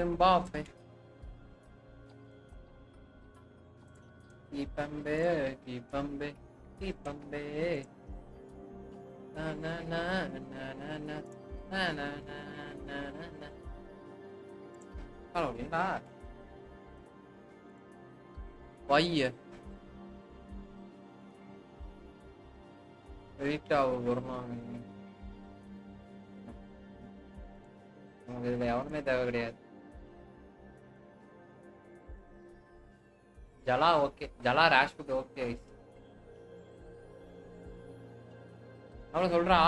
Mbappe. Kipambe. Na na na na na na na na na na na. Hello, Linda. Why? Rita வரணும். இதுல எவனுமே தேவை கிடையாது. Jala okay, Jala ராஷ்புட் okay. அவன சொல்றா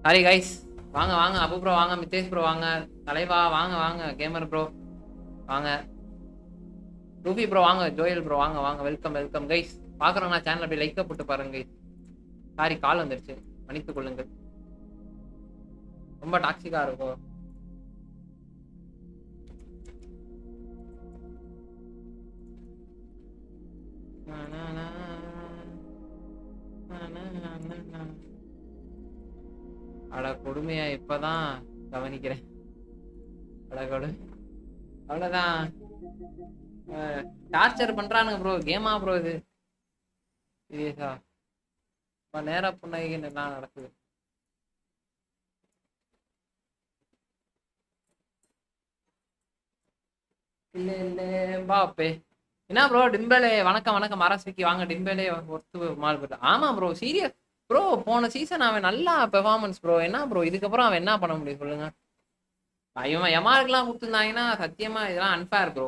சாரி கைஸ், வாங்க வாங்க அபு ப்ரோ, வாங்க மித்தேஷ் ப்ரோ, வாங்க தலைவா, வாங்க வாங்க கேமர் ப்ரோ, வாங்க ரூபி ப்ரோ, வாங்க ஜோயல் ப்ரோ, வாங்க வாங்க வெல்கம் வெல்கம் கைஸ். பாக்குறவங்க சேனல் அப்படியே லைக்கை போட்டு பாருங்க கைஸ். சாரி கால் வந்துருச்சு, மன்னித்துக் கொள்ளுங்கள். ரொம்ப டாக்ஸிக்கா இருக்கும். அட கொடுமையா, இப்பதான் கவனிக்கிறேன். அட கொடு, அவ்வளவுதான். டார்ச்சர் பண்றானுங்க ப்ரோ. கேமா ப்ரோ இது? சீரியஸா நேரா புண்ணகின்னு எல்லாம் நடக்குது. இல்ல இல்ல பாப்பே. என்ன ப்ரோ டிம்பேலே, வணக்கம் வணக்கம் அரசிக்கு வாங்க. டிம்பேலே ஒர்த்து மால் போட்டா. ஆமா ப்ரோ சீரியஸ் ப்ரோ. போன சீசன் அவன் நல்லா பெர்ஃபார்மன்ஸ் ப்ரோ. என்ன ப்ரோ இதுக்கப்புறம் அவன் என்ன பண்ண முடியும் சொல்லுங்க? இவன் எமாருக்கெல்லாம் கொடுத்துருந்தாங்கன்னா சத்தியமா இதெல்லாம் அன்ஃபேர் ப்ரோ.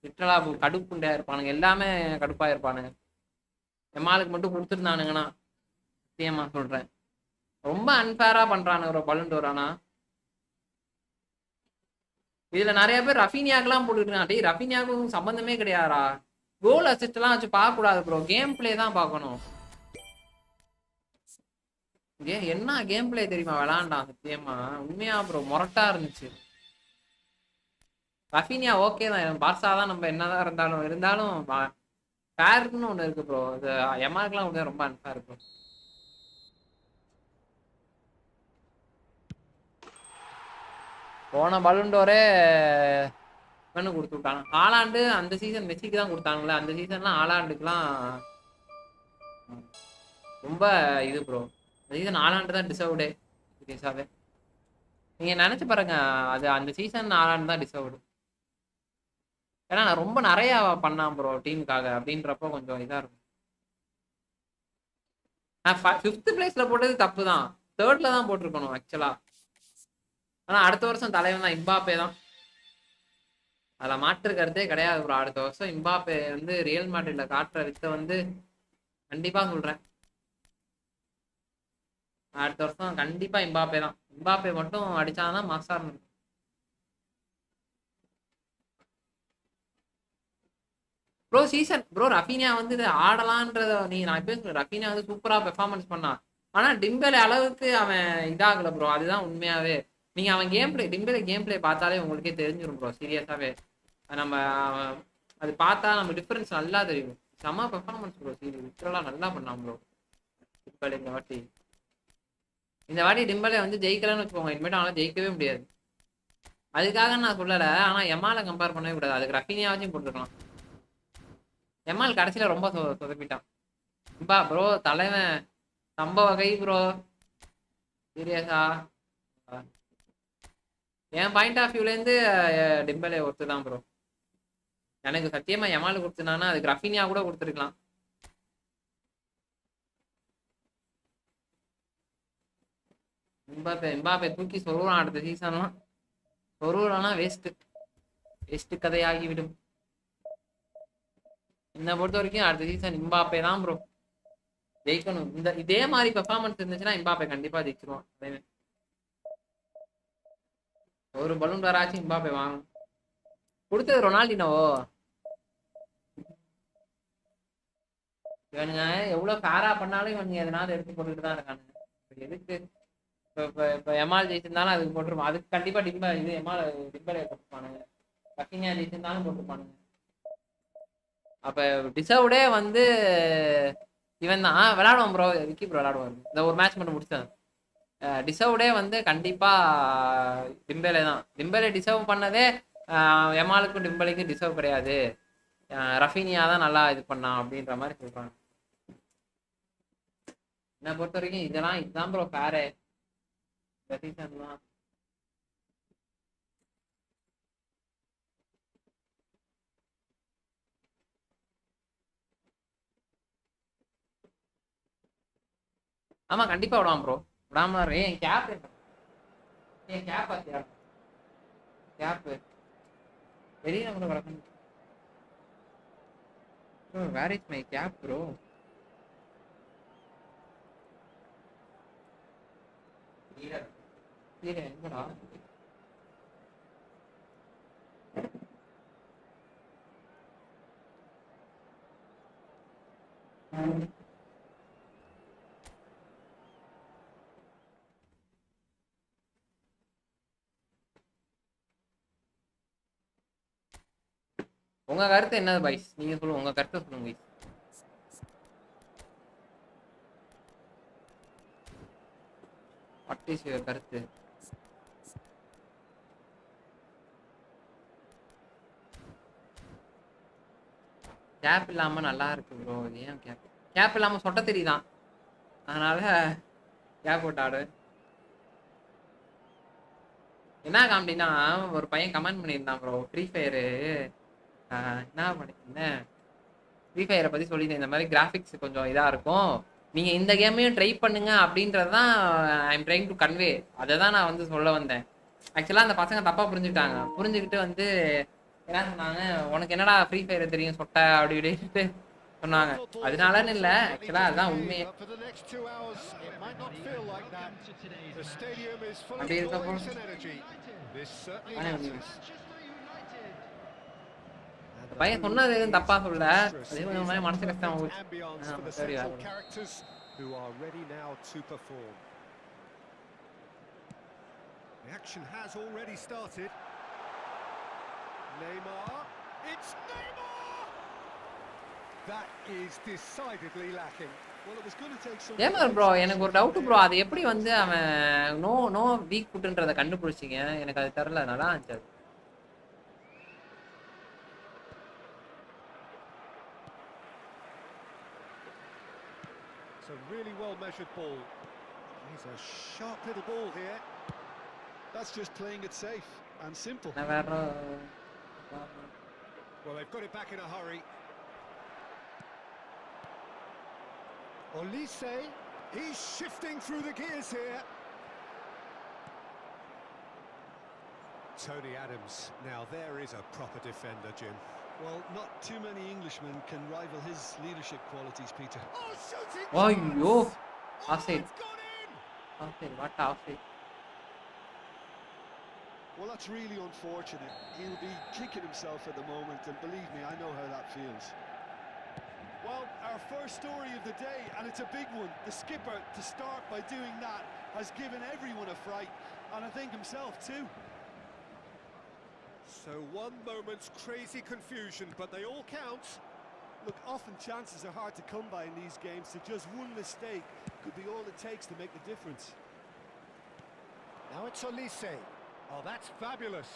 லிட்டரலா கடுப்புண்டா இருப்பானுங்க, எல்லாமே கடுப்பா இருப்பானுங்க. எமாளுக்கு மட்டும் கொடுத்துருந்தானுங்கன்னா சத்தியமா சொல்றேன் ரொம்ப அன்ஃபேரா பண்றானுங்க ப்ரோ பலூன் ஆனா. இதுல நிறைய பேர் ரஃபீனியாக்கெல்லாம் போட்டுருக்காங்க. டேய் ரஃபீனியாவுக்கும் சம்பந்தமே கிடையாதா? கோல் அசிஸ்ட் எல்லாம் வச்சு பார்க்க கூடாது ப்ரோ, கேம் பிளே தான் பார்க்கணும். என்ன கேம் பிளே தெரியுமா விளாண்டான் சத்தியமா, உண்மையா ப்ரோ மொரட்டா இருந்துச்சு. ரஃபீனியா ஓகே தான், பார்சா தான், நம்ம என்னதான் இருந்தாலும் ஃபேர்னு ஒண்ணு இருக்கு ப்ரோ. அது எமாருக்கெல்லாம் ஒண்ணு ரொம்ப அன்ஃபேர் ப்ரோ. போன பலூன்டோரே இவனு கொடுத்து விட்டாங்க. ஆலாண்டு அந்த சீசன் மெஸ்ஸிக்கு தான் கொடுத்தாங்களே, அந்த சீசன்லாம் ஆலாண்டுக்குலாம் ரொம்ப இது ப்ரோ. அந்த சீசன் ஆலாண்டு தான் டிசர்வ்டே சீரியஸாவே. நீங்க நினைச்சு பாருங்க, அது அந்த சீசன் ஆலாண்டு தான் டிசர்வ்டு. ஏன்னா ரொம்ப நிறைய பண்ணான் ப்ரோ டீமுக்காக அப்படின்றப்போ கொஞ்சம் இதா இருக்கும். நான் 5th பிளேஸ்ல போட்டது தப்பு தான், 3rd தான் போட்டிருக்கணும் ஆக்சுவலா. ஆனா அடுத்த வருஷம் தலைவன் தான், இம்பாப்பே தான். அதுல மாற்று கருத்தே கிடையாது ப்ரோ. அடுத்த வருஷம் இம்பாப்பே வந்து ரியல் மேட்ரிட்ல காட்டுற வித்த வந்து கண்டிப்பா சொல்றேன். அடுத்த வருஷம் கண்டிப்பா இம்பாப்பே தான். இம்பாப்பே மட்டும் அடிச்சாதான் மாசா இருக்கும் ப்ரோ. சீசன் ப்ரோ ரஃபீனியா வந்து ஆடலான்றத நான் எப்பயும் சொல்றேன். ரஃபீனியா வந்து சூப்பரா பெர்ஃபார்மன்ஸ் பண்ணான். ஆனா டிம்பேலே அளவுக்கு அவன் இதாகல ப்ரோ, அதுதான் உண்மையாவே. நீங்க அவன் கேம் பிளே, டிம்பேலே கேம் பிளே பார்த்தாலே உங்களுக்கே தெரிஞ்சிடும் ப்ரோ சீரியஸாவே. நம்ம அது பார்த்தா நம்ம டிஃபரன்ஸ் நல்லா தெரியும். செம்ம பெர்ஃபார்மன்ஸ் ப்ரோ, லிட்டரலா நல்லா பண்ணான் ப்ரோ டிம்பேலே. இந்த வாட்டி டிம்பேலே வந்து ஜெயிக்கலன்னு வச்சுக்கோங்க, இனிமேட்டு அவனால ஜெயிக்கவே முடியாது. அதுக்காக நான் சொல்லல. ஆனா எமால கம்பேர் பண்ணவே கூடாது. அதுக்கு ரஃபீனியாவையும் போட்டுருக்கலாம். எமால் கடைசியில ரொம்ப சொதப்பிட்டான். ப்ரோ தலைவன் சம்பவ கை ப்ரோ. சீரியஸா என் பாயிண்ட் ஆஃப் வியூல இருந்து டிம்பலே ஒருத்து தான் ப்ரோ. எனக்கு சத்தியமா எமால் கொடுத்துனானா அதுக்கு ரஃபீனியா கூட கொடுத்துருக்கலாம். எம்பாப்பே தூக்கி சொல்லுவான் அடுத்த சீசன்லாம். சொருவலனா வேஸ்ட் கதையாகிவிடும். என்னை பொறுத்த வரைக்கும் அடுத்த சீசன் எம்பாப்பே தான் ப்ரோ ஜெயிக்கணும். இதே மாதிரி பெர்ஃபார்மன்ஸ் இருந்துச்சுன்னா எம்பாப்பே கண்டிப்பா ஜெயிச்சிருவான். ஒரு பலூன் வராச்சும் எம்பாப்பே வாங்கணும். கொடுத்தது ரொனால்டினோவோ. இவனுங்க எவ்வளவு ஃபேரா பண்ணாலும் இவனுங்க எதனாவது எடுத்து போட்டுட்டு தான் இருக்கானுங்க. எதுக்கு இப்ப எமால் ஜெயிச்சிருந்தாலும் அதுக்கு போட்டுருப்பான். அதுக்கு கண்டிப்பா டிம்பலே போட்டுப்பானுங்க. ரஃபீனியா ஜெயிச்சிருந்தாலும் போட்டுப்பானுங்க. அப்ப டிசர்வ்டே வந்து இவன் தான் விளையாடுவான் ப்ரோ. விக்கி ப்ரோ விளையாடுவாரு. இந்த ஒரு மேட்ச் மட்டும் முடிச்சேன். டிசர்வ்டே வந்து கண்டிப்பா டிம்பேலே தான். டிம்பேலே டிசர்வ் பண்ணதே எமாலுக்கும் டிம்பேலேக்கும் டிசர்வ் கிடையாது. ரஃபீனியா தான் நல்லா இது பண்ணான் அப்படின்ற மாதிரி சொல்றாங்க. என்னை பொறுத்த வரைக்கும் இதுதான் ப்ரோ ஃபேரு இந்த சீசன்லாம். ஆமா கண்டிப்பா விடுவான் ப்ரோ. விடாம என் கேப் பாத்தியா? கேப் வெளியில கூட கிடக்கணும். Where is my cap bro? எங்கடா? உங்க கருத்து என்னது பாய்ஸ்? நீங்க சொல்லுங்க, உங்க கருத்தை சொல்லுங்க பாய்ஸ். வாட் இஸ் யுவர் கருத்து? கேப் இல்லாம நல்லா இருக்கு ப்ரோ. ஏன் கேப் இல்லாம சொட்ட தெரியுதான், அதனால கேப் போட்டு ஆடு. என்ன காமெடினா ஒரு பையன் கமெண்ட் பண்ணியிருந்தான் ப்ரோ. ஃப்ரீ ஃபயரு என்ன பண்ணிருந்தேன், ஃப்ரீ ஃபயரை பத்தி சொல்லியிருந்தேன். இந்த மாதிரி கிராஃபிக்ஸ் கொஞ்சம் இதா இருக்கும், நீங்க இந்த கேமையும் ட்ரை பண்ணுங்க அப்படின்றதான் I am trying to convey. அதை தான் நான் வந்து சொல்ல வந்தேன். ஆக்சுவலா அந்த பசங்க தப்பா புரிஞ்சுக்கிட்டாங்க. புரிஞ்சுக்கிட்டு வந்து என்ன சொன்னாங்க, உனக்கு என்னடா ஃப்ரீ ஃபயர் தெரியும் சொட்ட அப்படி இப்படின்ட்டு சொன்னாங்க. அதனாலன்னு இல்லை, ஆக்சுவலா அதுதான் உண்மையே. அப்படி இருக்கப்போ பையன் சொன்னது எதுவும் தப்பா சொல்ல, அதே மாதிரி மனசு கஷ்டம் சரி. Who are ready now to perform. The action has already started. Neymar, it's Neymar! That is decidedly lacking. Well, it was going to take some. ஏமா ப்ரோ எனக்கு ஒரு டவுட் ப்ரோ, அது எப்படி வந்து அவன் நோ வீக் ஃபுட்ன்றத கண்டுபிடிச்சிங்க? எனக்கு அது தெரியல, நல்லா இருந்துச்சு. It's a really well-measured ball. He's a sharp little ball here. That's just playing it safe and simple. Well, they've got it back in a hurry. Olise, he's shifting through the gears here. Tony Adams, now there is a proper defender, Jim. Well, not too many Englishmen can rival his leadership qualities, Peter. Oh, shooting! Oh, yo! Offside. It's gone in! Offside, what offside? Well, that's really unfortunate. He'll be kicking himself at the moment, and believe me, I know how that feels. Well, our first story of the day, and it's a big one. The skipper, to start by doing that, has given everyone a fright, and I think himself too. So one moment's crazy confusion, but they all count. Look, often chances are hard to come by in these games, so just one mistake could be all it takes to make the difference. Now it's Olise. Oh, that's fabulous.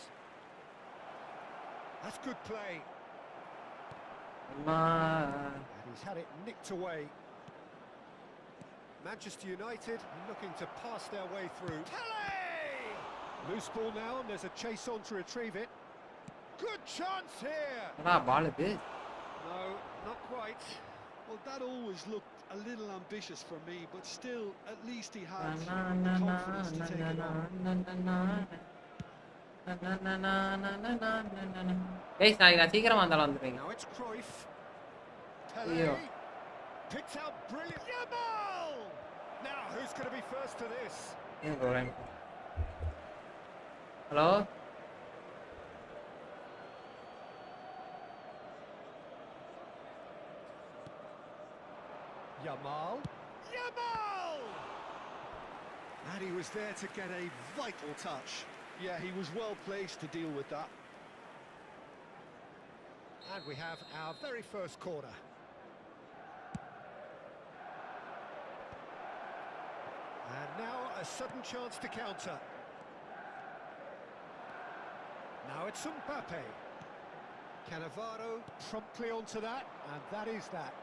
That's good play. And he's had it nicked away. Manchester United looking to pass their way through. Pele! Loose ball now, and there's a chase on to retrieve it. Good chance here. ball இது No, not quite. Well, that always looked a little ambitious for me, but still, at least he had the confidence to take it on. guys நான் சீக்கிரமா வந்தாலும் வந்துறீங்க Now it's Cruyff. Pele ஐயோ picked out brilliant. Yamal! Now who's going to be first to this? Hello Yamal. And he was there to get a vital touch. Yeah, he was well placed to deal with that. And we have our very first corner. And now a sudden chance to counter. Now it's Mbappe. Cannavaro promptly onto that, and that is that.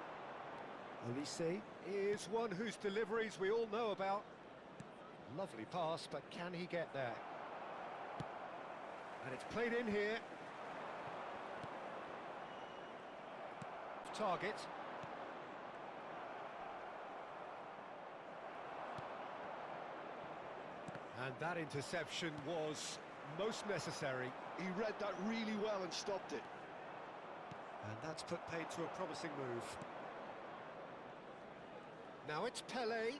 Olise is one whose deliveries we all know about. Lovely pass, but can he get there? And it's played in here. Target. And that interception was most necessary. He read that really well and stopped it. And that's put paid to a promising move. Now it's Pele.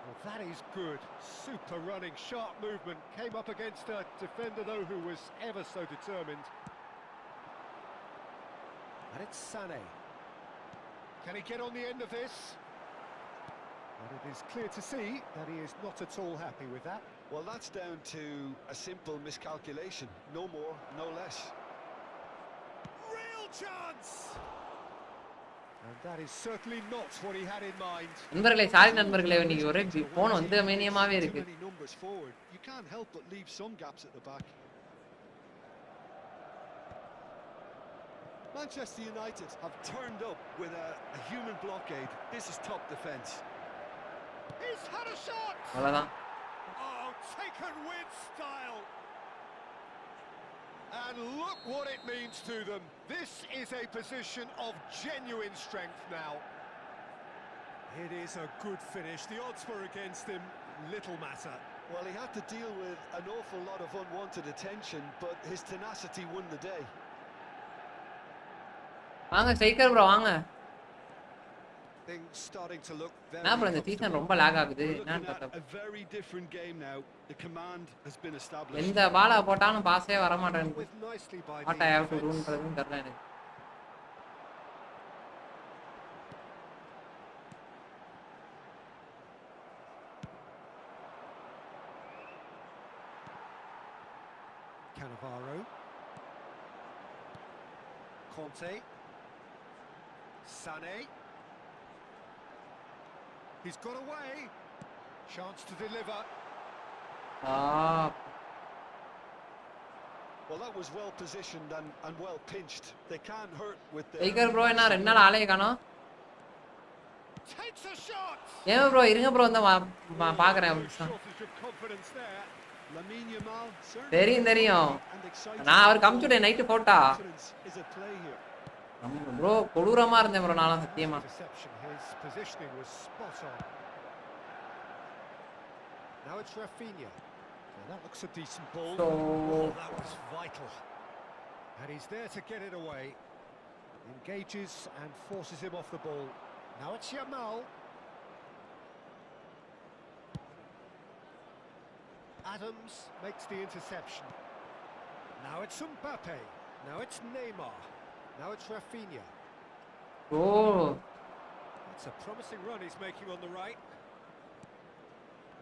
Well, that is good. Super running, sharp movement. Came up against a defender, though, who was ever so determined. And it's Sané. Can he get on the end of this? But it is clear to see that he is not at all happy with that. Well, that's down to a simple miscalculation. No more, no less. Real chance! And that is certainly not what he had in mind. நண்பர்களே sorry நண்பர்களே இன்னைக்கு ஒரே phone வந்து மேனியமாவே இருக்கு Too many numbers forward. You can't help but leave some gaps at the back. Manchester United have turned up with a human blockade. This is top defence. He's had a shot! அவ்வளவுதான் Oh, taken with style. And look what it means to them. This is a position of genuine strength now. It is a good finish. The odds were against him. Little matter. Well, he had to deal with an awful lot of unwanted attention, but his tenacity won the day. வாங்க striker bro வாங்க Things starting to look very நான் bro இந்த season ரொம்ப lock ஆகுது We're என்னன்னு looking at பார்த்தா a very different game now. The command has been established. எந்த பாலா போட்டாலும் பாஸே வர மாட்டேங்குது with nicely by what the I have to defense. டூன்றதும் தெரியல எனக்கு Cannavaro. Conte. Sané. He's got away. Chance to deliver. Well, that was well positioned and well pinched. They can't hurt with the... striker bro என்ன ரெண்டு நாள் ஆளே காணோம் Takes a shot. ஏன் bro இருங்க bro வந்து பாக்குறேன் Shortage of confidence there. Lamine Yamal, certainly தெரியும் தெரியும் and exciting. நான் அவர் கம்ப்யூட்டர் நைட்டு போட்டா Confidence is at play here. Bro கொடூரமா இருந்தேன் ப்ரோ நானும் சத்தியமா Interception. His positioning was spot on. Now it's Rafinha. Well, that looks a decent ball. So Oh, that was vital. And he's there to get it away. Engages and forces him off the ball. Now it's Yamal. Adams makes the interception. Now it's Mbappe. Now it's Neymar. Now it's Rafinha. oh It's a promising run he's making on the right.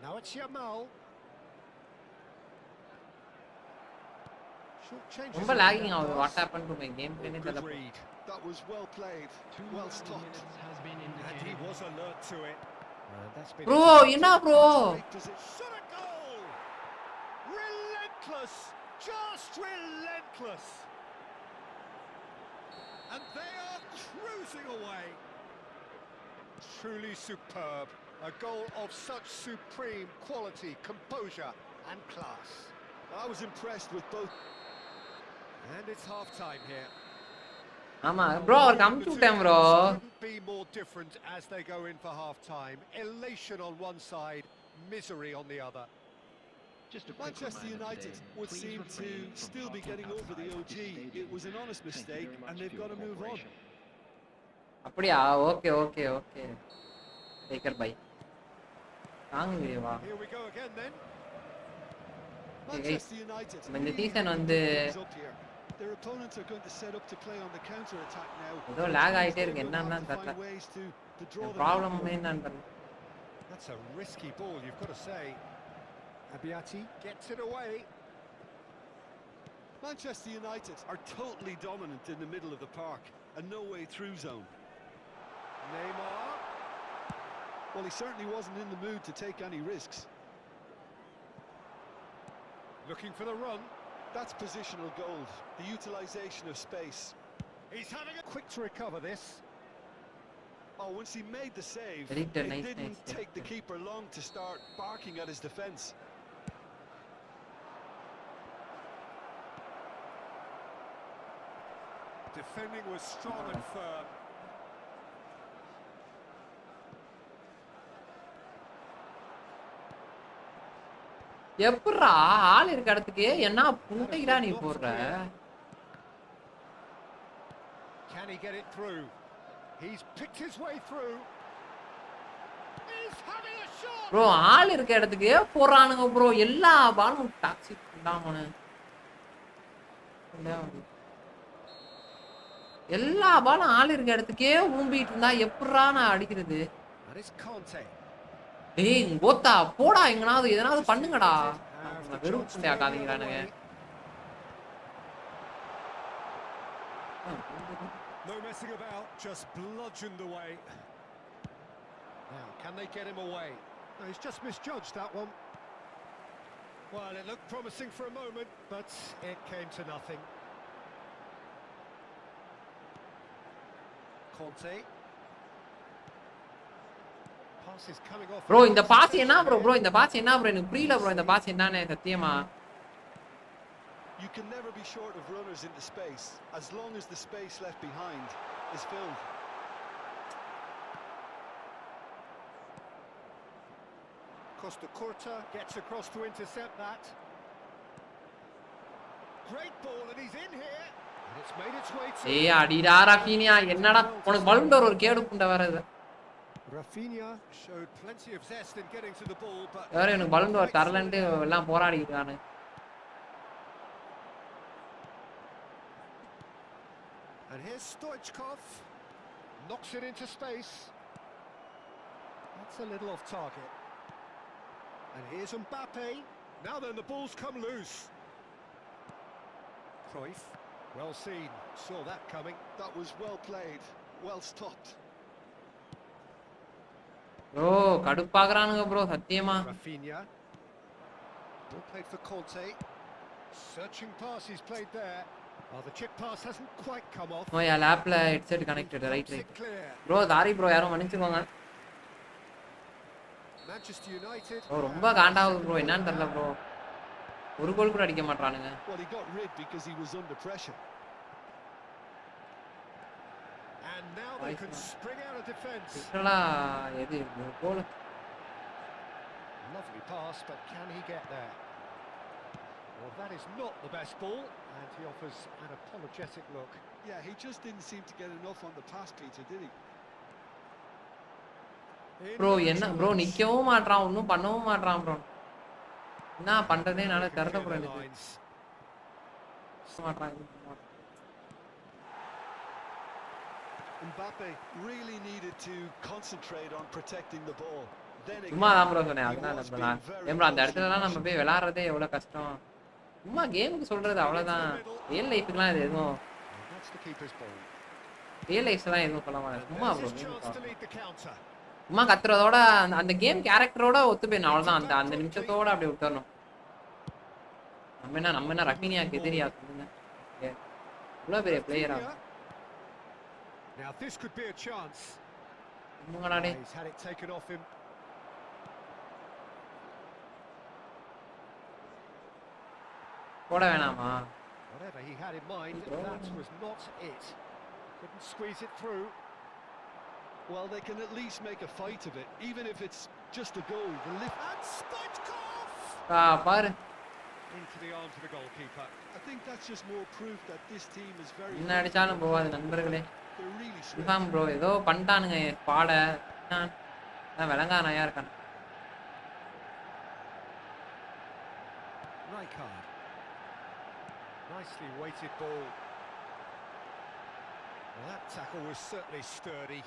Now it's Yamal. Short changes. ரொம்ப logging ஆகுது what happen to my game Oh, பிளேனே good தெரியல read. That was well played, well stopped. And he was alert to it. That's been bro என்ன bro Great position. Shot a goal! relentless, just relentless. And they are cruising away. Truly superb. A goal of such supreme quality, composure and class. I was impressed with both. And it's half-time here. ஆமா bro அவர் கம்ப்யூ டைம் bro Couldn't be more different as they go in for half-time. Elation on one side, misery on the other. Manchester United would seem to still be getting over the OG. It was an honest mistake and they've got to move on. அப்படியா okay okay okay take care bye தாங்குவா Here we go again then. Manchester United. இந்த season வந்து Their opponents are going to set up to play on the counter attack now. ஏதோ lock ஆயிட்டே இருக்கு என்னன்னா தெரியல problem என்னன்னு தெரியல. That's a risky ball, you've got to say. Abiati gets it away. Manchester United are totally dominant in the middle of the park and no way through zone. Neymar. Well, he certainly wasn't in the mood to take any risks. Looking for the run. That's positional gold, the utilisation of space. He's having a quick to recover this. Oh, once he made the save, Nice, it nice, didn't nice. take the keeper long to start barking at his defence. Defending was strong and firm. எப்பறா ஆள் இருக்க இடத்துக்கு என்ன புண்டைடா நீ போடுற Can he get it through? He's picked his way through. He's having a shot. Bro ஆள் இருக்க இடத்துக்கு போறானுங்க ப்ரோ எல்லா பாலும் டாக்ஸிக் பண்ணாமனு எல்லா பாலும் ஆள் இருக்க இடத்துக்கே ஊம்பிட்டு இருந்தா எப்பறா நான் அடிக்கிறது And it's Conte. டேய் கோத்தா போடா எங்கனாவது எதனாவது பண்ணுங்கடா வெறும் புண்டை ஆகாதீங்கறானுங்க No messing about, just bludgeoned away. Now, can they get him away? No, he's just misjudged that one. Well, it looked promising for a moment, but it came to nothing. Conte. Pass is coming off. Bro இந்த pass என்ன bro இந்த pass என்ன bro எனக்கு புரியல bro இந்த pass என்னன்னு சத்தியமா You can never be short of runners into space, as long as the space left behind is filled. Costa Curta gets across to intercept that. Great ball, and he's in here. And it's made its way to. ஏய் அடிடா Raphinha என்னடா உனக்கு balloon door ஒரு கேடு புண்டை வரது Rafinha showed plenty of zest in getting to the ball, but வேற எனக்கு பலூன் டோர் தரலன்ட்டு எல்லாம் போராடிட்டானு and here's Stoichkov, knocks it into space. That's a little off target. And here's Mbappe. Now then, the ball's come loose. Cruyff, well seen, saw that coming. That was well played, well stopped. Bro கடுப்பாக்குறானுங்க bro சத்தியமா Rafinha. Ball played for Conte. Searching pass he's played there. Oh, the chip pass hasn't quite come off. ஓ யா லேப்ல headset connected right right Clear. Bro sorry bro யாரும் மன்னிச்சுக்கோங்க Manchester United. Bro ரொம்ப காண்டாவுது bro என்னன்னு தெரியல bro ஒரு கோல் கூட அடிக்க மாட்டறானுங்க Well, he got rid because he was under pressure. And now they can spring out of defence. இதெல்லாம் எது கோல் Lovely pass, but can he get there? Well, that is not the best ball, and he offers an apologetic look. Yeah, he just didn't seem to get enough on the pass, Peter, did he? Bro என்ன bro நிக்கவும் மாட்றான் ஒன்னும் பண்ணவும் மாட்றான் bro என்ன பண்றதே என்னால தெரியல bro எனக்கு மாட்றான் Mbappe really needed to concentrate on protecting the ball. Then சும்மா தான் ப்ரோ சொன்னேன் அதனால நம்ம ஏம்ப்ரோ அந்த இடத்துலலாம் நம்ம போய் விளையாடுறதே எவ்வளவு கஷ்டம் சும்மா கேமுக்கு சொல்றது அவ்வளவுதான் ரியல் லைஃப்க்குலாம் இது எதுவும் That's the keeper's ball. Real லைஃப்லாம் எதுவும் சொல்ல மாட்டேன் சும்மா There's bro his chance to lead the counter. சும்மா கத்துறதோட அந்த கேம் கேரக்டரோட ஒத்து போயிடணும் அவ்வளவுதான் அந்த நிமிஷத்தோட அப்படி விட்டுறணும் நம்ம என்ன ரஃபீனியாக்கு எதிரியா சொல்லுங்க. இவ்வளவு பெரிய பிளேயரா? Now this could be a chance. உங்களாடே He's had it taken off him. போட வேணாமா? Whatever he had in mind, that was not it. Couldn't squeeze it through. Well, they can at least make a fight of it, even if it's just a goal. The lift and Stoichkov பாரு into the arms of the goalkeeper. I think that's just more proof that this team is very. என்ன அடிச்சாலும் போவாது நண்பர்களே. They're really swift. Inform bro ஏதோ பண்ணிட்டானுங்க பாட. நான் விளங்கானையா இருக்கான். Rijkaard. Nicely weighted ball. Well, that tackle was certainly sturdy.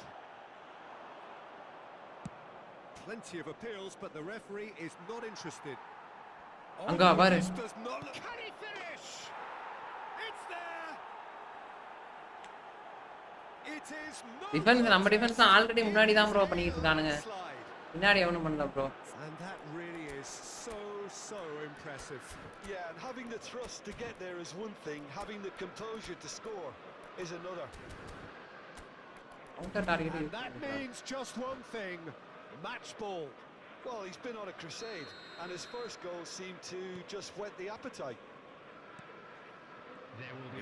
Plenty of appeals, but the referee is not interested. Anga பாரு. This does not look. Can he finish? It's there. It is not. Defence நம்ம defence already முன்னாடி தான் bro பண்ணிட்டு இருக்கானுங்க. பின்னாடி எவனும் பண்ணல bro. And that really is so impressive. Yeah, and having the thrust to get there is one thing. Having the composure to score is another. Counter target. And that means just one thing. Match ball. Well, he's been on a crusade, and his first goal seemed to just whet the appetite.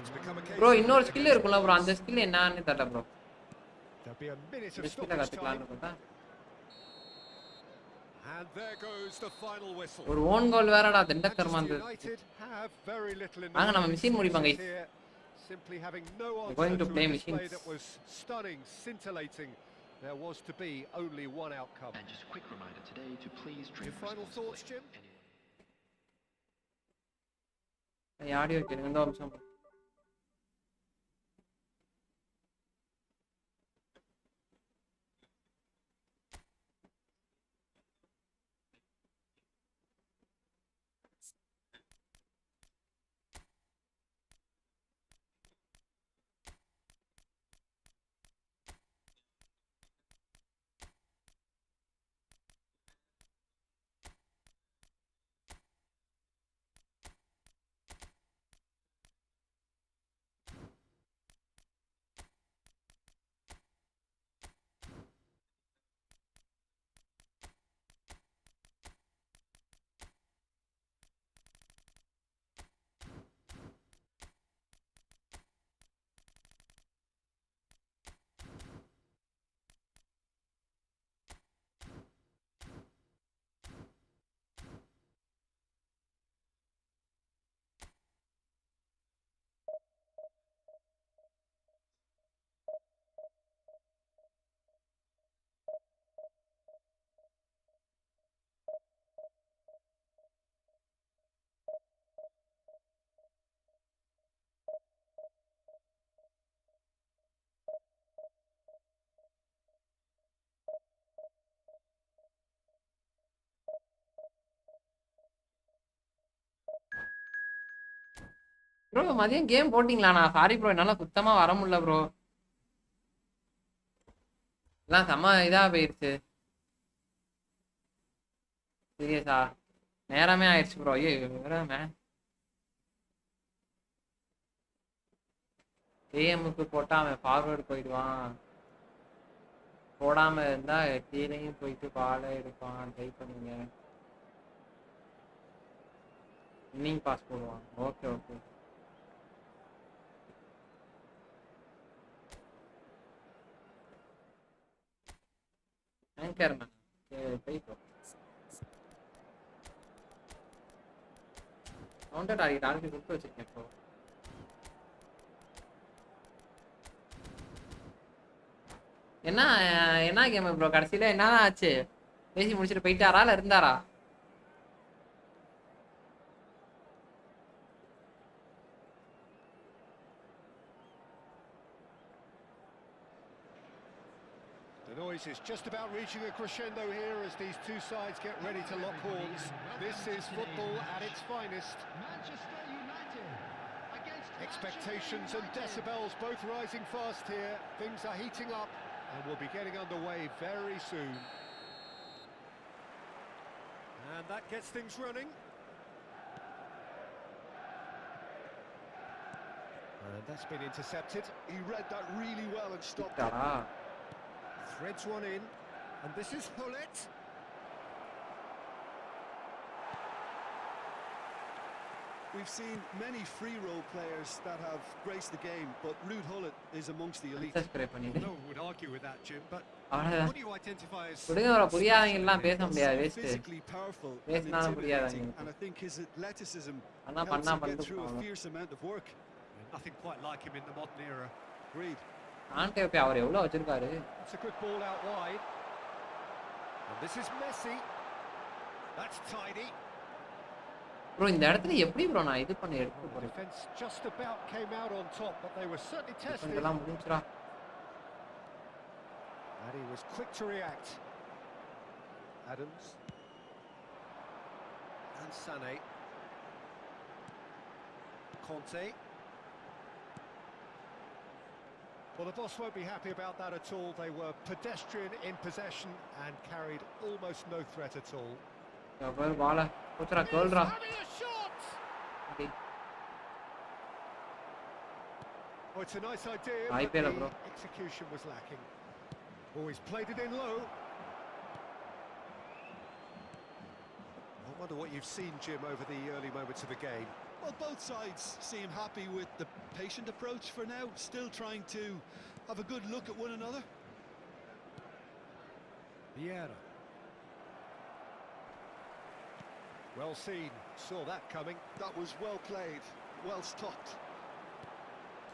It's become a case. Bro இன்னொரு skill இருக்குல்ல bro, அந்த skill என்னன்னு தெரியல bro. There'll be a minute of skill stoppage time. கத்துக்கலாம்னு பார்த்தா And there goes the final whistle. ஒரு own goal வேறடா தெண்டக்கர்மா அந்த. United have very little in வாங்க நம்ம மிஷின் முடிப்பாங்க. here. Simply having no answer going to play a display machines. that was stunning, scintillating. There was to be only one outcome. And just a quick reminder today to please drink Your final thoughts, Jim? Audio கேளுங்க இந்த நிமிஷம். Bro மதியம் game போட்டிங்களாண்ணா? Sorry bro என்னால சுத்தமா வர முடியல bro. எல்லாம் செம்ம இதா போயிருச்சு. சீரியஸா நேரமே ஆயிடுச்சு ப்ரோ. ஐயோ நேரமே ஏஎம்முக்கு போட்டா அவன் ஃபார்வர்டு போயிடுவான். போடாம இருந்தா கீழேயும் போயிட்டு பாலை எடுப்பான். ட்ரை பண்ணுங்க. இன்னிங் பாஸ் போடுவான். Okay okay anchor man paper counter target already கொடுத்து வச்சிருக்கேன் ப்ரோ. என்ன என்ன கேம் ப்ரோ? கடைசியில என்னதான் ஆச்சு? பேசி முடிச்சுட்டு போயிட்டாரா இல்ல இருந்தாரா? The noise is just about reaching a crescendo here as these two sides get ready to lock horns. This is football at its finest. Manchester United against Expectations and decibels both rising fast here. Things are heating up and we'll be getting underway very soon. And that gets things running. And that's been intercepted. He read that really well and stopped it. Tata Threads one in. And this is Hullet. We've seen many free role players that have graced the game, but Ruud Gullit is amongst the elite. Subscribe பண்ணிடு No one would argue with that, Jim, but அவ்வளவுதான் what do you identify as... விடுங்க bro புரியாதவங்க எல்லாம் பேச முடியாது So waste physically powerful and பேசினாலும் intimidating, புரியாதவங்க and I think his athleticism Anna helps பண்ணா him get பண்ணிட்டு through a போவாங்க fierce amount of work. Nothing quite like him in the modern era. Agreed. ஆன்டே போய் அவர் எவ்வளவு வச்சிருக்காரு It's a good ball out wide. And this is Messi. That's tidy. Bro இந்த இடத்துல எப்படி bro நான் இது பண்ணி எடுத்து The போறேன் defence just about came out on top, but they were certainly tested. இதெல்லாம் முடிஞ்சுடா And he was quick to react. Adams. And Sané. Conte. Well, the boss won't be happy about that at all. They were pedestrian in possession and carried almost no threat at all. பாரு பால போச்சுடா கோல்ரா Having a shot! Oh, it's a nice idea, I but feel the it, bro. execution was lacking. Oh, he's played it in low. I wonder what you've seen, Jim, over the early moments of the game. Well, both sides seem happy with the patient approach for now, still trying to have a good look at one another. Vieira. Well seen, saw that coming. That was well played, well stopped.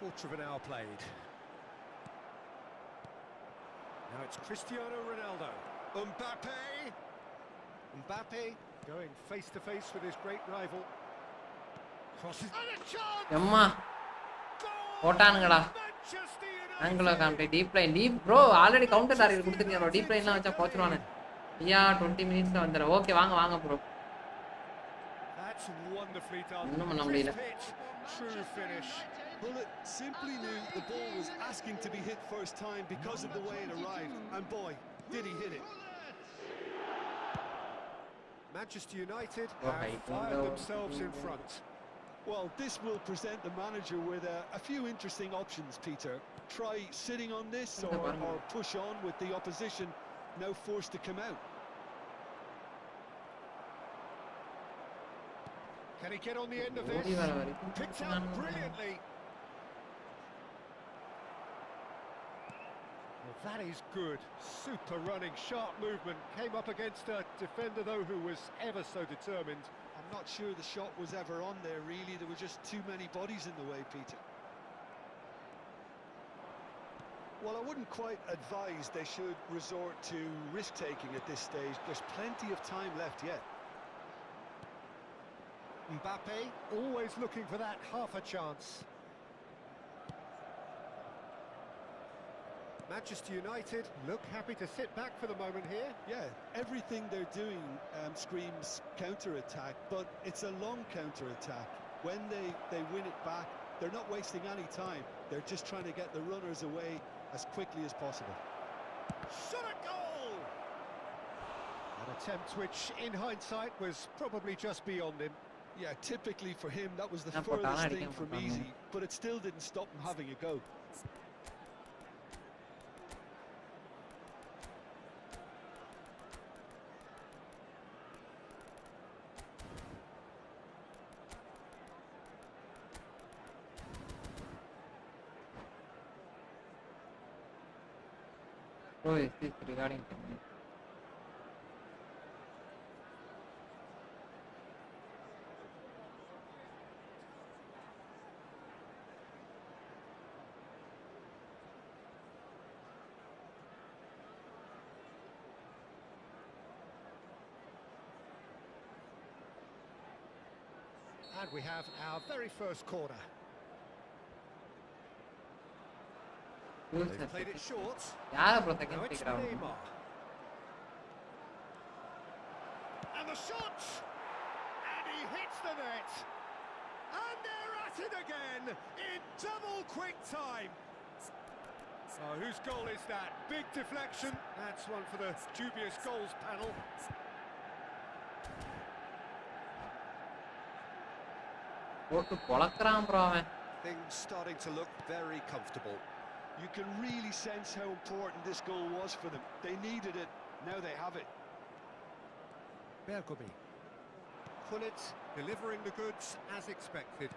Quarter of an hour played. Now it's Cristiano Ronaldo. Mbappe! Mbappe going face to face with his great rival. Crosses. And a chance! எம்மா போட்டானுங்கடா Manchester United! ஆங்கிலோ complete deep line deep bro already counter target கொடுத்துருக்கீங்க bro டீப் லைன்லாம் வச்சா போச்சுருவானு ஐயா 20 மினிட்ஸ்ல வந்துடுறேன் ஓகே வாங்க வாங்க ப்ரோ That's wonderfully done. ஒன்றும் பண்ண முடியல Crisp hit, true finish. Bullet simply knew the ball was asking to be hit first time because of the way it arrived, and boy, did he hit it. Manchester United Oh, have I don't fired know. themselves in front. Well, this will present the manager with a few interesting options, Peter. Try sitting on this or push on with the opposition now forced to come out. Can he get on the end of ஓடி this? வர வரைக்கும் Picked out brilliantly. Well, that is good. Super running, sharp movement. Came up against a defender, though, who was ever so determined. I'm not sure the shot was ever on there, really. There were just too many bodies in the way, Peter. Well, I wouldn't quite advise they should resort to risk-taking at this stage. There's plenty of time left yet. Mbappe always looking for that half a chance. Manchester United look happy to sit back for the moment here. Yeah, everything they're doing screams counter-attack, but it's a long counter-attack. When they win it back, they're not wasting any time. They're just trying to get the runners away as quickly as possible. Shot a goal! An attempt which, in hindsight, was probably just beyond him. Yeah, typically for him, that was the Yeah, furthest but thing from easy, but it still didn't stop him having a go. Bro is regarding And we have our very first corner. They've played it short. யார bro Now second it's பிக்கிறாங்க Neymar. And the shot! And he hits the net! And they're at it again in double quick time! Oh, whose goal is that? Big deflection. That's one for the dubious goals panel. போட்டு பொளக்குறான் bro அவன் Things starting to look very comfortable. You can really sense how important this goal was for them. They needed it, now they have it. Bergomi. Gullit delivering the goods as expected.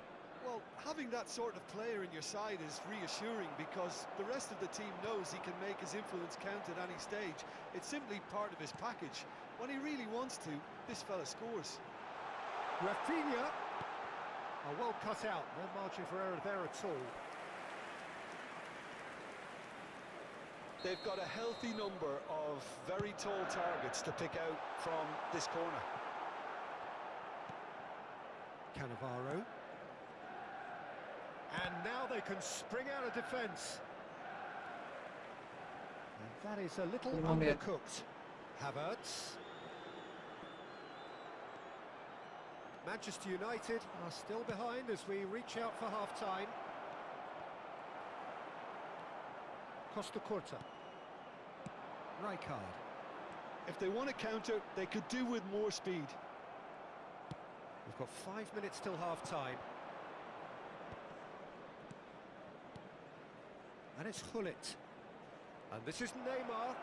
Well, having that sort of player in your side is reassuring because the rest of the team knows he can make his influence count at any stage. It's simply part of his package. When he really wants to, this fella scores. Rafinha. Oh, well cut out. No margin for error there at all. They've got a healthy number of very tall targets to pick out from this corner. Cannavaro. And now they can spring out of defence. And that is a little undercooked. Havertz. Manchester United are still behind as we reach out for half-time. Costa Curta. Rijkaard. If they want to counter, they could do with more speed. We've got 5 minutes till half-time. And it's Gullit. And this is Neymar.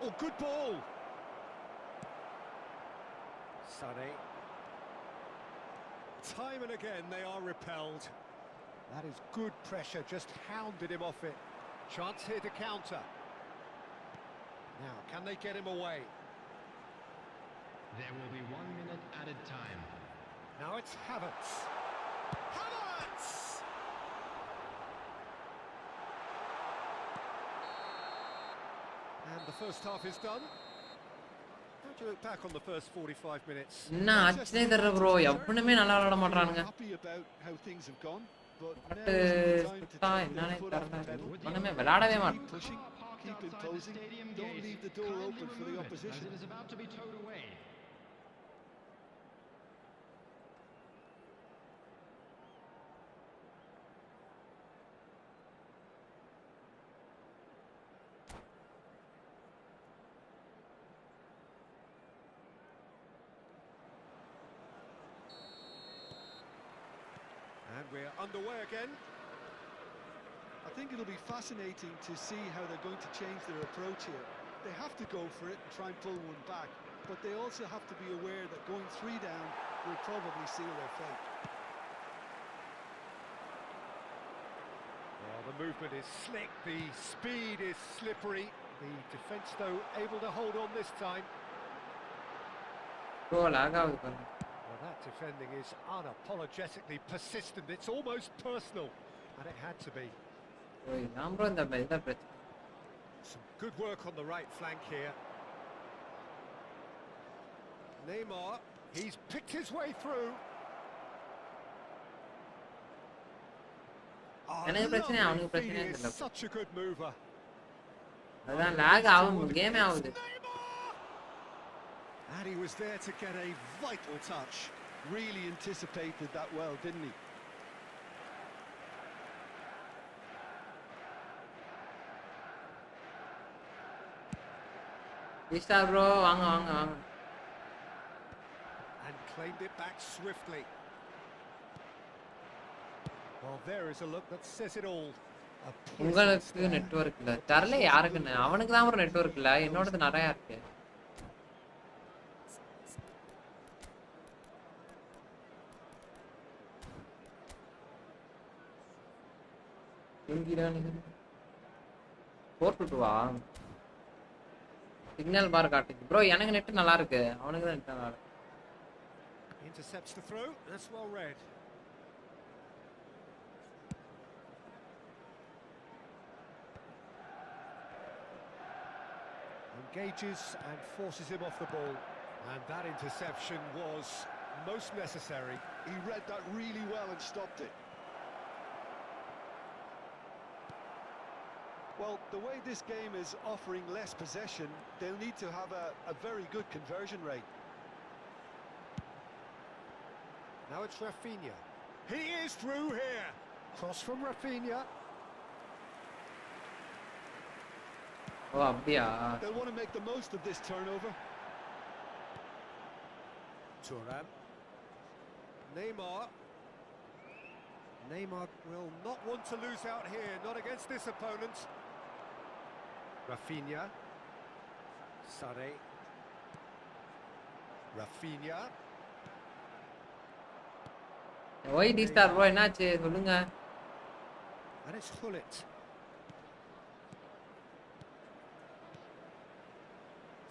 Oh, good ball! Sané. Time and again they are repelled. That is good pressure, just hounded him off it. Chance here to counter. Now, can they get him away? There will be 1 minute added time. Now it's Havertz. Havertz! And the first half is done. How do you look back on the first 45 minutes? என்ன ஆச்சுனே தெரியல bro எப்பவுமே நல்லா விளையாட மாட்டானுங்க Happy about how things have gone, but now but is the time to Sudda take the என்னன்னே foot off the தெரியல pedal. ஒண்ணுமே விளையாடவே Keep மாட்டான் pushing, keep imposing, don't leave the door open for the opposition. As it is about to be towed away. And we're underway again. I think it'll be fascinating to see how they're going to change their approach here. They have to go for it and try and pull one back, but they also have to be aware that going 3 down will probably seal their fate. Well, the movement is slick, the speed is slippery. The defence, though, able to hold on this time. Bro lock ஆகுது பாருங்க Well, that defending is unapologetically persistent. It's almost personal, and it had to be. Bro இதான் bro இந்த பிரச்சனை Some good work on the right flank here. Neymar, he's picked his way through. எனக்கு பிரச்சனை அவனுக்கு He பிரச்சனையே is தெரியல such a good mover. அதுதான் lock ஆகும் கேமே ஆகுது And he was there to get a vital touch. Really anticipated that well, didn't he? ஈஸ்டா ப்ரோ வாங்க வாங்க வாங்க And claimed it back swiftly. Well, there is a look that says it all. A presence உங்களுக்கு there. Network இல்ல தரல யாருக்குன்னு அவனுக்கு தான் ஒரு நெட்வொர்க் இல்ல என்னோடது நிறைய இருக்கு போட்டுட்டுவா சிக்னல் பார் காட்டுது ப்ரோ எனக்கு நெட் நல்லா இருக்கு அவனுக்கு தான் நெட் நல்லா இருக்கு Intercepts the throw. That's well read. Engages and forces him off the ball. And that interception was most necessary. He read that really well and stopped it. Well, the way this game is offering less possession, they'll need to have a very good conversion rate. Now it's Rafinha. He is through here. Cross from Rafinha. ஓ அப்படியா They'll want to make the most of this turnover. Thuram. Neymar. Neymar will not want to lose out here, not against this opponent. Rafinha. Sane. Rafinha. Why the star bro என்னாச்சு சொல்லுங்க. And it's Hullet.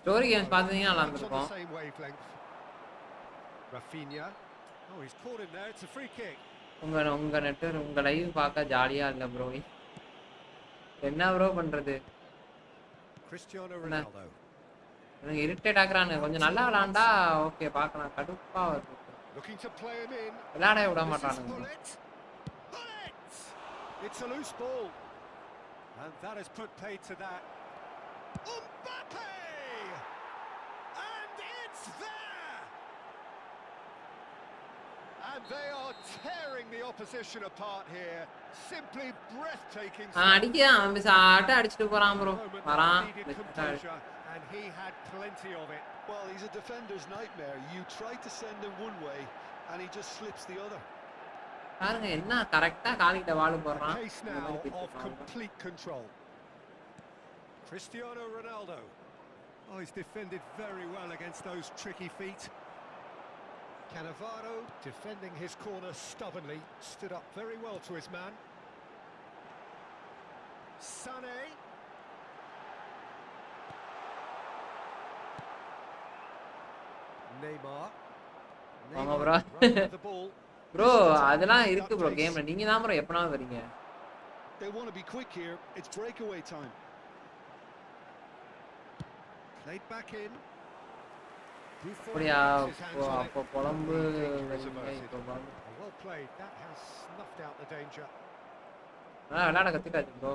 Story games பார்த்தீங்கன்னா நல்லா On the இருந்திருக்கும். same wavelength. Rafinha. Oh, he's caught him there. It's a free kick. உங்க net உங்க live பார்க்க ஜாலியா இல்ல ப்ரோ. என்ன ப்ரோ பண்றது? Cristiano Ronaldo. எனக்கு இரிட்டேட் ஆகுறானுங்க. கொஞ்சம் நல்லா விளையாண்டா ஓகே பார்க்கலாம். கடுப்பா வருது. Looking to play him in. விளையாட விட This is மாட்டானுங்க. Hullet. Hullet! It's a loose ball. And that has put paid to that. Mbappe! And it's there! And they are tearing the opposition apart here. Simply breathtaking. அடிக்கிறான் அவன் சாட்ட அடிச்சிட்டு போறான் bro. வரான். Needed composure, and he had plenty of it. Well, he's a defender's nightmare. You try to send him one way, and he just slips the other. பாருங்க என்ன கரெக்ட்டா காலிட்ட வால் போடுறான். Case now of complete control. Cristiano Ronaldo. Oh, he's defended very well against those tricky feet. Cannavaro defending his corner stubbornly, stood up very well to his man. Sané. Neymar. ஆமா bro. running with the ball. Bro அதெல்லாம் இருக்கு bro கேம்ல. நீங்க தான் bro எப்பனாலும் வரீங்க. They want to be quick here. It's breakaway time. Played back in. Buffon அப்படியா gets his hands on it. அப்போ பொளம்பு Reverted. இப்போ பாருங்க. Well played. That has snuffed out the danger. விளையாட கத்துட்டாச்சு bro.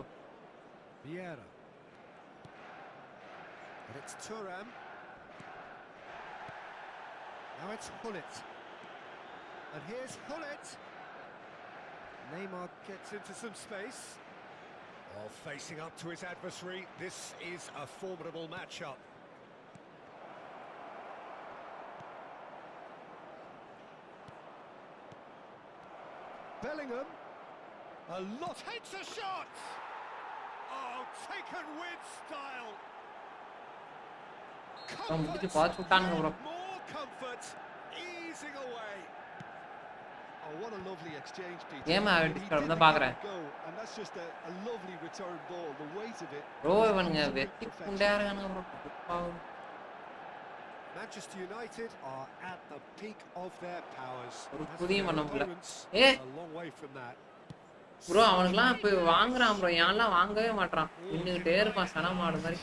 Vieira. And it's Thuram. Now it's Hullet. And here's Hullet. Neymar gets into some space. While facing up to his adversary, this is a formidable matchup. Bellingham. A lot hits a shot. Oh, taken with style. முடிச்சு pass விட்டானுங்க bro. More comfort, easing away. Oh, what a lovely exchange, Peter. Game I I mean, he from did the the back give right. and go, and that's just a lovely return ball. The weight of it. Bro இவனுங்க absolute வெட்டி perfection. குண்டே இருக்கானுங்க bro. கடுப்பாவுது. Manchester United are at the peak of their powers. ஒரு As புதிய their மனம் போல. opponents, ஏ a long way from that. Bro அவனுக்குலாம் இப்போ வாங்குறான் ப்ரோ. யாரெல்லாம் வாங்கவே மாட்டான். நின்னுகிட்டே இருப்பான் சன மாடு மாதிரி.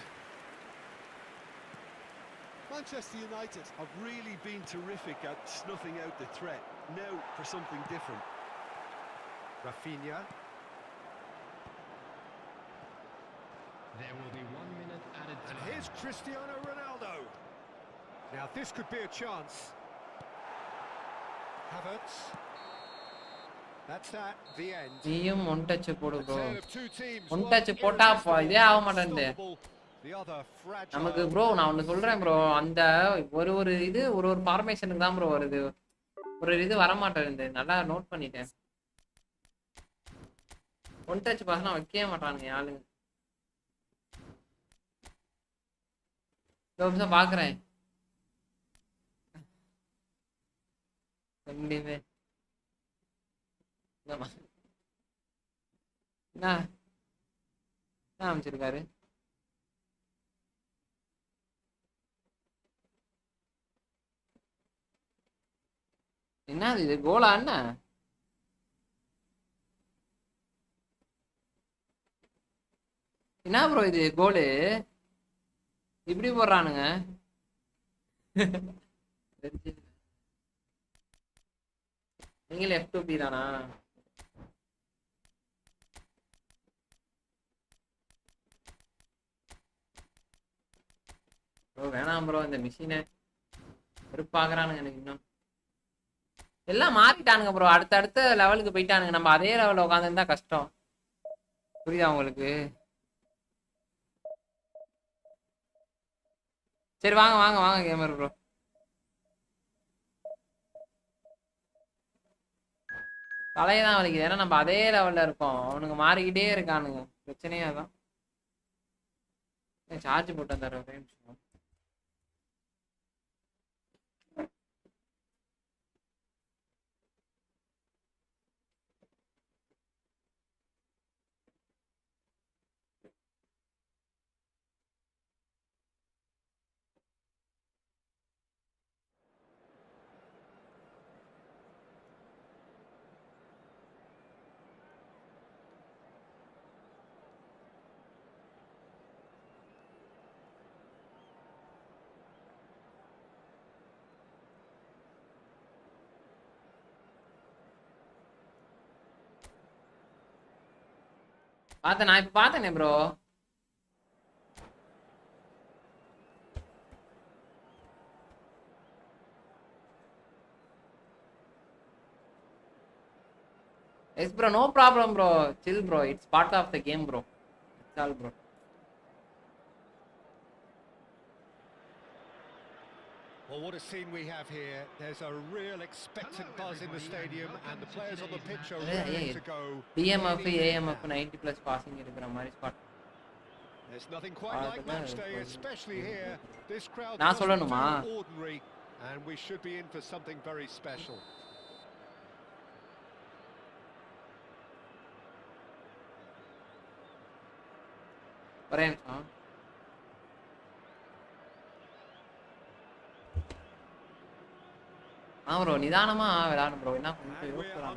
Manchester United have really been terrific at snuffing out the threat. Now for something different. Rafinha. There will be 1 minute added And time. here's Cristiano Ronaldo. Now this could be a chance. Havertz. That's that, the end. நீயும் one touch போடு A bro. tale of two teams. One one touch போட்டா இதே ஆக மாட்டேன்து. unstoppable, the other fragile. நமக்கு bro நான் ஒன்னு சொல்றேன் ப்ரோ. அந்த ஒரு இது ஒரு ஃபார்மேஷனுக்கு தான் ப்ரோ வருது. ஒரு இது வர மாட்டேங்குது. நல்லா நோட் பண்ணிட்டேன். ஒன் டச் பாஸ்லாம் வைக்கவே மாட்டானுங்க ஆளுங்க. ஒரு நிமிஷம் பாக்குறேன். கண்டிப்பா என்ன அமைச்சிருக்காரு? என்ன இது கோலா என்ன? என்ன ப்ரோ இது கோலு இப்படி போடுறானுங்க? நீங்களே F2P தானா? ப்ரோ வேணாம் ப்ரோ இந்த மிஷினை வெறுப்பாக்குறானுங்க எனக்கு. இன்னும் எல்லாம் மாறிட்டானுங்க ப்ரோ. அடுத்த லெவலுக்கு போயிட்டானுங்க. நம்ம அதே லெவலில் உட்காந்துருந்தா கஷ்டம். புரியுதா உங்களுக்கு? சரி வாங்க வாங்க வாங்க கேமர் ப்ரோ. தலையதான் வலிக்குது. ஏன்னா நம்ம அதே லெவல்ல இருக்கோம். அவனுங்க மாறிக்கிட்டே இருக்கானுங்க. பிரச்சனையே அதான். சார்ஜ் போட்டு வந்தாரு ஒரே நிமிஷம். நான் இப்ப பார்த்தேனே bro. Yes bro, no problem bro. Chill bro. It's part of the game bro. It's all bro. Well, what a scene we have here. There's a real expectant buzz in the stadium and the players on the pitch are ready to go. BMF, AMF 90 plus passing இருக்கிற மாதிரி spot. There's nothing quite like match day, especially here. This crowd நான் doesn't சொல்லணுமா? do ordinary, and we should be in for something very special. ஒரே நிமிஷம். Bro நிதானமா விளையாடணும் bro. என்ன கொஞ்சம் யோசிக்கலாம்.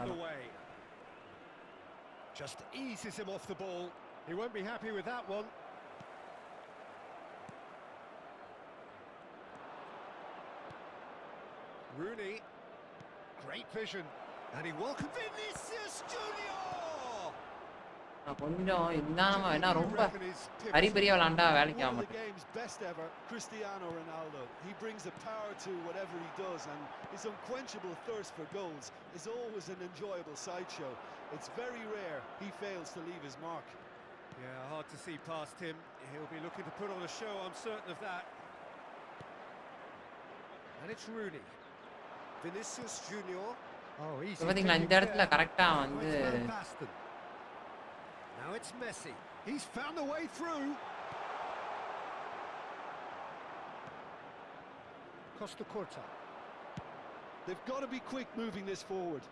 Just eases him off the ball. He won't be happy with that one. Rooney, great vision, and he welcomed Vinicius Junior. கொஞ்சம் நிதானமா என்ன ரொம்ப ஹரிபரியா விளையாண்டா வேலைக்கு ஆக மாட்டேங்குது. Game's best ever, Cristiano Ronaldo. He brings a power to whatever he does, and his unquenchable thirst for goals is always an enjoyable sideshow. It's very rare he fails to leave his mark. Yeah, hard to see past him. He'll be looking to put on a show, I'm certain of that. And it's Rooney. Vinicius Junior. Oh, easy. பாத்தீங்களா இந்த இடத்துல கரெக்ட்டா வந்து Now it's Messi. He's found a way through. Costa Curta. They've got to be quick moving this forward.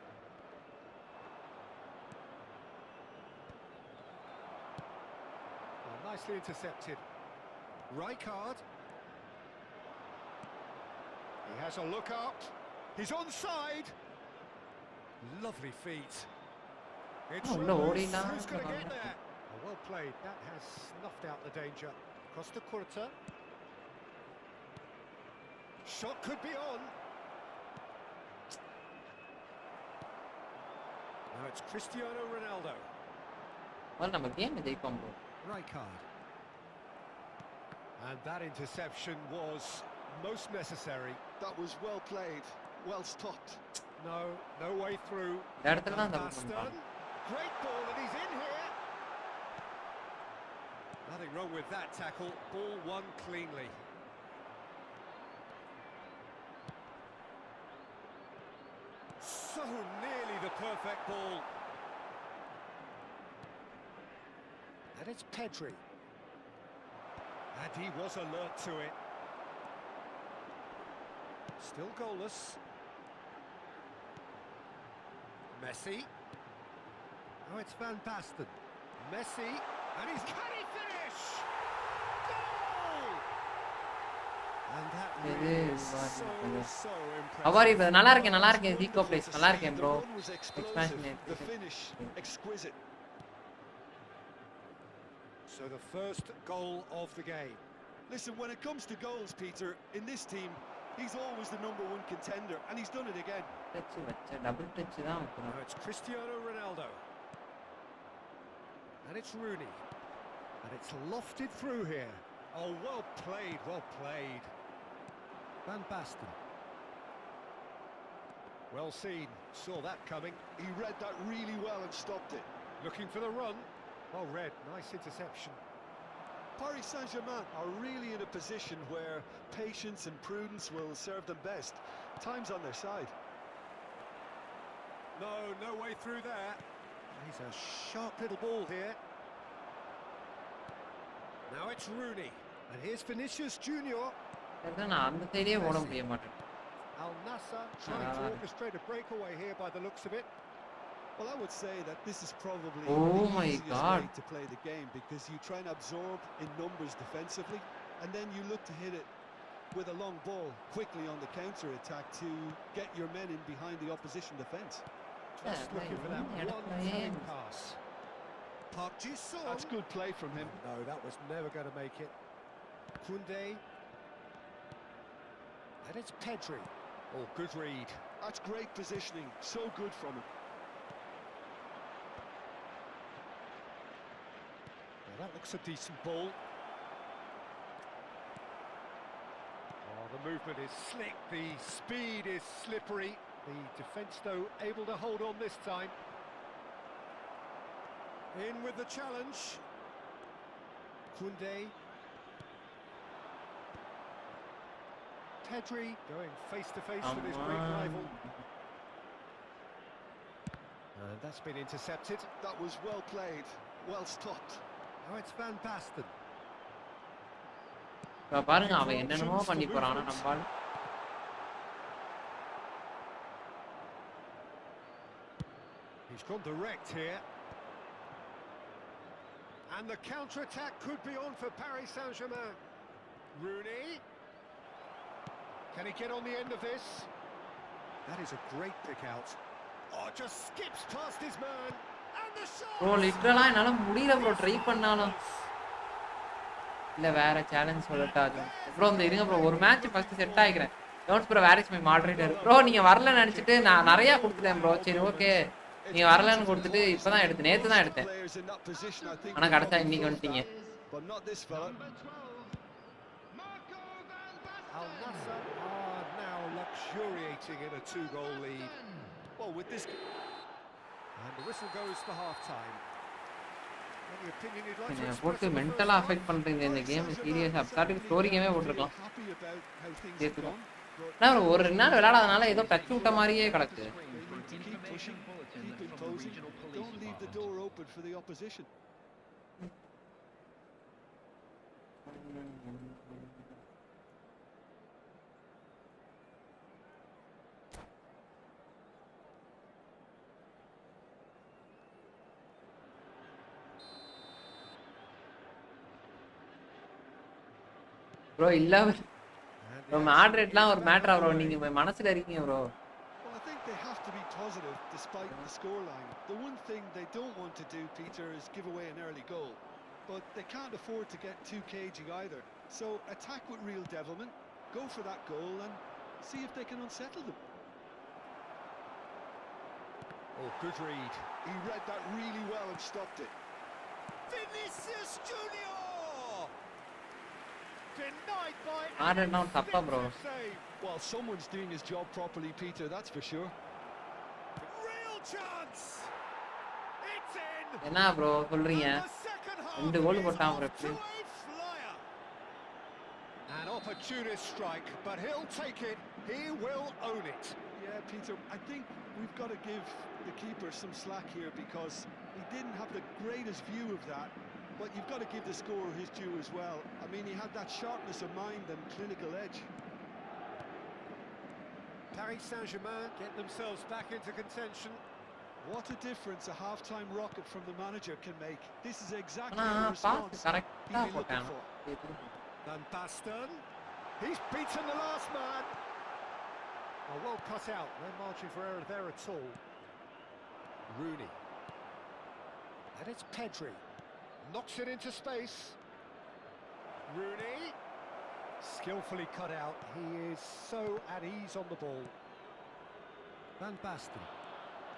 Oh, nicely intercepted. Rijkaard. He has a look up. He's onside. Lovely feet. It's Ramos who's going to get there. Oh, well played. That has snuffed out the danger. Costa Curta. Shot could be on. Now it's Cristiano Ronaldo. well நம்ம game ஜெயிப்போம் bro. Rijkaard. And that interception was most necessary. That was well played, well stopped. No way through. இந்த இடத்துல தான் தப்பு பண்ணிட்டான். Great ball and he's in here. Nothing wrong with that tackle. Ball won cleanly. So nearly the perfect ball. And it's Pedri. And he was alert to it. Still goalless. Messi. Oh, it's Van Basten. Messi, and he's can he finish? Goal! And that really is so impressive. How are you? நல்லா இருக்கேன் Zico place நல்லா இருக்கேன் bro. Expansion The finish exquisite. So the first goal of the game. Listen, when it comes to goals, Peter, in this team, he's always the #1 contender, and he's done it again. Double touch தான். Now it's Cristiano Ronaldo. And it's Rooney. And it's lofted through here. Oh, well played, well played. Van Basten. Well seen, saw that coming. He read that really well and stopped it. Looking for the run. Well read, nice interception. Paris Saint-Germain are really in a position where patience and prudence will serve them best. Time's on their side. No way through there. He's a sharp little ball here. Now it's Rooney. And here's Vinicius Junior. நான் அந்த சைடே ஓட முடிய மாட்டேன். Al Nassr trying to orchestrate a breakaway here by the looks of it. Well, I would say that this is probably Oh the my easiest God. way to play the game, because you try and absorb in numbers defensively, and then you look to hit it with a long ball quickly on the counter attack to get your men in behind the opposition defence. Just looking for that one telling pass. Park Ji-sung. That's good play from him. No, that was never going to make it. Koundé. And it's Pedri. Oh, good read. That's great positioning. So good from him. Well, that looks a decent ball. Oh, the movement is slick. The speed is slippery. The defence, though, able to hold on this time. In with the challenge. Koundé. Pedri going face-to-face with his great rival. And that's been intercepted. That was well played. Well stopped. Now it's Van Basten. பாருங்க அவன் என்னென்னமோ பண்ணி போறானா நம்மால. He's gone direct here. And the counter-attack could be on for Paris Saint-Germain. Rooney. Can he get on the end of this? That is a great pick out. Oh, just skips past his man. And the shot! Bro லிட்டரலா என்னால முடியல bro try பண்ணாலும். இல்ல வேற challenge சொல்லட்டா bro இந்த இருங்க bro ஒரு மேட்ச் ஃபர்ஸ்ட் செட் ஆயிக்கிறேன். Don't bro where is my moderator. Bro நீங்க வரலன்னு நினைச்சிட்டு நான் நிறைய கொடுத்துட்டேன் ப்ரோ. சரி ஓகே. நீங்க வரலன்னு கொடுத்துட்டு இப்பதான் எடுத்து நேத்து தான் எடுத்தேன். ஆனா கடைசியா இன்னைக்கு வந்துட்டீங்க. But not this fella. Al Nassr are now luxuriating in a 2-goal lead. Well, with this... And the whistle goes for half-time. Any opinion you'd like to என்ன express போட்டு on the மென்டலா first affect half? பண்றீங்க இந்த game சீரியஸா starting story கேமே போட்டுருக்கலாம். Happy about how things have கேத்துக்கோ. gone, but நான் ஒரு 2 நாள் விளையாடாதனால ஏதோ டச் விட்ட மாதிரியே கிடக்கு. they need to keep pushing, keep imposing. Don't leave the door open for the opposition. Bro இல்ல ப்ரோ மாடரேட்லாம் ஒரு மேட்டரா ப்ரோ நீங்க மனசுல இருக்கீங்க bro. Well, I think they have to be positive despite the scoreline. The one thing they don't want to do, Peter, is give away an early goal. But they can't afford to get too cagey either. So attack with real devilment, go for that goal and see if they can unsettle them. Oh, good read. He read that really well and stopped it. Vinicius Junior! Denied by... மாடரேட்னா தப்பா bro. save. Well, someone's doing his job properly, Peter, that's for sure. Real chance! It's in! என்ன bro சொல்றீங்க? And the second half 2 goal is போட்டான் off bro to எப்படி? a flyer. An opportunist strike, but he'll take it. He will own it. Yeah, Peter, I think we've got to give the keeper some slack here because he didn't have the greatest view of that. But you've got to give the scorer his due as well. I mean, he had that sharpness of mind and clinical edge. Paris Saint-Germain get themselves back into contention. What a difference a half-time rocket from the manager can make. This is exactly ஆனா the pass response கரெக்ட்டா he'd be looking போட்டான். for. Van Basten. He's beaten the last man. Oh, well cut out. No margin for error there at all. Rooney. And it's Pedri. Knocks it into space. Rooney. Skillfully cut out. He is so at ease on the ball. Van Basten.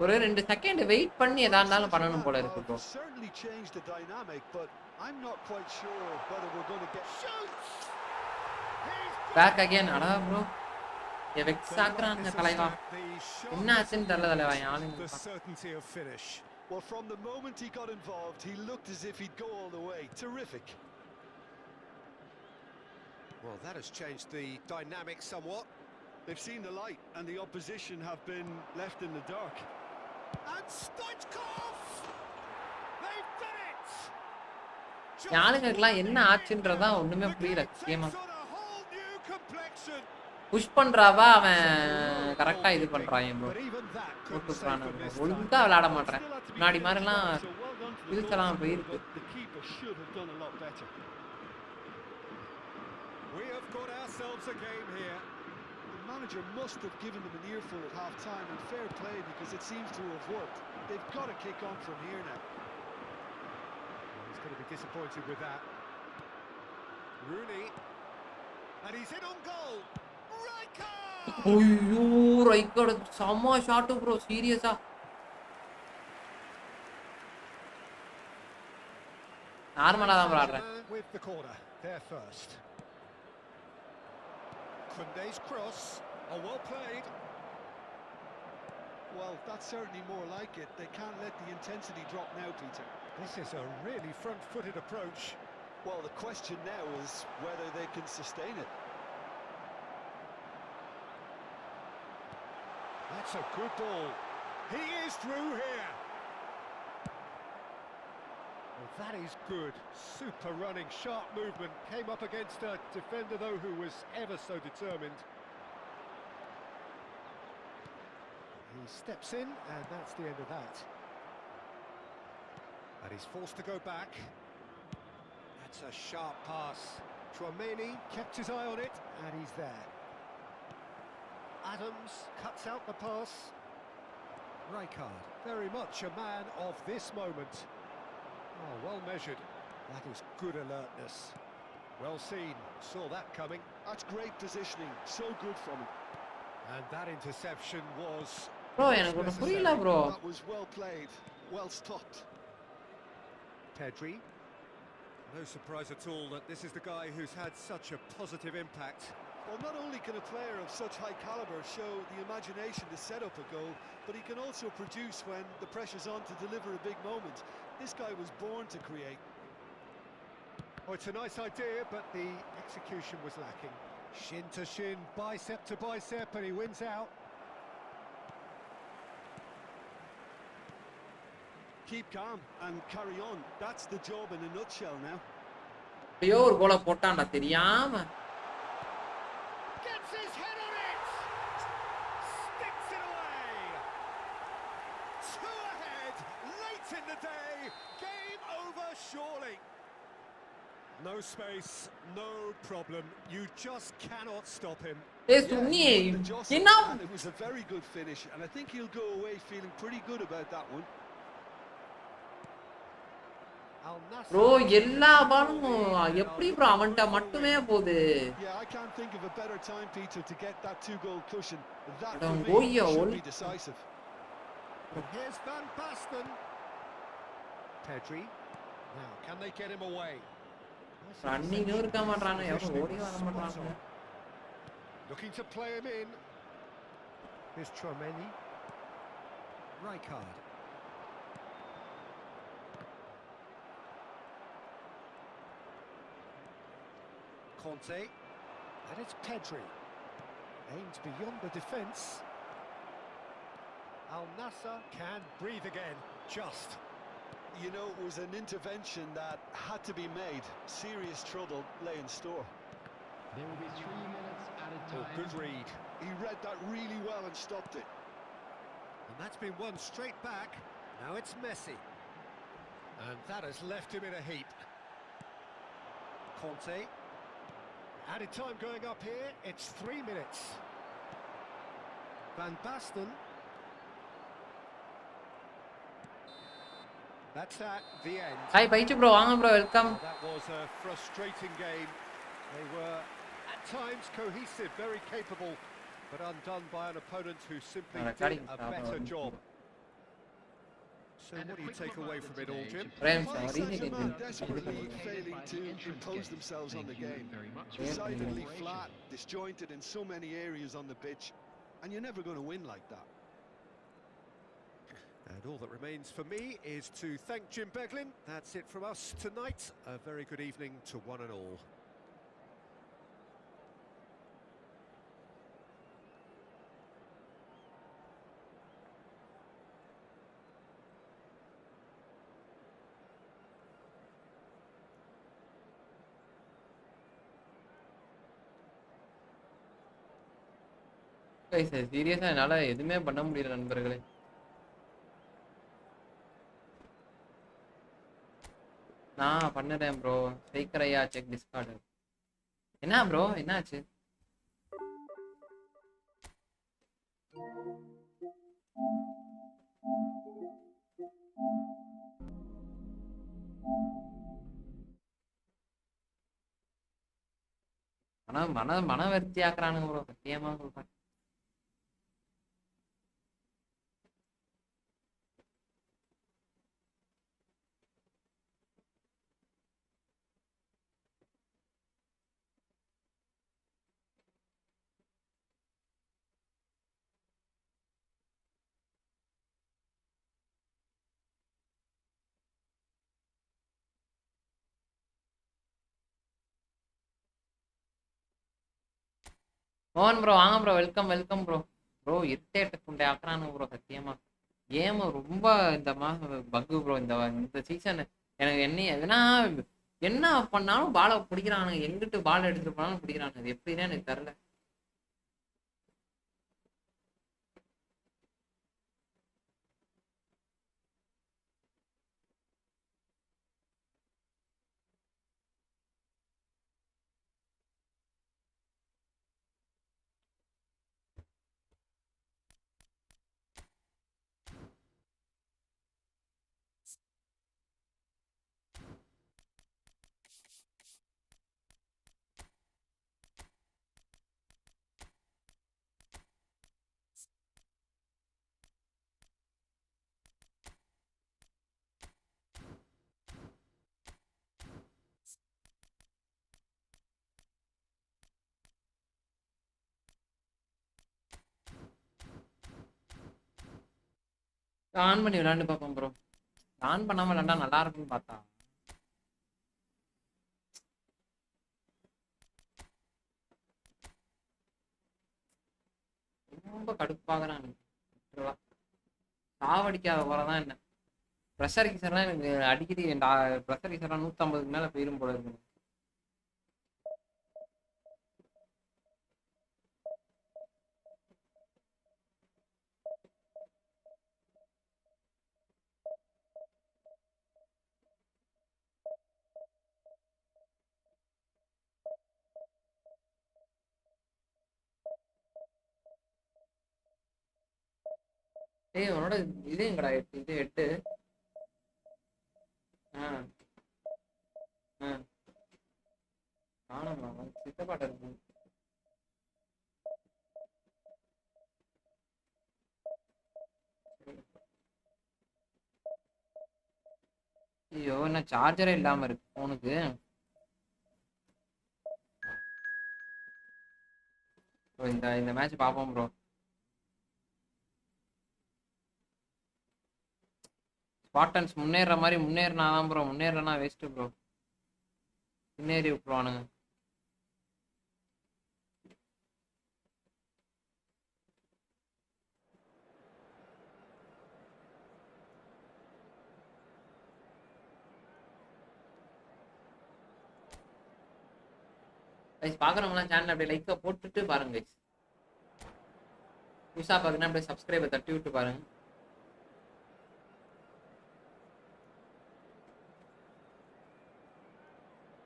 ஒரு 2 second wait பண்ணி எதா இருந்தாலும் பண்ணனும் போல இருக்கு bro. Certainly changed the dynamic, but I'm not quite sure whether we're going to get Shoots. Back again அடா bro. Vex ஆக்குறாங்க தலைவா. என்ன ஆச்சுன்னு தெரியல தலைவா யாரும். The certainty of finish. Well, from the moment he got involved, he looked as if he'd go all the way. Terrific. Well, that has changed the dynamic somewhat. They've seen the light and the opposition have been left in the dark. And Stoichkov! They've done it! யாளுங்களுக்குலாம் என்ன ஆச்சுன்றதா ஒண்ணுமே The புரியல game கேமா. takes on a whole new complexion. Push பண்றாவா அவன் கரெக்டா இது பண்றான் bro. But even that couldn't போட்டு save போறானு them this ஒழுங்கா time. விளையாட மாட்டேன். Still had to be முன்னாடி finished மாதிரிலாம் well, so well done to the பிரிச்செல்லாம் goalkeeper, போயிருக்கு. but the keeper should have done a lot better. We have got ourselves a game here. The manager must have given them an earful at half-time, and fair play because it seems to have worked. They've got to kick on from here now. He's going to be disappointed with that. Rooney. And he's in on goal. Rijkaard! ஐயோ ரைக்கார்ட் செம்ம shot bro சீரியஸா. நார்மலா தான் விளையாடுறேன். With the corner, there first. Kunde's cross. Oh, well played. Well, that's certainly more like it. They can't let the intensity drop now, Peter. This is a really front-footed approach. Well, the question now is whether they can sustain it. That's a good ball. He is through here. Well, that is good. Super running, sharp movement. Came up against a defender, though, who was ever so determined. He steps in, and that's the end of that. And he's forced to go back. That's a sharp pass. Chouameni kept his eye on it, and he's there. Adams cuts out the pass. Rijkaard, very much a man of this moment. Oh, well measured. That is good alertness. Well seen, saw that coming. That's great positioning, so good from him. And that interception was... bro எனக்கு ஒண்ணு புரியல bro. That was well played, well stopped. Pedri. No surprise at all that this is the guy who's had such a positive impact. Well, not only can a player of such high caliber show the imagination to set up a goal, but he can also produce when the pressure's on to deliver a big moment. This guy was born to create. Oh, it's a nice idea, but the execution was lacking. Shin to shin, bicep to bicep, and he wins out. Keep calm and carry on. That's the job in a nutshell now. ஐயோ ஒரு கோல போட்டான்டா தெரியாம. Gets his head on it! Sticks it away! Two ahead, late in the day, game over surely. No space, no problem. You just cannot stop him. ஏய் சுன்னி he won the jostle, என்ன and it was a very good finish, and I think he'll go away feeling pretty good about that one. Bro எல்லா பாலும் எப்படி bro அவன்ட்ட மட்டுமே போகுது. Yeah, I can't think of a better time, Peter, to get that two-goal cushion. That Don't for go me here, should Oli. be decisive. Here's Van Basten. Pedri. Now, can they get him away? ரன்னிங்கும் இருக்க மாட்டானே எவன் ஓடி வர மாட்டானே. Looking to play him in. Here's Chouameni. Rijkaard. Conte. And it's Pedri. Aims beyond the defence. Al Nassr can breathe again. Just. You know, it was an intervention that had to be made. Serious trouble lay in store. There will be 3 minutes added Oh, time. good read. He read that really well and stopped it. And that's been won straight back. Now it's Messi. And that has left him in a heap. Conte. Added time going up here. It's 3 minutes. Van Basten. That's that, the end. Hi பைச்சு bro வாங்க bro welcome. That was a frustrating game. They were at times cohesive, very capable, but undone by an opponent who simply did a better job. So what do you take away from it all, Jim? Paris Paris Saint-Germain desperately failing to impose themselves on the game. Decidedly flat, disjointed in so many areas on the pitch, and you're never going to win like that. And all that remains for me is to thank Jim Beglin. That's it from us tonight. A very good evening to one and all. சீரியஸா என்னால எதுவுமே பண்ண முடியல நண்பர்களே. நான் பண்ணுறேன் bro. ஸ்ட்ரைக்கரையா check Discord. என்ன ப்ரோ என்னாச்சு? மன மன மன வருத்தி ஆக்குறானுங்க ப்ரோ, சத்தியமா சொல்றேன். மோகன் ப்ரோ வாங்க bro, welcome welcome bro. Bro irritate கொண்டே ஆக்குறானுங்க ப்ரோ சத்தியமா. கேம் ரொம்ப இந்த மாதம் பக்கு ப்ரோ. இந்த சீசன் எனக்கு ஏன்னா என்ன பண்ணாலும் பாலை பிடிக்கிறானுங்க, எங்கிட்டு பால் எடுத்துட்டு போனாலும் பிடிக்கிறானுங்க. அது எப்படின்னா எனக்கு தெரியல. ஆன் பண்ணி விளையாண்டு பார்ப்போம் ப்ரோ. ஆன் பண்ணாம விளையாண்டா நல்லா இருக்கும்னு பார்த்தா ரொம்ப கடுப்பாகிறானு. சாவடிக்காத போறதான் என்ன. ப்ரெஷர் கிசர்லாம் எனக்கு அடிக்கடி ப்ரெஷர் கிசர்லாம் 150க்கு மேல போயிரும் போல இருக்கு. ஏய் உன்னோட இது எங்கடா? இது 8. ஆ ஆ காணோம்மா, சித்தப்பாட்ட இருக்கு. ஐயோ என்ன சார்ஜரே இல்லாம இருக்கு போனுக்கு. இந்த இந்த மேட்ச் பார்ப்போம் ப்ரோ. ஸ்பாட்டன்ஸ் முன்னேற மாதிரி முன்னேறினாதான் ப்ரோ, முன்னேறனா வேஸ்ட் ப்ரோ. முன்னேறி விட்டுருவானுங்க. கைஸ் பார்க்குறவங்களாம் சேனல் அப்படியே லைக்கை போட்டுட்டு பாருங்க கைஸ். புதுசாக பார்க்குறேன்னா அப்படியே சப்ஸ்கிரைபை தட்டி விட்டு பாருங்க.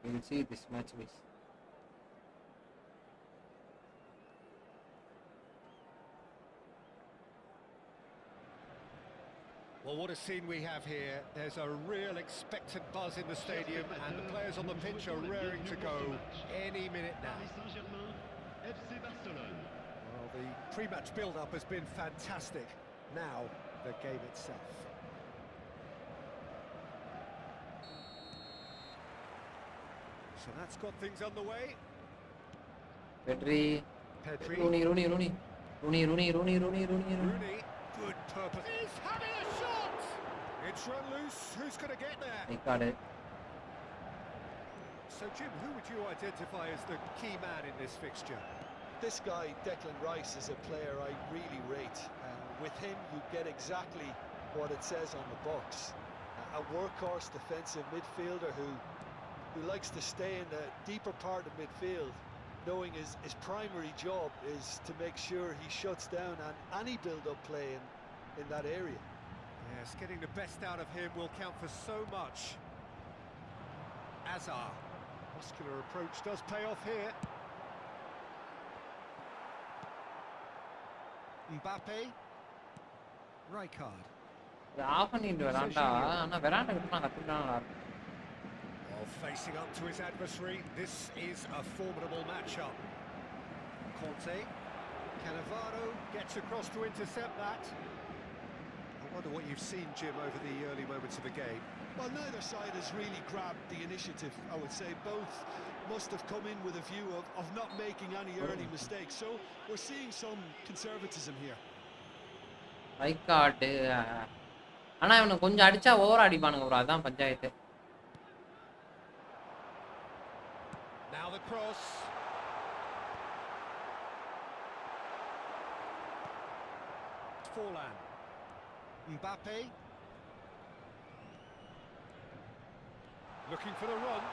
You will see this match guys. Well, what a scene we have here. There's a real expectant buzz in the stadium and the players on the pitch are raring to go any minute now. Well, the pre-match build-up has been fantastic. Now, the game itself. So that's got things underway. Pedri. Rooney. Rooney, good purpose. He's having a shot! It's run loose. Who's going to get there? He got it. So, Jim, who would you identify as the key man in this fixture? This guy, Declan Rice, is a player I really rate. With him, you get exactly what it says on the box. A workhorse defensive midfielder who likes to stay in the deeper part of midfield knowing his primary job is to make sure he shuts down any build-up play in that area. Yes, getting the best out of him will count for so much. Azar. Muscular approach does pay off here. Mbappe. Rijkaard. Off பண்ணிட்டு வரான்டா ஆனா veranda கிட்ட நான் கத்துக்கிட்டா நல்லா இருக்கும். Well, facing up to his adversary, this is a formidable matchup. Conte. Cannavaro gets across to intercept that. I wonder what you've seen, Jim, over the early moments of the game. Well, neither side has really grabbed the initiative, I would say. Both must have come in with a view of not making any early mistakes. So we're seeing some conservatism here. ரைக்கார்டு ஆனா இவனுக்கு கொஞ்சம் அடிச்சா over அடிப்பானுங்க bro, அதான் panchayat. Now the cross. Forlan. Mbappe. Looking for the run.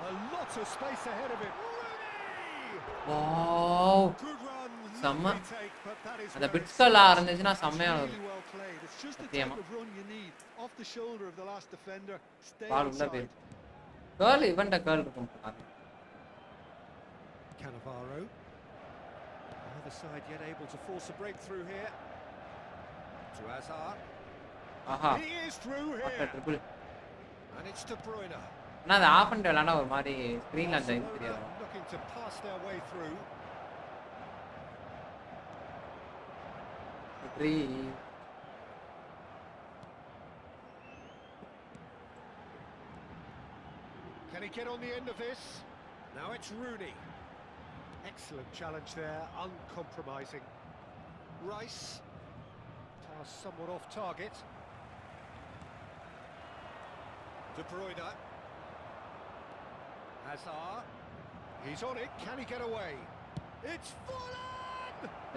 A lot of space ahead of him. Wow Good run. செம்ம. Lovely take, but that is அந்த where it பிட்ஸ்கலா stops. இருந்துச்சுன்னா செம்மையா Really இருக்கும். well played. It's just the சத்தியமா. type of run you need. Off the shoulder of the last defender. Stay பால் உள்ள inside. போயிருக்கு. Girl இவன்ட்ட girl இருக்கும் பாரு. Cannavaro. The other side yet able to force a breakthrough here. To Azar. ஆஹா He is through what here. Dribble. And it's De Bruyne. ஆனா அது of பண்ணிட்டு விளையாண்டா ஒரு மாதிரி ஸ்க்ரீன்ல அந்த இது தெரியாது. Barcelona looking to pass their way through. Three Can he get on the end of this? Now it's Rooney. Excellent challenge there, uncompromising. Rice. Pass somewhat off target. De Bruyne. Hazard. He's on it. Can he get away? It's Forlan!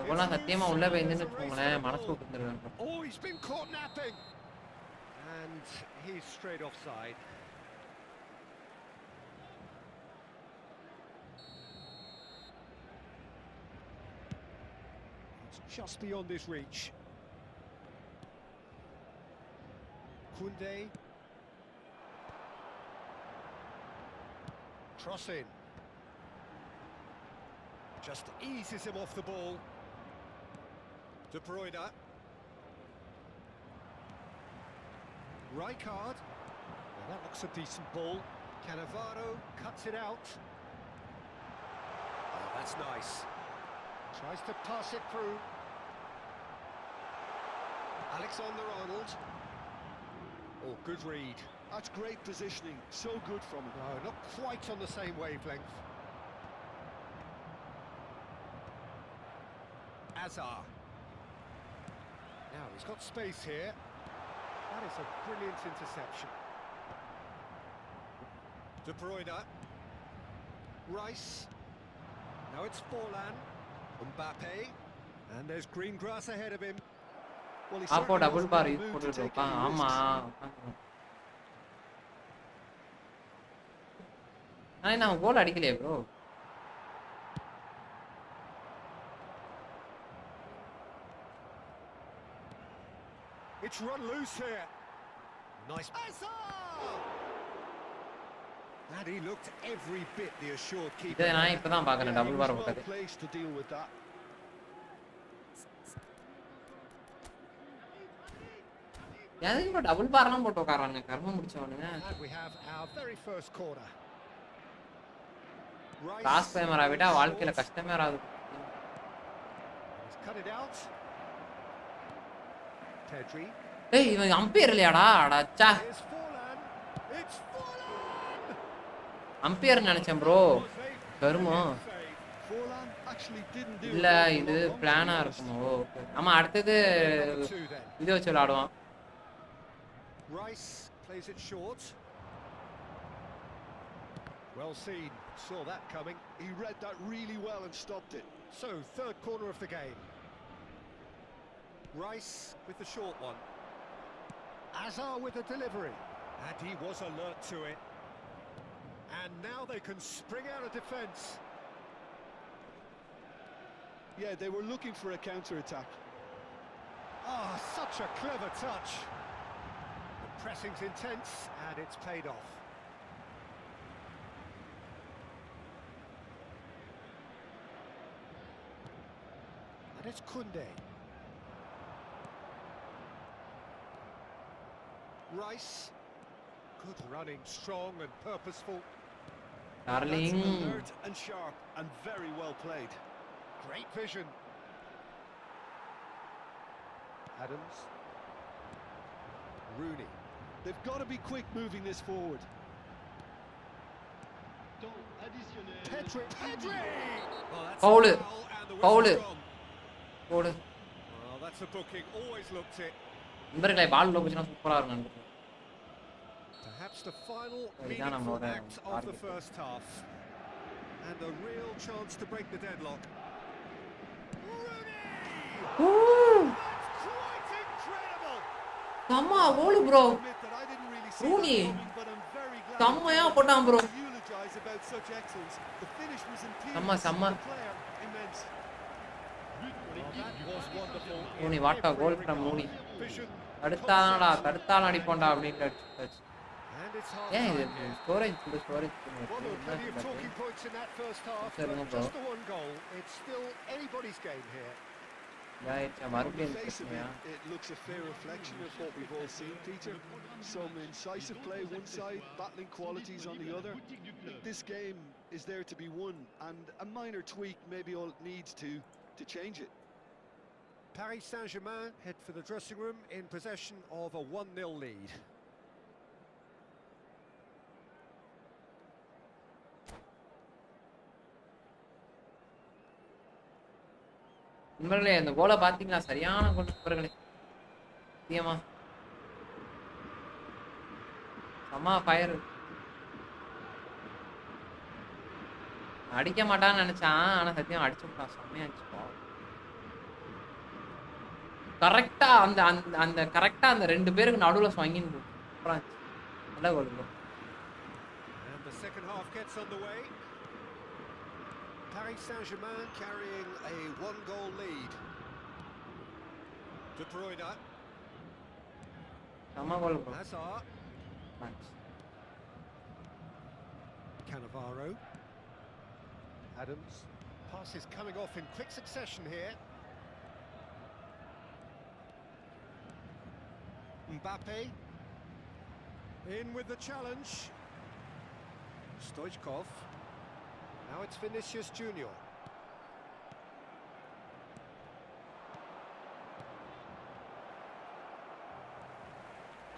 எவ்வளவு சத்தியமா உள்ள போய் இருந்துன்னு வச்சுக்கோங்களேன் மனசு விட்டு இருந்துருவேன். Oh, he's been caught napping. And he's straight offside. It's just beyond his reach. Koundé. Cross in. Just eases him off the ball. De Bruyne. Rijkaard. Well, that looks a decent ball. Cannavaro cuts it out. Oh, that's nice. Tries to pass it through. Alexander-Arnold. Oh, good read. That's great positioning. So good from him. No, not quite on the same wavelength. Azar. Now he's got space here. That is a brilliant interception. De Bruyne. Rice. Now it's Forlan. Mbappe. And there's green grass ahead of him. Well, he அப்போ certainly double wasn't bar in use the mood to போட்டுட்டு take இருப்பான். any ஆமா risks. ஆனா நான் கோல் அடிக்கலையே bro. It's run loose here. Nice. Azar! And he looked every bit the assured keeper. இதை நான் இப்பதான் பாக்குறேன் Yeah, he double was bar well போட்டது. placed to deal with that. எதுக்கு ப்ரோ டபுள் பார்லாம் போட்டு உட்காரானுங்க கர்மம் முடிச்சவனுங்க. And we have our very first corner. Rice. காசு பேமரா விட்டா வாழ்க்கையில கஷ்டமே வராது. He's cut it out. Pedri. ஏய் இவன் அம்பையர் இல்லையாடா? அடச்சா Here's Forlan. It's Forlan! Umpire நினைச்சேன் ப்ரோ. கருமம். Forlan actually didn't do இல்ல an awful இது lot wrong, to பிளானா be honest. இருக்குமோ? ஓகே. ஆமா அடுத்தது Number 2 then. இது வச்சு விளையாடுவான். Rice plays it short. Well seen. Saw that coming. He read that really well and stopped it. So, third corner of the game. Rice with the short one. Azar with the delivery. And he was alert to it. And now they can spring out of defence. Yeah, they were looking for a counter-attack. Ah, such a clever touch. The pressing's intense and it's paid off. And it's Kunde. Rice. Good running, strong and purposeful. Darling. That's alert and sharp and very well played. Great vision. Adams. Rooney. They've got to be quick moving this forward. Pedri! Pedri! Oh, that's Foul. a foul and the Foul. whistle's gone. போடு. Well, that's a booking. Always looked it. நண்பர்களே பால் உள்ள போச்சுன்னா சூப்பரா இருக்கும் நண்பர்களே. Perhaps the final இதான் meaningful நம்மளோட act of the first half. And a real chance to break the deadlock. Rooney! That's quite incredible! செம்ம கோல் bro. Admit that I didn't really see Rooney. that coming, but I'm very glad செம்மையா போட்டான் bro. to eulogize about such excellence. The finish was செம்ம imperious. செம்ம. The player immense. Well, that was wonderful. Rooney, what a goal from Rooney. Vision, தடுத்தானடா தடுத்தால அடிப்போம்டா அப்படின்னு அடிச்சு. and it's half ஏன் இது time. Storage Well, there were plenty of talking points in that first half, Sir, no but just the one goal. It's still anybody's game here. On மறுபடியும் the face of பிரச்சனையா? it looks a fair reflection of what we've all seen, Peter. Some incisive play one side, battling qualities on the other. This game is there to be won, and a minor tweak maybe all it needs to change it. Paris Saint-Germain head for the dressing room in possession of a 1-0 lead. நண்பர்களே இந்த கோலை பாத்தீங்களா? சரியான கோல் நண்பர்களே. சத்தியமா செம்ம fire. அடிக்க மாட்டான்னு நினைச்சான், ஆனா சத்தியம் அடிச்சு விட்டான். செம்மையா இருந்துச்சு. கரெக்டா அந்த அந்த அந்த கரெக்டா அந்த ரெண்டு பேருக்கு நடுவுல ஸ்வங்கின்னு நல்ல கோல் bro. And the second half gets underway. Paris Saint-Germain carrying a 1-goal lead. De Bruyne. செம்ம கோல் bro. Hazard. Cannavaro. Adams. Passes coming off in quick succession here. Mbappe. In with the challenge. Stoichkov. Now it's Vinicius Junior.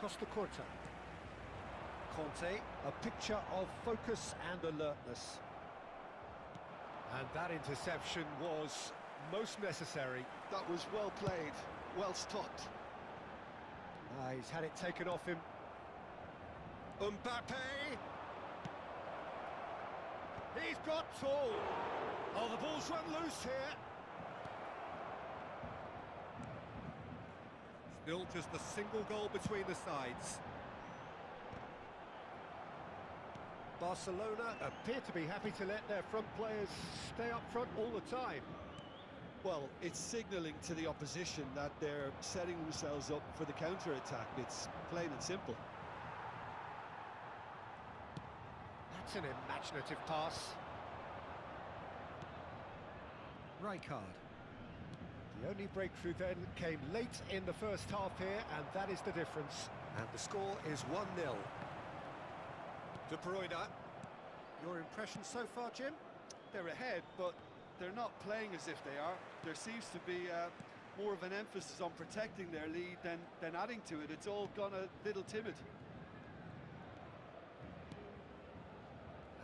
Costa Curta. Conte, a picture of focus and alertness. And that interception was most necessary. That was well played, well stopped. He's had it taken off him. Mbappe! He's got tall. Oh, the ball's run loose here. Still just a single goal between the sides. Barcelona appear to be happy to let their front players stay up front all the time. Well, it's signalling to the opposition that they're setting themselves up for the counter-attack. It's plain and simple. That's an imaginative pass. Rijkaard. The only breakthrough then came late in the first half here, and that is the difference. And the score is 1-0. De Bruyne. Your impression so far, Jim? They're ahead, but they're not playing as if they are. There seems to be more of an emphasis on protecting their lead than adding to it. It's all gone a little timid.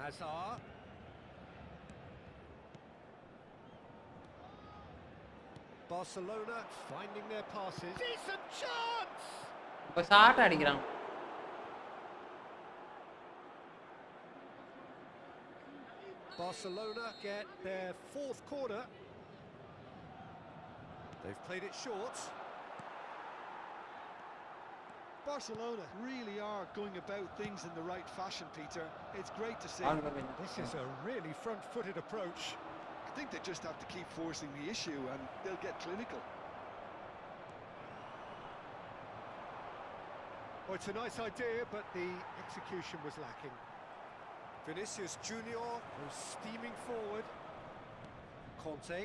Hazard. Barcelona finding their passes. Decent chance! இப்ப shot அடிக்கிறான். Barcelona get their fourth corner. They've played it short. Barcelona really are going about things in the right fashion, Peter. It's great to see. This is a really front-footed approach. think they just have to keep forcing the issue and they'll get clinical. Well, it's a nice idea, but the execution was lacking. Vinicius Junior was steaming forward. Conte.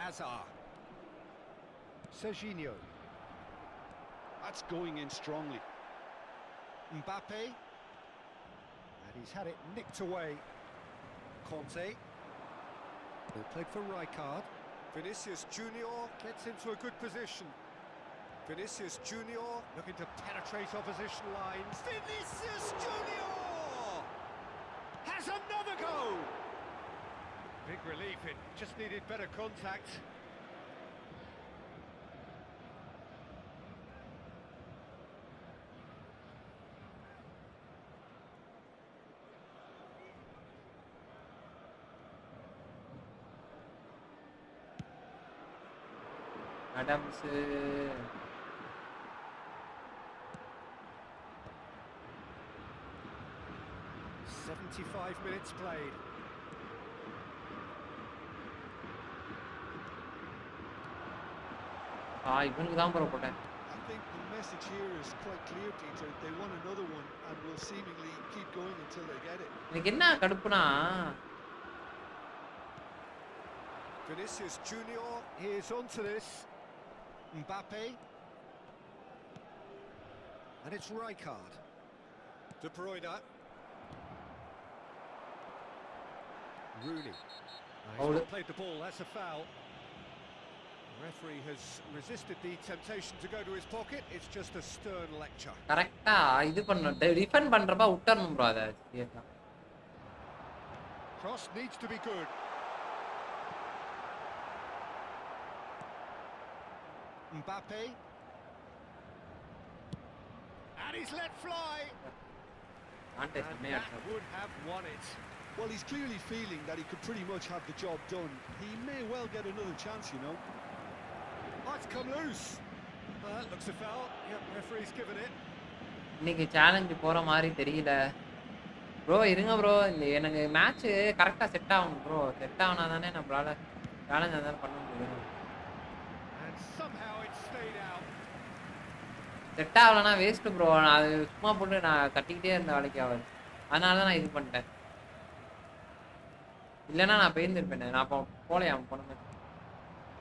Azar. Serginho. That's going in strongly. Mbappe. And he's had it nicked away. Conte. They played for Rijkaard. Vinicius Junior gets into a good position. Vinicius Junior looking to penetrate opposition lines. Vinicius Junior has another go. Big relief, it just needed better contact. Adams. 75 minutes played. இவனுக்கு தான் bro போட்டேன். I think the message here is quite clear, Peter. They want another one and will seemingly keep going until they get it. எனக்கு என்ன கடுப்புனா Vinicius Junior is onto this. Mbappe. And it's Rijkaard. De Bruyne. Rooney. He's not played the ball, that's a foul. The referee has resisted the temptation to go to his pocket. It's just a stern lecture. கரெக்ட்டா இது பண்ண defend பண்றப்ப விட்டறணும் bro அத. Cross needs to be good. Mbappe. And he's let fly. And that would have won it. Well, he's clearly feeling that he could pretty much have the job done. He may well get another chance, you know. Oh, it's come loose. That looks a foul. Yep, referee's given it. இன்னைக்கு challenge போற மாதிரி தெரியல bro. இருங்க bro, இந்த எனக்கு match கரெக்டா set ஆகணும் bro. Set ஆனா தானே நம்மளால சேலஞ்ச் அத பண்ண முடியும். And somehow it stayed out. Set ஆகலனா வேஸ்ட் ப்ரோ. நான் அது சும்மா போட்டு நான் கட்டிக்கிட்டே இருந்த வேலைக்கு ஆகாது. அதனால தான் நான் இது பண்ணிட்டேன். இல்லனா நான் பேந்திருப்பேன். நான் அப்ப போலையா போனேன்.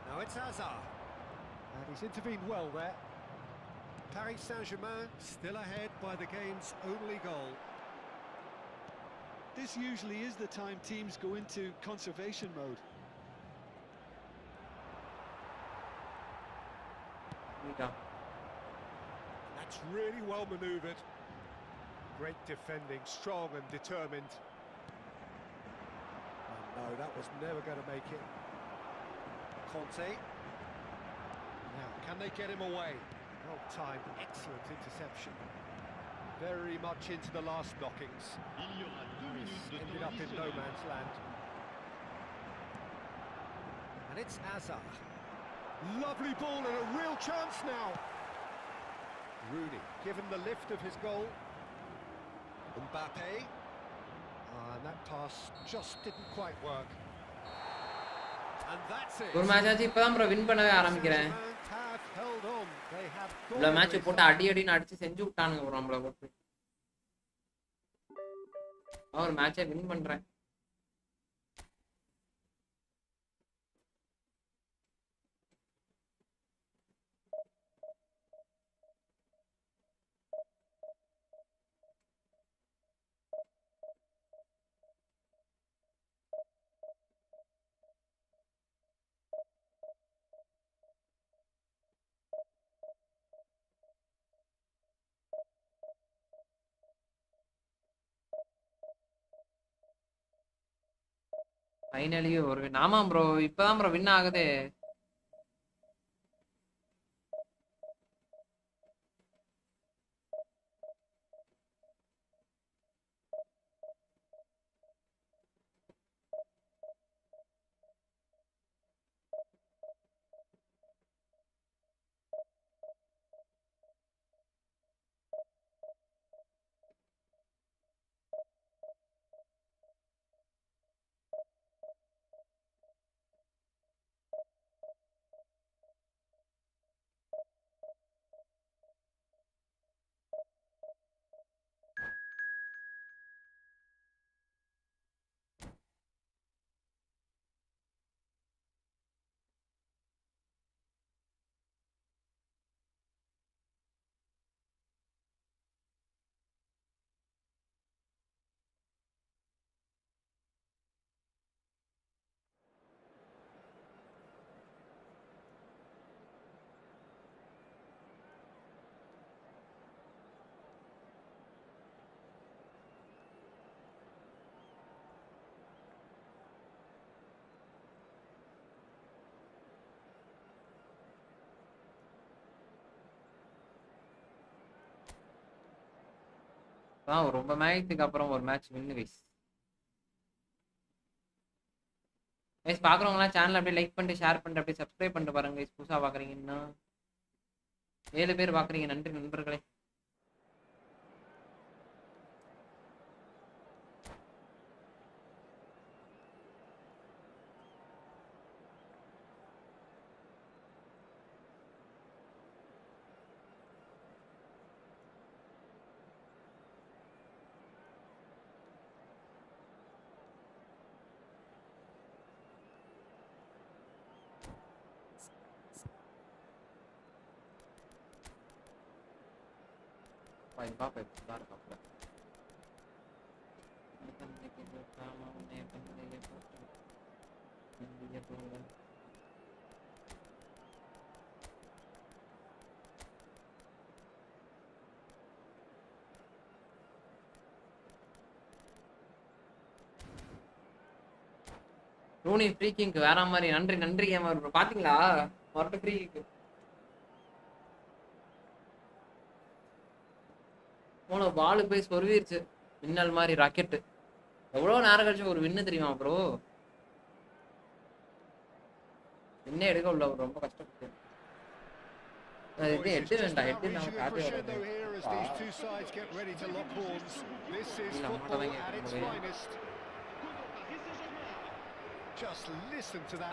Now it's Azar. And he's intervened well there. Paris Saint-Germain still ahead by the game's only goal. This usually is the time teams go into conservation mode. That's really well manoeuvred. Great defending, strong and determined. Oh, no, that was never going to make it. Conte. Now, can they get him away? Well timed, excellent interception. Very much into the last knockings. Il y aura 2 minutes de Ended up in no man's land. And it's Azar. Lovely ball and a real chance now. Rooney, given the lift of his goal. Mbappe. And that pass just didn't quite work. And that's it. ஒரு match ஆச்சு இப்பதான் bro win பண்ணவே ஆரம்பிக்கிறேன். Have held on. They have இவ்வளவு match போட்டு அடி அடின்னு அடிச்சு செஞ்சு விட்டானுங்க ப்ரோ நம்மள போட்டு. ஒரு மேட்சை வின் பண்றேன். ஃபைனலி ஒரு ஆமா ப்ரோ இப்பதான் ப்ரோ வின் ஆகுது. ரொம்ப மேட்ச்சுக்கு அப்புறம் ஒரு மேட்ச் வின்னு கைஸ். கைஸ் பார்க்குறவங்களாம் சேனல் அப்படியே லைக் பண்ணிட்டு ஷேர் பண்ணிட்டு அப்படியே சப்ஸ்கிரைப் பண்ணிட்டு பாருங்க கைஸ். புதுசாக பார்க்குறீங்கன்னா 7 பேர் பார்க்குறீங்க, நன்றி நண்பர்களே. பாப்பா இப்படிதான் இருக்காப்ல. ரூனி ஃப்ரீ கிங்க்கு வேற மாதிரி. நன்றி நன்றி கேமர் ப்ரோ. பாத்தீங்களா மறுபடியும் ஃப்ரீ கிங்க்கு போன பாலு போய் சொருவிருச்சு மின்னல் மாதிரி ராக்கெட்டு. எவ்வளவு நேரம் கழிச்சு ஒரு வின்னு தெரியுமா ப்ரோ? வின்னே எடுக்க உள்ள ரொம்ப கஷ்டப்பட்டு. ஹெட் வேண்டாம், ஹெட் இல்லாம காட்டே வராது.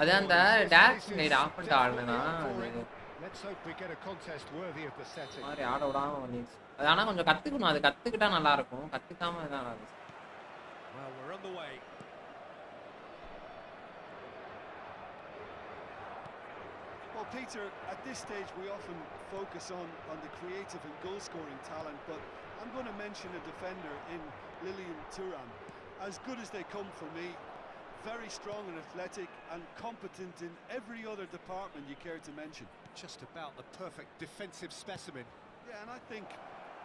அதான் அந்த டைரக்ஷன் கைட் ஆஃப் பண்ணிட்டு ஆடுனா மாதிரி ஆட விடாம பண்ணிடுச்சு. அது ஆனா கொஞ்சம் கத்துக்கணும், அது கத்துக்கிட்டா நல்லா இருக்கும். கத்துக்காம இதான் நல்லா இருக்கும். Well, Peter, at this stage we often focus on the creative and goal-scoring talent, but I'm going to mention a defender in Lilian Thuram. As good as they come for me, very strong and athletic and competent in every other department you care to mention. Just about the perfect defensive specimen. Yeah, and I think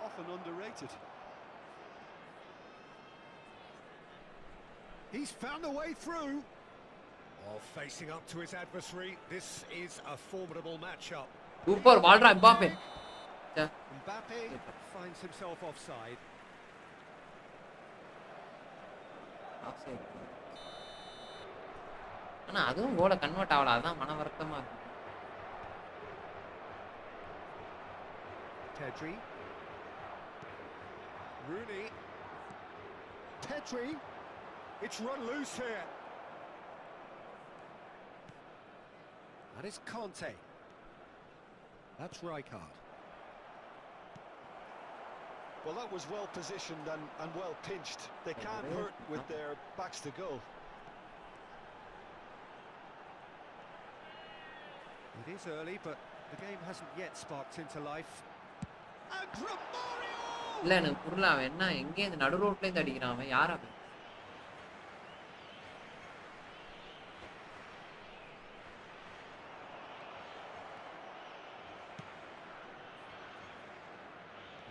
often underrated. He's found a way through. Oh, facing up to his adversary. This is a formidable matchup. Super ball drive Mbappe. Mbappe finds himself offside. Offside. ஆனா அதுவும் கோல convert ஆகல, அதான் மன வருத்தமா இருக்கு. Pedri. Rooney. Pedri. It's run loose here. That is Conte. That's Rijkaard. Well, that was well positioned and well pinched. They can't hurt with their backs to goal. It is early, but the game hasn't yet sparked into life. And Romario! இல்ல எனக்கு புரியல, அவன் என்ன எங்கே இந்த நடு ரோட்ல இருந்து அடிக்கிறான்? அவன் யார் அவன்?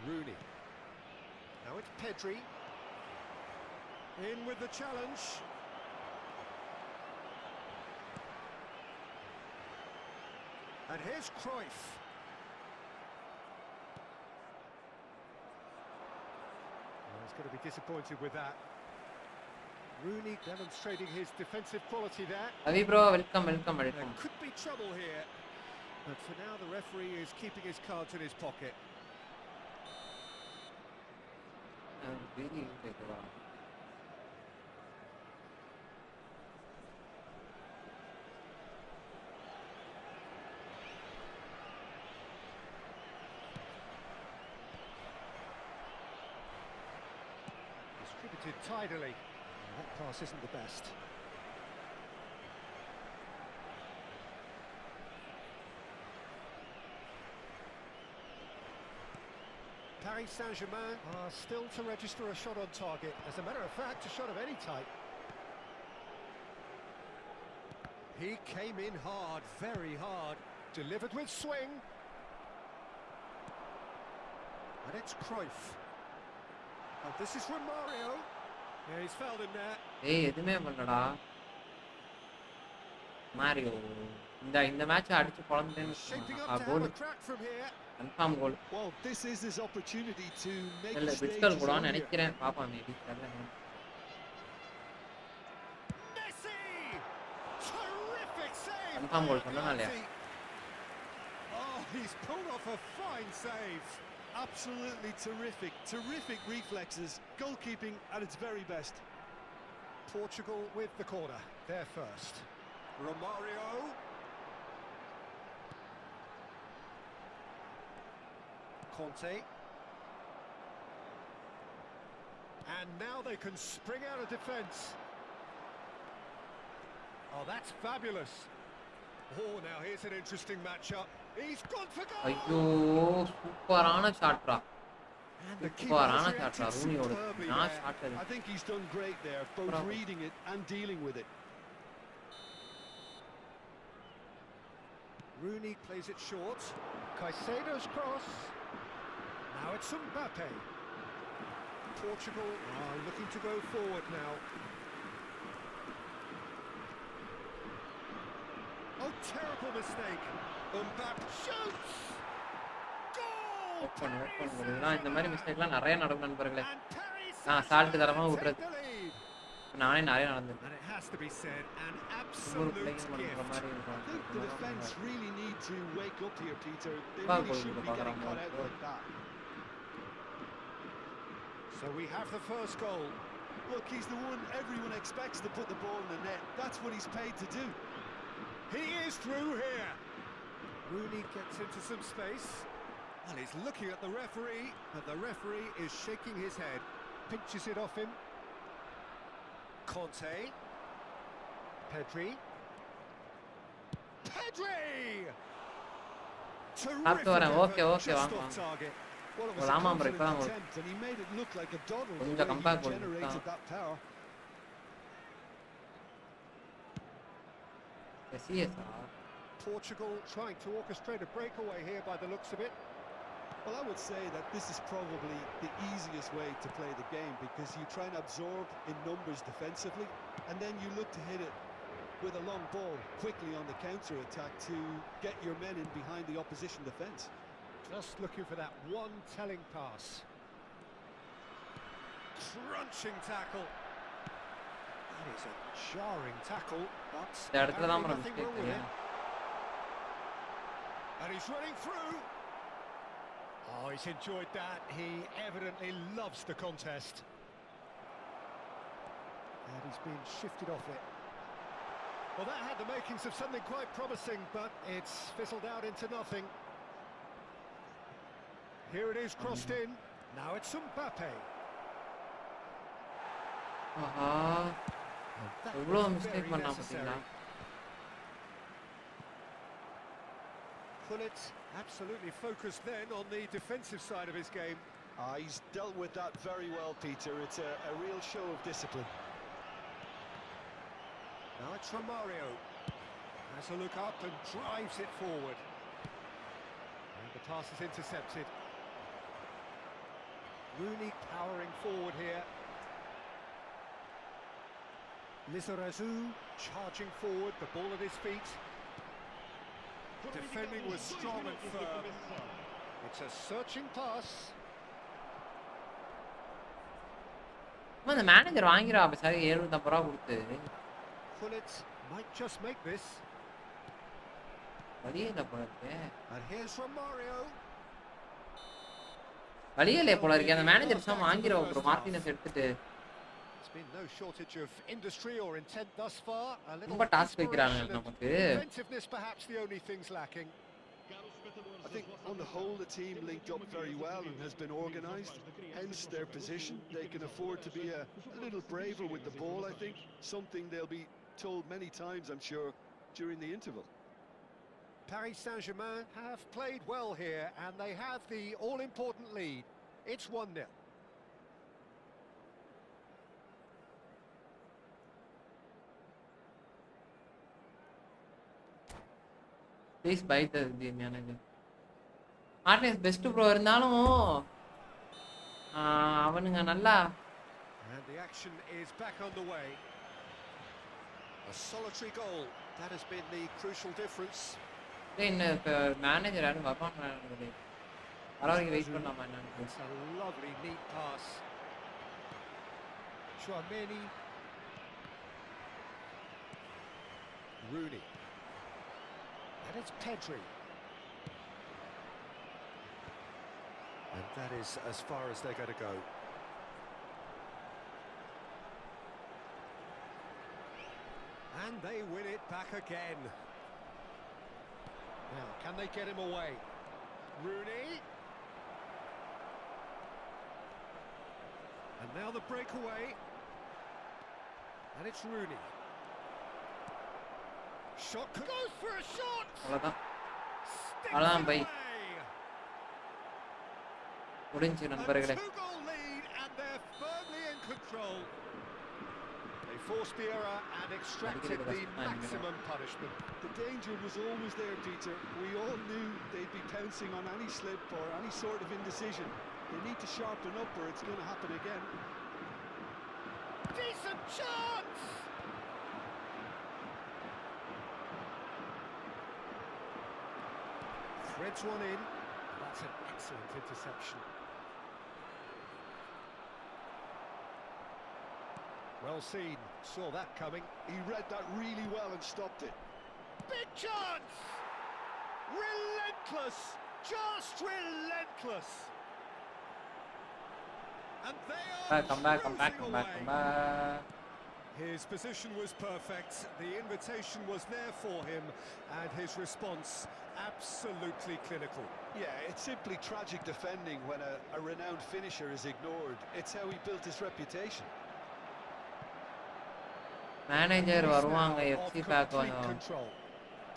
Rooney. Now it's Pedri. In with the challenge. And here's Cruyff. Well, he's going to be disappointed with that. Rooney demonstrating his defensive quality there. Avi bro, welcome. There could be trouble here. But for now, the referee is keeping his cards in his pocket. Really Distributed tidily. That pass isn't the best. Paris Saint-Germain are still to register a shot on target. As a matter of fact, a shot of any type. He came in hard, very hard. Delivered with swing. And it's Cruyff. Oh, this is Romario. Yeah, he's fouled him there. ஏய் எதுமே பண்ணலடா மாரியோ. இந்த match அடிச்சு பொளந்துட்டேன்னு Shaping வச்சுக்கோங்க. up to goal have a crack from here. Confirm goal. Well, this is his opportunity to make இல்ல the பிட்ஸ்கல் stage his போடுவான்னு own here. நினைக்கிறேன். பாப்பா maybe தெரியல. Messi! Terrific save! கன்ஃபார்ம் கோல் சொன்னேனா இல்லையா? Oh, he's pulled off a fine save. Absolutely terrific. Terrific reflexes. Goalkeeping at its very best. Portugal with the corner. They're first. Romario. Conte. And now they can spring out of defence. Oh, that's fabulous. Oh, now here's an interesting matchup. He's gone for goal. ஐயோ சூப்பரான ஷாட்ரா. And the keeper சூப்பரான has ஷாட்ரா reacted ரூனியோட. superbly நான் there. Shot அது. I think he's done great there, both Bravo. reading it and dealing with it. Rooney plays it short. Caicedo's cross. Now it's Mbappe. Portugal are looking to go forward now. Oh, terrible mistake. Mbappe shoots. Goal! Open இதெல்லாம் இந்த மாதிரி மிஸ்டேக்லாம் நிறைய நடக்கும் நண்பர்களே. And Paris நான் salt தரமா take விட்டுறது. the lead. நானே நிறைய நடந்துருக்கு. And it has to be said, an ஒவ்வொரு absolute பிள்ளைங்களும் பண்ற gift. மாதிரி I think the defence இருக்கும். really need to wake up here, Peter. They Ball really goal shouldn't be for getting Bagara caught out like that. So we have the first goal. Look, he's the one everyone expects to put the ball in the net. That's what he's paid to do. He is through here. Rooney gets into some space. And he's looking at the referee, but the referee is shaking his head. Pinches it off him. Conte. Pedri. Terrific வரேன். effort, Okay, just வாங்க, off வாங்க. target. Well, it Well, was a I'm on break, confident I'm on. attempt, and he made it look like a doddle the கொஞ்சம் way comeback he goal generated தான். that power. சிஎஸ்ஆ Portugal trying to orchestrate a breakaway here by the looks of it. Well, I would say that this is probably the easiest way to play the game, because you try and absorb in numbers defensively, and then you look to hit it with a long ball quickly on the counter-attack to get your men in behind the opposition defence. Just looking for that one telling pass. Crunching tackle. That is a jarring tackle, but இந்த இடத்துல தான் apparently nothing mistake. wrong with it. And he's running through. Oh, he's enjoyed that. He evidently loves the contest. And he's been shifted off it. Well, that had the makings of something quite promising, but it's fizzled out into nothing. Here it is, crossed in. Now it's Mbappe. ஆஹா And that எவ்வளோ was mistake very பண்ணா necessary. பார்த்தீங்களா? Pullet absolutely focused then on the defensive side of his game. He's dealt with that very well, Peter. It's a real show of discipline. Now it's Romario. Has a look up and drives it forward. And the pass is intercepted. Rooney powering forward here. Lizarazu charging forward, the ball at his feet. Defending was strong and firm. It's a searching pass. அந்த manager வாங்கிரா sorry 750 ரூபா கொடுத்து Pullet might just make this. வழியே இல்லை போல இருக்கே. And here's Romario. வழியே இல்லை போல இருக்கே. அந்த மேனேஜர் சார் வாங்கிரா ப்ரோ மார்டினஸ் எடுத்துட்டு. There's been no shortage of industry or intent thus far. A little ரொம்ப டாஸ்க் வைக்கிறாங்க inspiration and நமக்கு. inventiveness perhaps the only things lacking. I think on the whole the team linked up very well and has been organised, hence their position. They can afford to be a little braver with the ball, I think, something they'll be told many times, I'm sure, during the interval. Paris Saint-Germain have played well here and they have the all-important lead. It's 1-0. Please by the manager. Martinez best bro இருந்தாலும் அவனுங்க நல்லா And the action is back underway. A solitary goal, That has been the crucial difference. இன்னும் இப்போ manager யாரும் பார்ப்பாங்க வர வரைக்கும் wait பண்ணலாமா என்னன்னு It's a lovely, neat pass. Chouameni. Rooney. And it's Pedri. And that is as far as they're going to go. And they win it back again. Now, can they get him away? Rooney. And now the breakaway. And it's Rooney. Shot goes for a shot. அவ்வளோதான் by முடிஞ்சு A நண்பர்களே. two-goal lead and they're firmly in control. They forced the error and extracted the maximum punishment. The danger was always there, Peter. We all knew they'd be pouncing on any slip or any sort of indecision. They need to sharpen up or it's going to happen again. Decent chance! Threads one in. That's an excellent interception. Well seen. Saw that coming. He read that really well and stopped it. Big chance! Relentless! Just relentless! And they are Come back. away. His position was perfect, the invitation was there for him, and his response absolutely clinical. Yeah, it's simply tragic defending when a renowned finisher is ignored. It's how he built his reputation. Manager வருவாங்க FC back Complete வந்தோம். control.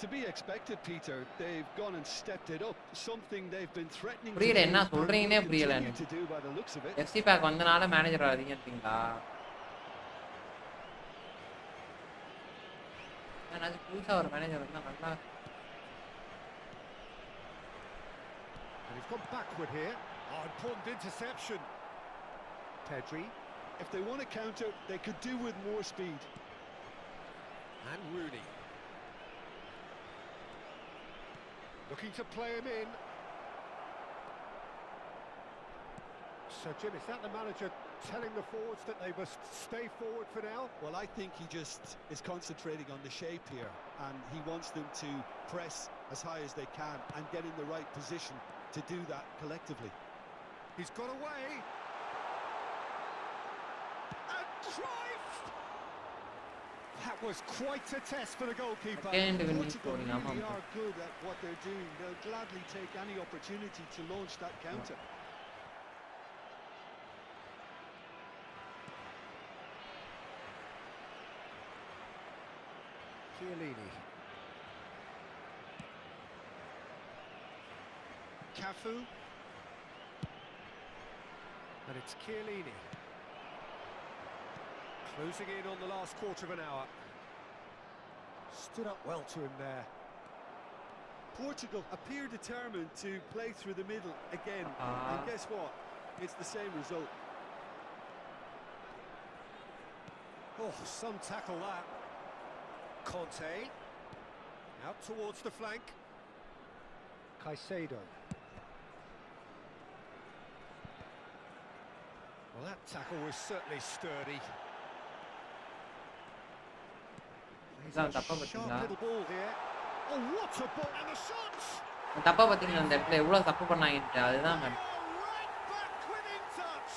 To be expected, Peter. They've gone and stepped it up. Something they've been threatening to புரியல do என்ன and சொல்றீங்கன்னே will புரியல continue எனக்கு. to do by the looks of it. FC back வந்தனால manager வராதீங்கன்றீங்களா? நான் புதுசா ஒரு மேனேஜர் வந்தா நல்லா. And he's gone backward here. Oh, important interception. Pedri. If they want to counter, they could do with more speed. And Rooney. Looking to play him in. So, Jim, is that the manager telling the forwards that they must stay forward for now? Well, I think he just is concentrating on the shape here, and he wants them to press as high as they can and get in the right position to do that collectively. He's got away. And Cruyff! That was quite a test for the goalkeeper. Again, even Portugal scoring, really are good at what they're doing. They'll gladly take any opportunity to launch that counter. Chiellini. Cafu. And it's Chiellini. Closing in on the last quarter of an hour. Stood up well to him there. Portugal appear determined to play through the middle again. And guess what? It's the same result. Oh, some tackle that. Conte. Out towards the flank. Caicedo. Well, that tackle was certainly sturdy. He's இதான் a தப்பா sharp பாத்தீங்களா? little ball here. Oh, what a ball! And the shots! தப்பா பாத்தீங்களா அந்த இடத்துல எவ்வளவு தப்பு பண்ணாங்கன்ட்டு அதுதான் They are right back within touch.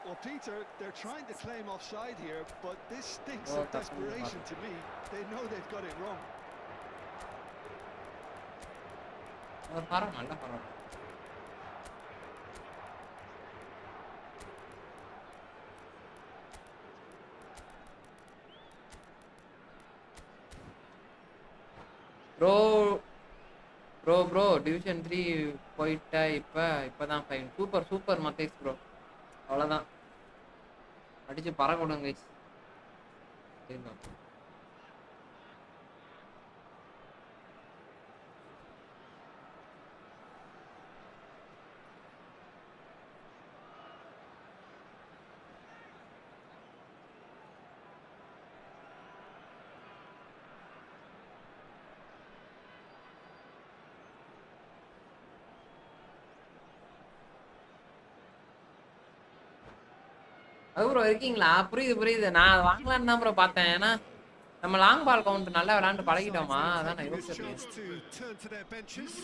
Well, Peter, they're trying to claim offside here, but this stinks Oh, of desperation to me. They know they've got it wrong. ஒரு பரம் நல்ல பரம். ப்ரோ டிவிஷன் 3 போயிட்டா இப்பதான் ஃபைன். Super Matthews bro. அவ்வளோதான் அடிச்சு பறக்க விடுங்க guys. அது ப்ரோ இருக்கீங்களா? புரியுது புரியுது. நான் அது வாங்கலான்னு தான் ப்ரோ பார்த்தேன். ஏன்னா நம்ம லாங் பால் கவுண்ட் நல்லா விளையாண்டு Both sides பழகிட்டோமா, now அதான் நான் taking this யோசிச்சிருக்கேன். chance to turn to their benches.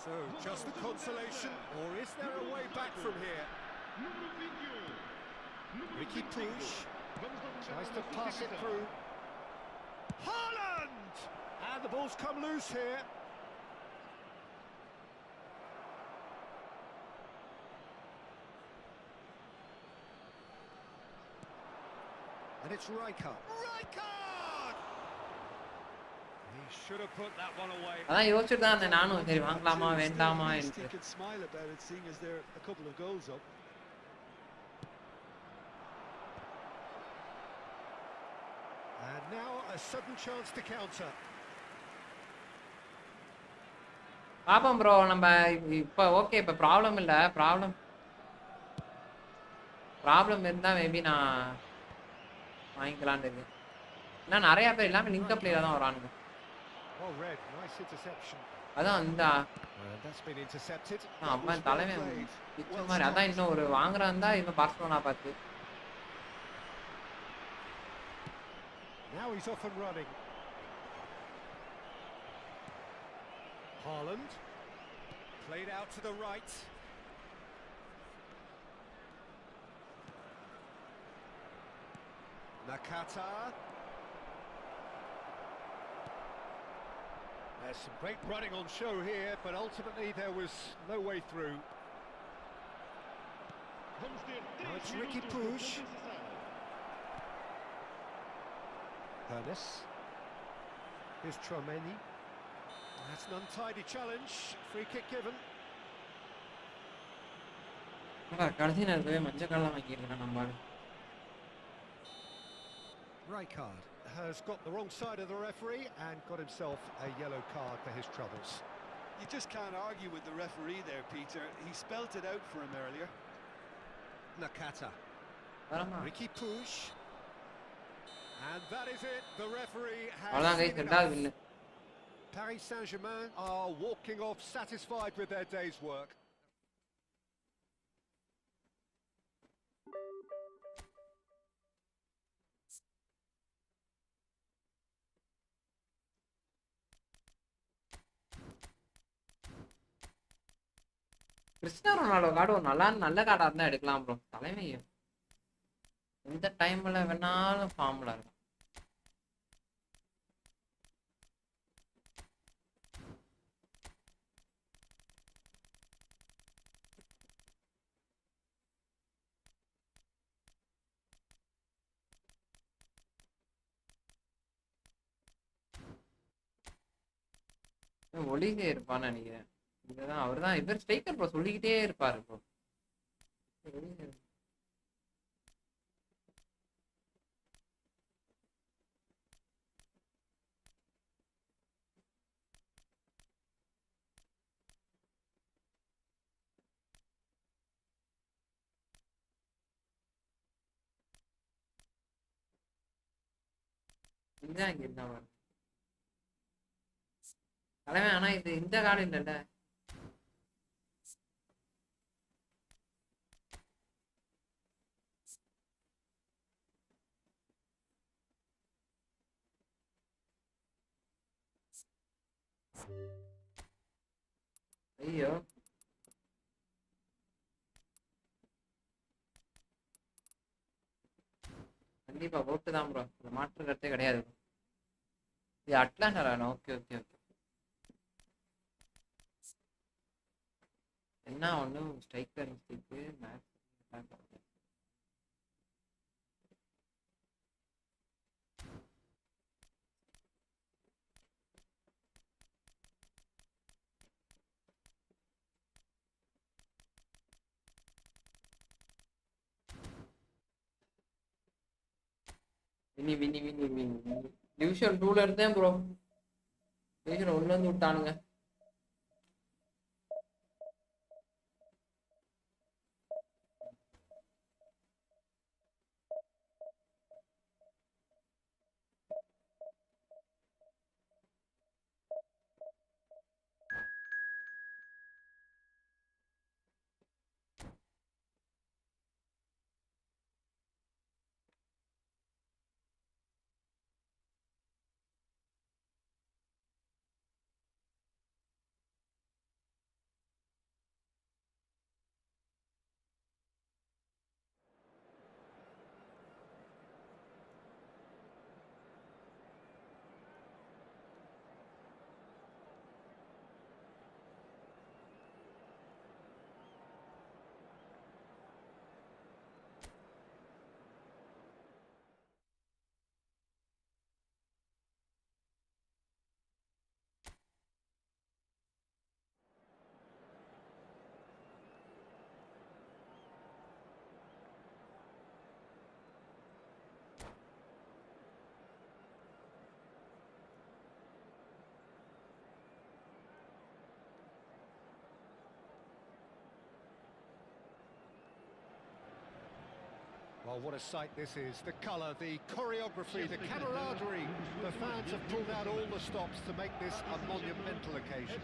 So, just a consolation, or is there a way back from here? Ricky Puig tries to pass it through. Haaland! And the ball's come loose here. And it's Rijkaard. Rijkaard! He should have put that one away. அதான் யோசிச்சுட்டு தான் இருந்தேன் நானும். சரி வாங்கலாமா வேண்டாமா At least he என்று. can smile about it, seeing as they're a couple of goals up. And now a sudden chance to counter. பாப்போம் ப்ரோ. நம்ம இப்போ ஓகே, இப்போ ப்ராப்ளம் இல்லை. ப்ராப்ளம் இருந்தால் மேபி நான் வாங்கிக்கலான்னு இருக்கு. ஏன்னா நிறையா பேர் எல்லாமே லிங்க் பிளேயர் தான் வரானுங்க. Well read, nice interception. அதான் இந்த And that's been intercepted. அவன் தலைவன் பிச்ச மாதிரி. அதான் இன்னும் ஒரு வாங்குறான் இன்னும் பார்சலோனா பார்த்து. Now he's off and running. Haaland played out to the right. Nakata. There's some great running on show here, but ultimately there was no way through. Now it's Ricky Puig. Ernest. Here's Tchouaméni. That's an untidy challenge. Free kick given. கடைசி நேரத்துலேயே மஞ்சள் கல்லாம் வாங்கியிருக்கேன் நம்ம. Rijkaard has got the wrong side of the referee and got himself a yellow card for his troubles. You just can't argue with the referee there, Peter. He spelt it out for him earlier. Nakata. Ricky Puig. And that is it. The referee has seen enough. Paris Saint-Germain are walking off satisfied with their day's work. Cristiano Ronaldo card ஒரு நல்ல கார்டாக இருந்தால் எடுக்கலாம் bro. தலைமை எந்த டைமில் வேணாலும் ஃபார்மில் இருக்கும். ஒளிகே இருப்பான்னு நினைக்கிறேன். இதுதான் அவர் தான் இவர் ஸ்ட்ரைக்கர் ப்ரோ, சொல்லிக்கிட்டே இருப்பாரு ப்ரோ. இதுதான் இங்க இருந்தா தலைவன். ஆனா இது இந்த கார்டு இல்லைல்ல. ஐயோ கண்டிப்பா போட்டு தான் ப்ரோ, மாற்று கருத்தே கிடையாது. இது அட்லாண்டா. Okay okay okay. என்ன ஒன்று striker mistake match. Vini division 2ல இருந்தேன் ப்ரோ. டிவிஷன் 1ல இருந்து விட்டானுங்க. Well, what a sight this is. The colour, the choreography, the camaraderie. The fans have pulled out all the stops to make this a monumental occasion.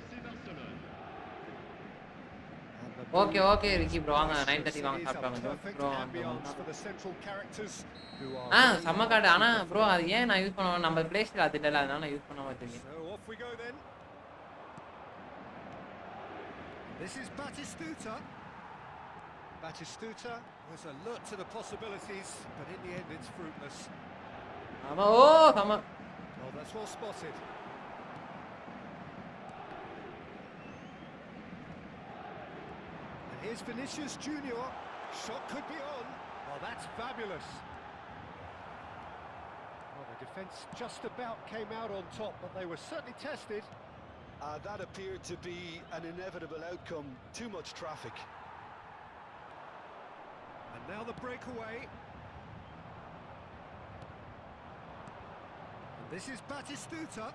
Okay okay Ricky bro வாங்க 9:30 வாங்க சாப்பிட்டாங்க bro செம்ம card ஆனா bro அது ஏன் நான் use பண்ணுவேன் நம்ம பிளே ஸ்டோர் அது இல்ல அதனால நான் யூஸ் பண்ண மாட்டேங்க This is Batistuta. Batistuta was alert to the possibilities, but in the end it's fruitless. ஆமா ஓ செம்ம Well, that's well spotted. Here's Vinicius Junior. Shot could be on. Well, that's fabulous. Well, the defence just about came out on top, but they were certainly tested. That appeared to be an inevitable outcome. Too much traffic. And now the breakaway. And this is Batistuta.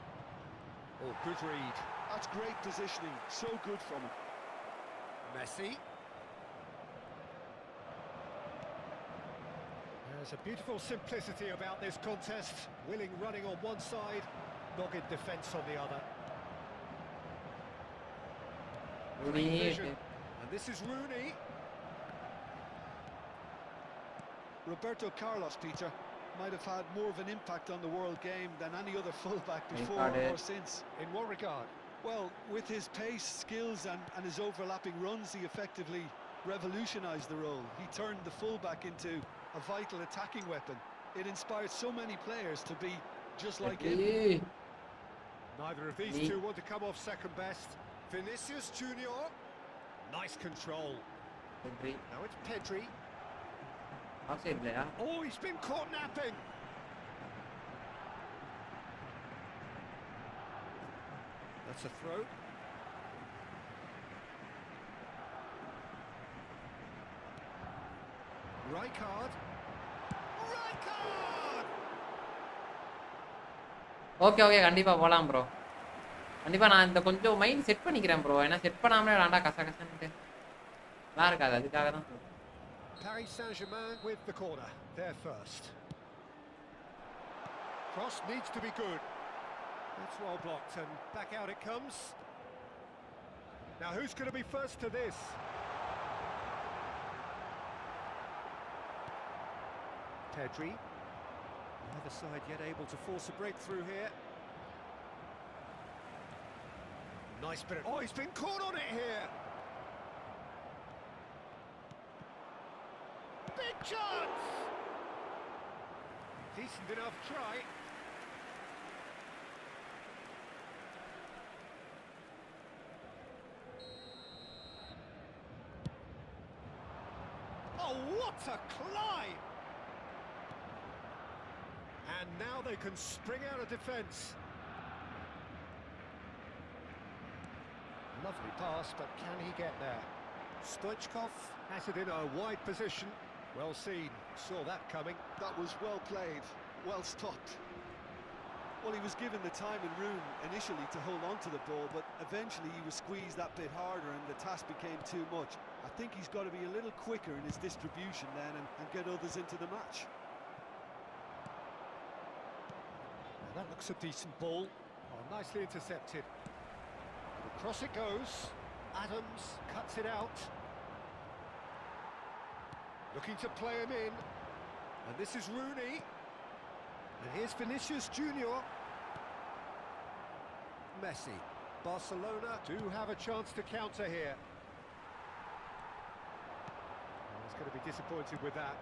Oh, good read. That's great positioning. So good from him. Messi. There's a beautiful simplicity about this contest. Willing running on one side, dogged defence on the other. Great vision. And this is Rooney. Roberto Carlos, Peter, might have had more of an impact on the world game than any other fullback before or since. In what regard? Well, with his pace, skills and his overlapping runs, he effectively revolutionised the role. He turned the fullback into a vital attacking weapon. It inspired so many players to be just like him. Neither of these two want to come off second best. Vinicius Junior. Nice control. Now it's Pedri. Oh, he's been caught napping. That's a throw. Rijkaard. Okay okay கண்டிப்பா போலாம் bro கண்டிப்பா நான் இந்த கொஞ்சம் mind set பண்ணிக்கிறேன் bro ஏன்னா set பண்ணாமலே வேண்டாம் கசகசன்ட்டு நல்லா இருக்காது அதுக்காக தான் Paris Saint-Germain with the corner. They're first. Cross needs to be good. That's well blocked and back out it comes. Now who's going to be first to this? Pedri. Neither side yet able to force a breakthrough here. Nice bit of... Oh, he's been caught on it here! Big chance! Decent enough try. Oh, what a climb! And now they can spring out of defence. Lovely pass, but can he get there? Stoichkov has it in a wide position. Well seen, saw that coming. That was well played, well stopped. Well, he was given the time and room initially to hold on to the ball, but eventually he was squeezed that bit harder and the task became too much. I think he's got to be a little quicker in his distribution then and get others into the match. And that looks a decent ball. Oh, nicely intercepted. Across it goes. Adams cuts it out. Looking to play him in. And this is Rooney. And here's Vinicius Junior. Messi. Barcelona do have a chance to counter here. Oh, he's going to be disappointed with that.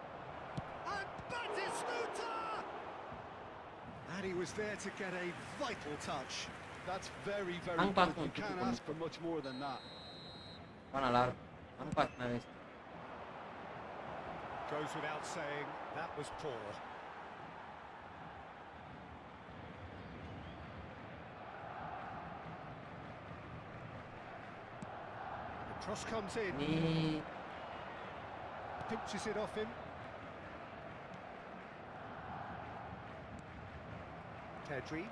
And Batistuta! And he was there to get a vital touch. That's very, very good. You can't ask for much more than that. Goes without saying, that was poor. The cross comes in. Pinches it off him. Pedri.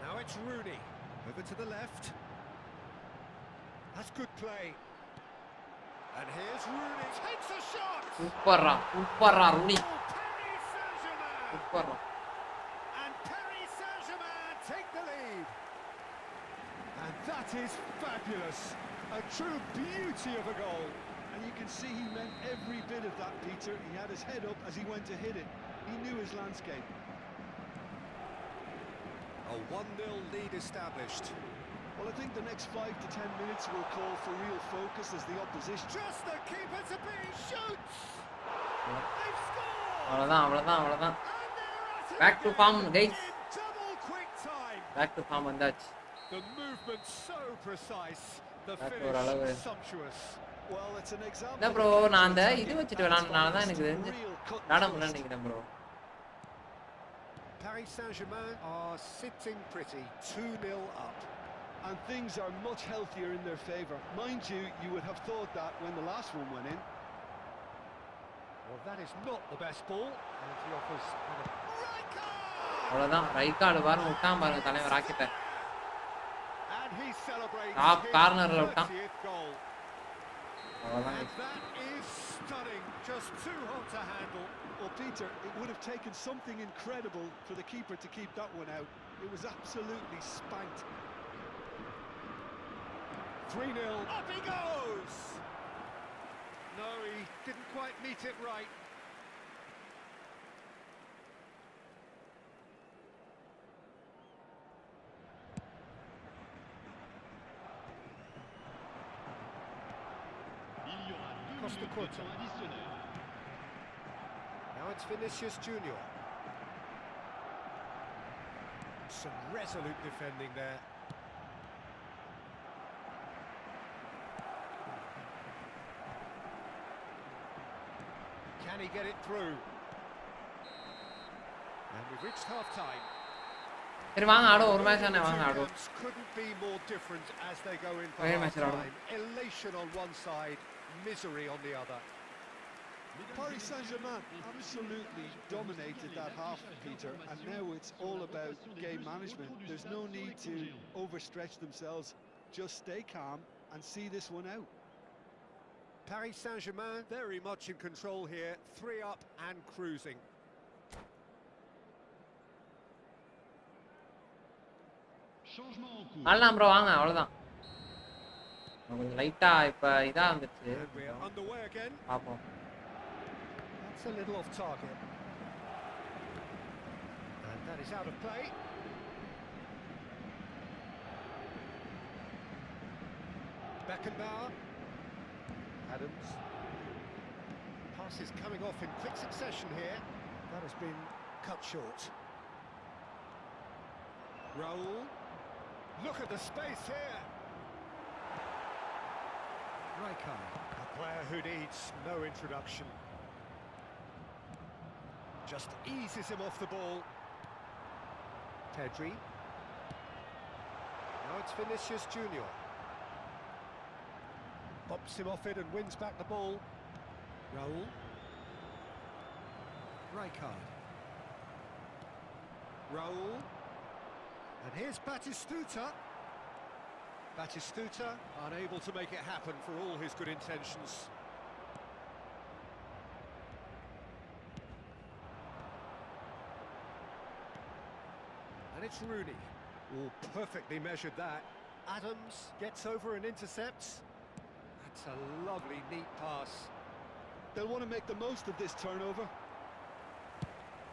Now it's Rooney. Over to the left. That's good play. And here's Rooney. Takes a shot. சூப்பர்ரா Rooney Oh, Paris Saint-Germain. சூப்பர்ரா. And Paris Saint-Germain take the lead. And that is fabulous. A true beauty of a goal. And you can see he meant every bit of that, Peter. He had his head up as he went to hit it. He knew his landscape. A 1-0 lead established. Well, I think the next 5 to 10 minutes will call for real focus as the opposition. Just the keeper to beat. Shoots. They've scored. அவ்வளவுதான் And they're at it Back to again form, guys. in double quick time. Back to form வந்தாச்சு. The movement so precise. The Back to ஒரு அளவு. finish sumptuous. Well, it's an example. இல்ல bro, நான் அந்த இது வச்சுட்டு விளையாடுறதுனால தான் எனக்கு தெரிஞ்சு Real cut and விளையாட thrust. முடியலன்னு நினைக்கிறேன் bro. Paris Saint-Germain are sitting pretty, 2-0 up. And things are much healthier in their favour. Mind you, you would have thought that when the last one went in. Well, that is not the best ball. And he offers Rijkaard! அவ்வளவுதான். Right card பாருங்க, விட்டான் பாருங்க தலைவர் ராக்கெட்டை. And he celebrates Top his corner ல விட்டான். 30th goal. அவ்வளவுதான். And that is stunning, just too hot to handle. Well, Peter, it would have taken something incredible for the keeper to keep that one out. It was absolutely spanked. 3-0. Up he goes! No, he didn't quite meet it right. Il y aura 2 Costa minutes de Curta. temps additionnel. Now it's Vinicius Junior. Some resolute defending there. Can he get it through? And we've reached half-time. சரி வாங்க ஆடுவோம், ஒரு match தானே, வாங்க ஆடுவோம். Couldn't be more different as they go in for Very much half-time. Elation on one side, misery on the other. Paris Saint-Germain absolutely dominated that half, Peter, and now it's all about game management. There's no need to overstretch themselves. Just stay calm and see this one out. Paris Saint-Germain very much in control here, 3 up and cruising. Changement en cours. ஆடலாம் bro, வாங்க அவ்வளவுதான். கொஞ்சம் லைட்டா இப்ப இதா வந்துச்சு. And we're underway again. பாப்போம். That's a little off target. And that is out of play. Beckenbauer. Adams. Pass is coming off in quick succession here. That has been cut short. Raul. Look at the space here. Rijkaard, a player who needs no introduction. Just eases him off the ball. Pedri. Now it's Vinicius Junior. Pops him off it and wins back the ball. Raul. Rijkaard. Raul. And here's Batistuta. Batistuta unable to make it happen for all his good intentions. And it's Rooney. Oh, perfectly measured that. Adams gets over and intercepts. That's a lovely, neat pass. They'll want to make the most of this turnover.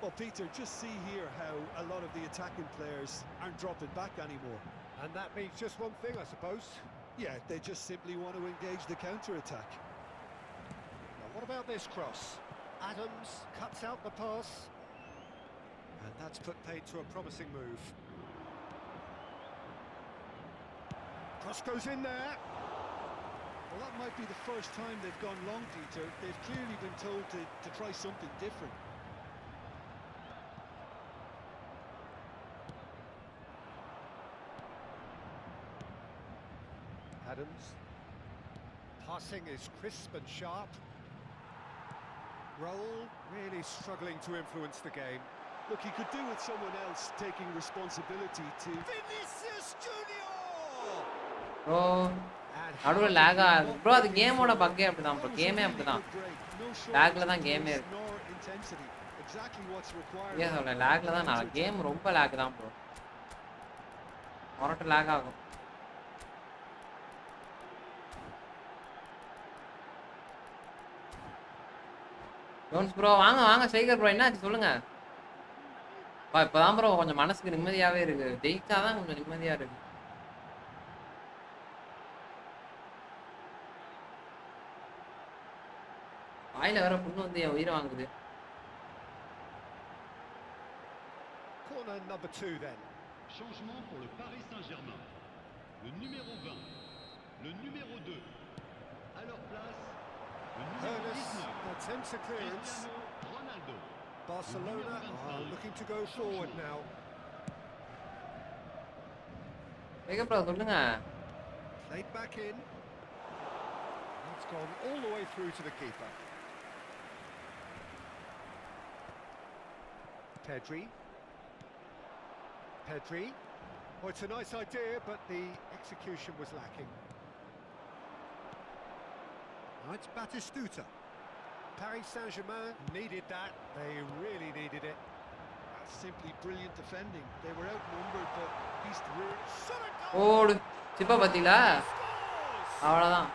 Well, Peter, just see here how a lot of the attacking players aren't dropping back anymore. And that means just one thing, I suppose. Yeah, they just simply want to engage the counter-attack. Now, what about this cross? Adams cuts out the pass. And that's put paid to a promising move. Cross goes in there. Well, that might be the first time they've gone long, Peter. They've clearly been told to try something different. Adams. Passing is crisp and sharp. Raul really struggling to influence the game. Look, he could do with someone else taking responsibility to... Vinicius Junior! Bro And நடுவுல how lakh did he ஆகுது not bro. அது make it கேமோட through? பக்கே அப்படிதான் bro. That was a கேமே really அப்படிதான். good break. No லேக்ல தான் shortcuts to கேமே pace இருக்கு. nor intensity. Exactly what's required. ஏன் சொல்ல லேக்ல தான் நான் கேம் ரொம்ப லேக் தான் ப்ரோ. மொரட்டு லேக் ஆகும். ஜோன்ஸ் ப்ரோ வாங்க வாங்க ஸ்ட்ரைக்கர் ப்ரோ என்னாச்சு சொல்லுங்க. இப்பதான் ப்ரோ கொஞ்சம் மனசுக்கு நிம்மதியாவே இருக்கு. ஜெயிச்சாதான் கொஞ்சம் நிம்மதியா இருக்கு. வாயில வேற புண்ணு வந்து என் உயிரை வாங்குது. Corner number 2 then. Changement pour le Paris Saint-Germain. Le numéro 20, le numéro 2. À leur place, le numéro Ernest 19, attempts a clearance. Cristiano Ronaldo. Barcelona are looking to go forward now. Striker bro சொல்லுங்க. Played back in. It's gone all the way through to the keeper. Pedri. Oh, it's a nice idea, but the execution was lacking. Now it's Batistuta. Paris Saint-Germain needed that. They really needed it. That's simply brilliant defending. They were outnumbered, but he's through. ஓடு சிப்பா பாத்தீங்களா? அவ்வளவுதான்.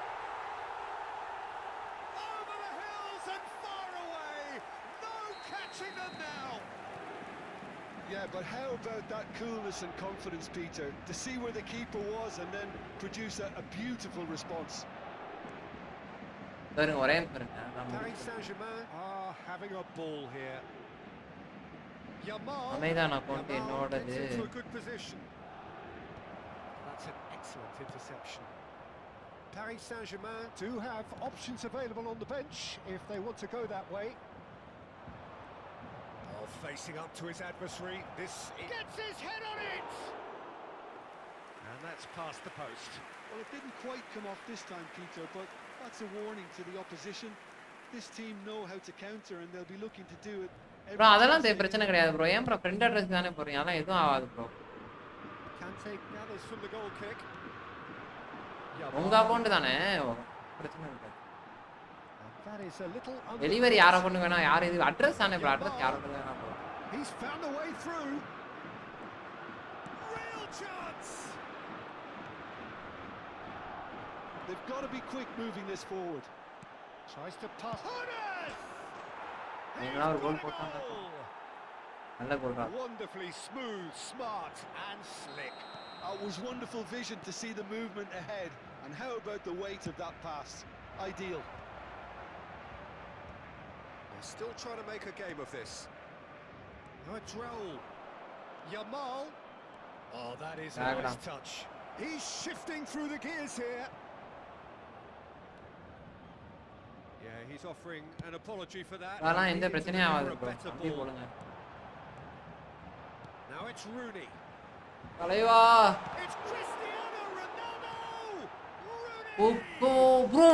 Over the hills and far away. No catching them now. Yeah, but how about that coolness and confidence, Peter, to see where the keeper was and then produce a beautiful response. பாருங்க ஒரே பாருங்க. Paris Saint-Germain are having a ball here. Yamal அமைதான் account gets என்னோடது. into a good position. That's an excellent interception. Paris Saint-Germain do have options available on the bench if they want to go that way. Oh, facing up to his adversary. This gets his head on it! And that's past the post. Well, it didn't quite come off this time, Peter, but that's a warning to the opposition. This team know how to counter and they'll be looking to do it. Bro அதெல்லாம் பிரச்சனை கிடையாது bro. ஏன் bro friend address தானே போறீங்க. அதெல்லாம் எதுவும் ஆகாது bro. Kante gathers from the goal kick. உங்க அக்கவுண்ட் தானே பிரச்சனை இல்லை. That is a little delivery யார பண்ணு வேணா யார் இது அட்ரஸ் தானே ப்ரோ. அட்ரஸ் யார பண்ணு வேணா bro. He's found a way through. Real chance. They've got to be quick moving this forward. Tries to pass. Hones! நீங்களா ஒரு கோல் போட்டாங்க. நல்ல கோல் ரா. Wonderfully smooth, smart and slick. It was wonderful vision to see the movement ahead. And how about the weight of that pass? Ideal. They're still trying to make a game of this. Now it's Raul. Yamal. Oh, that is a nice touch. He's shifting through the gears here. Yeah, he's offering an apology for that. அதெல்லாம் எந்த பிரச்சனையும் ஆகாது bro. அப்படி போடுங்க. Now it's Rooney. தலைவா. It's Cristiano Ronaldo. Rooney. Oppo bro.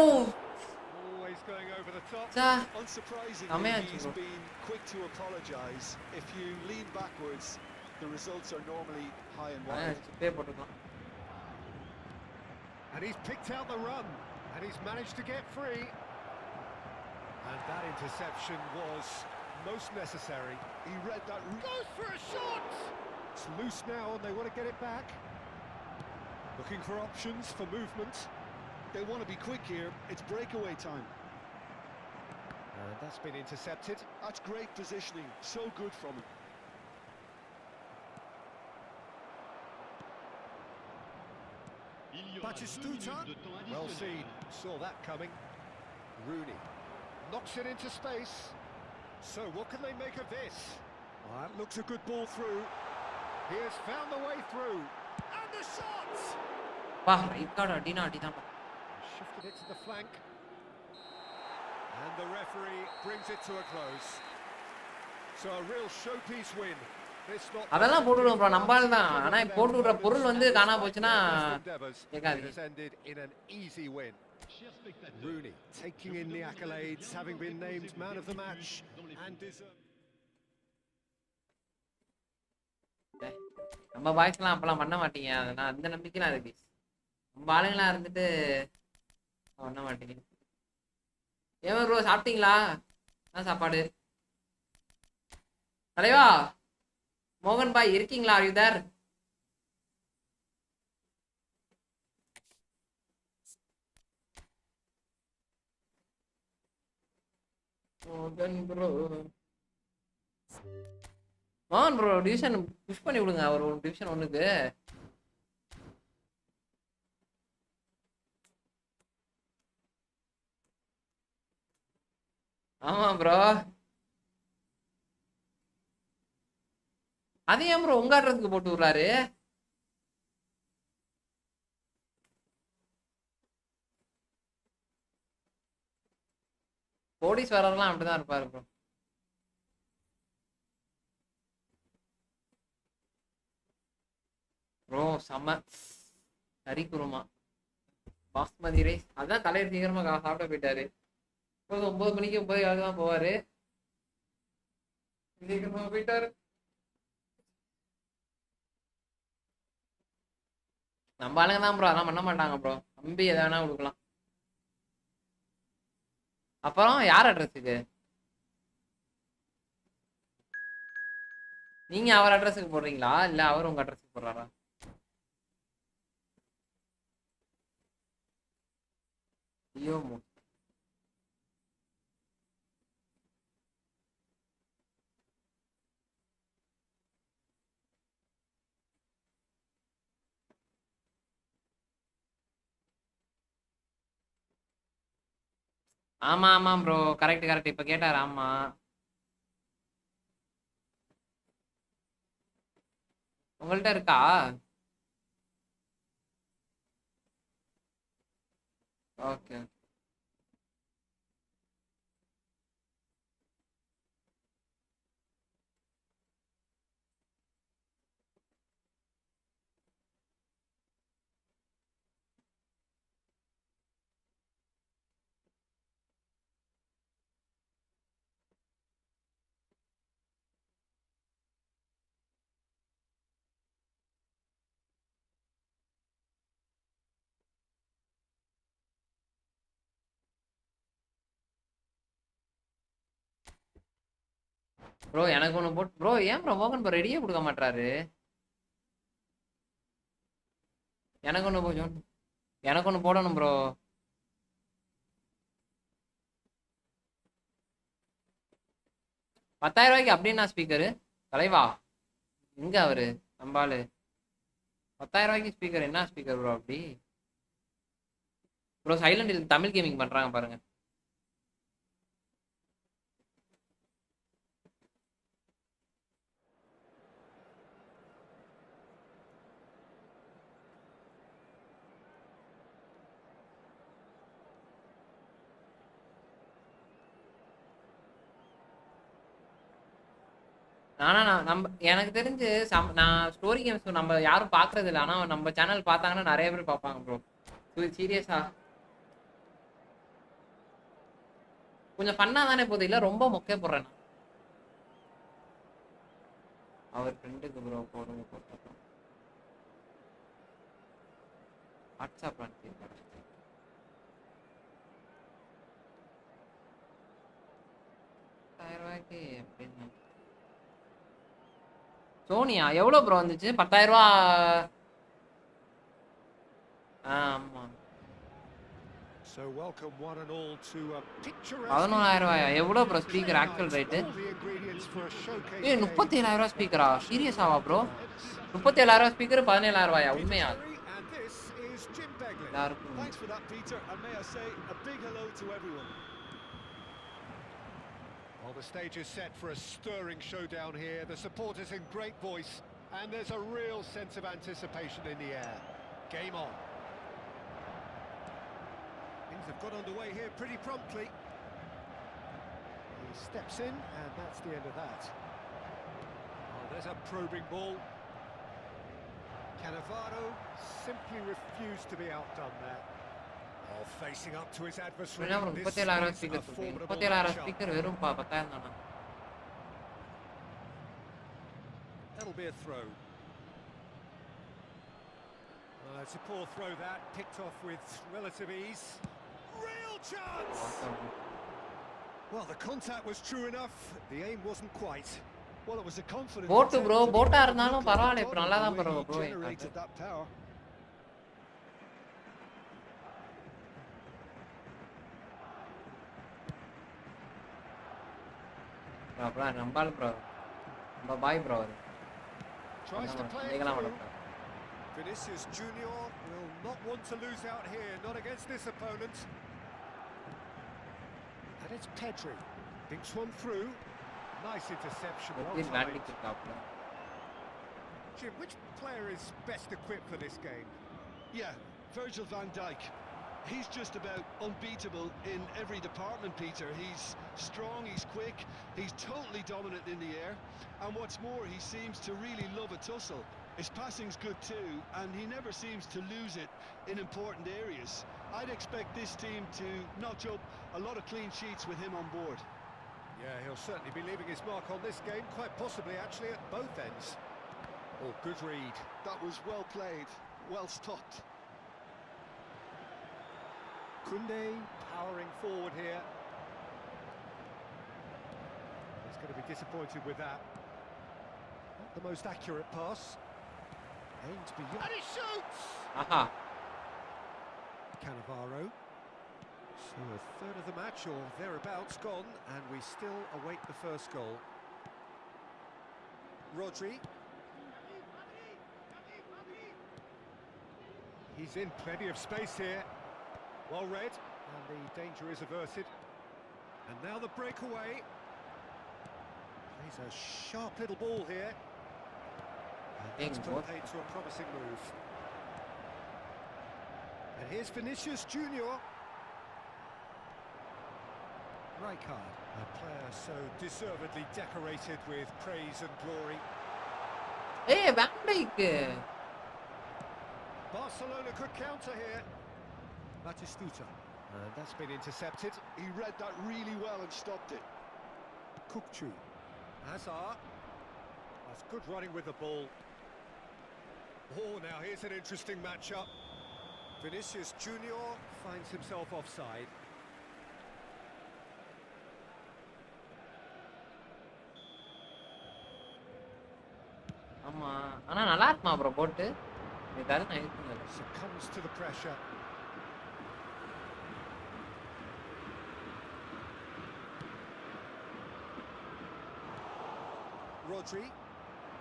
Always going over the top. Unsurprisingly, he's been quick to apologise. If you lean backwards, the results are normally high and wide. And he's picked out the run, and he's managed to get free. And that interception was most necessary. He read that. Goes for a shot! It's loose now, and they want to get it back. Looking for options for movement. They want to be quick here. It's breakaway time. And that's been intercepted. That's great positioning. So good from him. Batistuta. Well seen. Saw that coming. Rooney knocks it into space. So what can they make of this? Oh, that looks a good ball through. He has found the way through. And the shot! Shifted it to the flank. And the referee brings it to a close. So a real showpiece win. அதெல்லாம் போட்டுடுவோம் bro. நம்பால தான். ஆனா போட்டு விடுற பொருள் வந்து காணாம போச்சுனா கேக்காது. It has ended in an easy win. Rooney taking in the accolades, having been named man of the match and deserved. நம்ம பாய்ஸ்லாம் அப்பலாம் பண்ண மாட்டீங்க. அதனால அந்த நம்பிக்கைலாம் இருக்கு. நம்ம ஆளுங்களா இருந்துட்டு பண்ண மாட்டேங்க. ஏன் ப்ரோ சாப்பிட்டீங்களா? என்ன சாப்பாடு? தலைவா மோகன் பாய் இருக்கீங்களா? Are you there? மோகன் ப்ரோ, மோகன் ப்ரோ டிவிஷன் புஷ் பண்ணி விடுங்க. அவர் ஒரு டிவிஷன் ஒண்ணுக்கு. ஆமா ப்ரோ. அது ஏன் ப்ரோ உங்க அட்ரஸ்க்கு போட்டு விடுறாரு? கோடீஸ்வரர்லாம் அப்படிதான் இருப்பாரு ப்ரோ. ப்ரோ செம்ம கறி குருமா பாஸ்மதி ரைஸ். அதான் தலைவர் சீக்கிரமா சாப்பிட போயிட்டாரு. 9 மணிக்கு 9 தான் போவாரு. சீக்கிரமா போயிட்டாரு. நம்ம ஆளுங்க தான் ப்ரோ அதெல்லாம் பண்ண மாட்டாங்க ப்ரோ. நம்பி எதை வேணா கொடுக்கலாம். அப்புறம் யார் அட்ரஸுக்கு? நீங்க அவர் அட்ரஸுக்கு போடுறீங்களா இல்ல அவர் உங்க அட்ரஸுக்கு போடுறாரா? ஐயோ ஆமா ஆமா ப்ரோ, கரெக்ட் கரெக்ட். இப்ப கேட்டாரு. ஆமா உங்கள்ட்ட இருக்கா? ஓகே. ப்ரோ எனக்கு ஒண்ணு போட்டு ப்ரோ. ஏன் ப்ரோ மோகன் ப்ரோ ரெடியே கொடுக்க மாட்டாரு? எனக்கு ஒண்ணு போச்சு. எனக்கு ஒண்ணு போடணும் ப்ரோ. 10,000 ரூபாய்க்கு அப்படின்னா ஸ்பீக்கரு தலைவா எங்க அவரு நம்பாளு? 10,000 ரூபாய்க்கு ஸ்பீக்கர் என்ன ஸ்பீக்கர் ப்ரோ அப்படி? ப்ரோ சைலண்ட் தமிழ் கேமிங் பண்றாங்க பாருங்க. ஆனா நம்ம எனக்கு தெரிஞ்சு நான் ஸ்டோரி கேம்ஸ் நம்ம யாரும் பாக்குறது இல்லை. ஆனா நம்ம சேனல் பார்த்தாங்கன்னா நிறைய பேர் பார்ப்பாங்க ப்ரோ. சீரியஸா கொஞ்சம் ஃபன்னா தானே போகுது. இல்ல ரொம்ப மொக்கே போடுறேன் நான். அவர் ஃப்ரெண்டுக்கு ப்ரோ போடுங்க போட்டோம். வாட்ஸ்அப் அனுப்பி 10,000 ரூபாய்க்கு எப்படின்னா சோனியா எவ்வளவு ப்ரோ வந்துச்சு? 10,000 ரூபா. ஆமா So welcome one and all to a picturesque 11,000 ரூபாயா? எவ்வளவு bro speaker actual rate? all the ingredients for a showcase ஏய் 37,000 ரூபா ஸ்பீக்கரா? சீரியஸாவா ப்ரோ? 37,000 ரூபா ஸ்பீக்கர் 17,000 ரூபாயா? உண்மையா? and this is Jim Begley. எல்லாருக்கும் Thanks for that, Peter, and may I say a big hello to everyone. Well, the stage is set for a stirring showdown here. The supporters in great voice, and there's a real sense of anticipation in the air. Game on. Things have got underway here pretty promptly. He steps in, and that's the end of that. Oh, there's a probing ball. Cannavaro simply refused to be outdone there. Oh, facing up to his adversary. என்ன bro This 37,000 ரூபா is a speaker? formidable 37,000 matchup. Speaker வெறும் 10,000 தானா? That'll be a throw. Well, it's a poor throw that, picked off with relative ease. Real chance! Well, the contact was true enough, the aim wasn't quite. Well, it was a confident Boat attempt bro, to boat make it இருந்தாலும் look like பரவாயில்லை he இப்போ thought நல்லா of தான் the way bro he generated that power. bro நம்பால bro bye bro Tries to play it through. Vinicius Junior will not want to lose out here, not against this opponent. And it's Pedri. Thinks one through. Nice interception. Well timed. Jim, which player is best equipped for this game? Yeah, Virgil van Dijk. He's just about unbeatable in every department, Peter. He's strong, he's quick, he's totally dominant in the air. And what's more, he seems to really love a tussle. His passing's good too, and he never seems to lose it in important areas. I'd expect this team to notch up a lot of clean sheets with him on board. Yeah, he'll certainly be leaving his mark on this game, quite possibly actually at both ends. Oh, good read. That was well played, well stopped. Koundé powering forward here. He's going to be disappointed with that. Not the most accurate pass. Aimed beyond. And he shoots! Aha. Cannavaro. So a third of the match or thereabouts gone, and we still await the first goal. Rodri. He's in plenty of space here. Well read, and the danger is averted. And now the breakaway. Plays a sharp little ball here. And that's put paid to a promising move. And here's Vinicius Junior. Rijkaard, a player so deservedly decorated with praise and glory. Hey, Van Dijk. Barcelona could counter here. Batistuta. And that's been intercepted. He read that really well and stopped it. Kukçu. Hazard. That's good running with the ball. Oh, now here's an interesting matchup. Vinicius Junior finds himself offside. ஆமா ஆனா நல்லா இருக்குமா bro boat இதால நான் use பண்ணல Succumbs to the pressure. Rodri.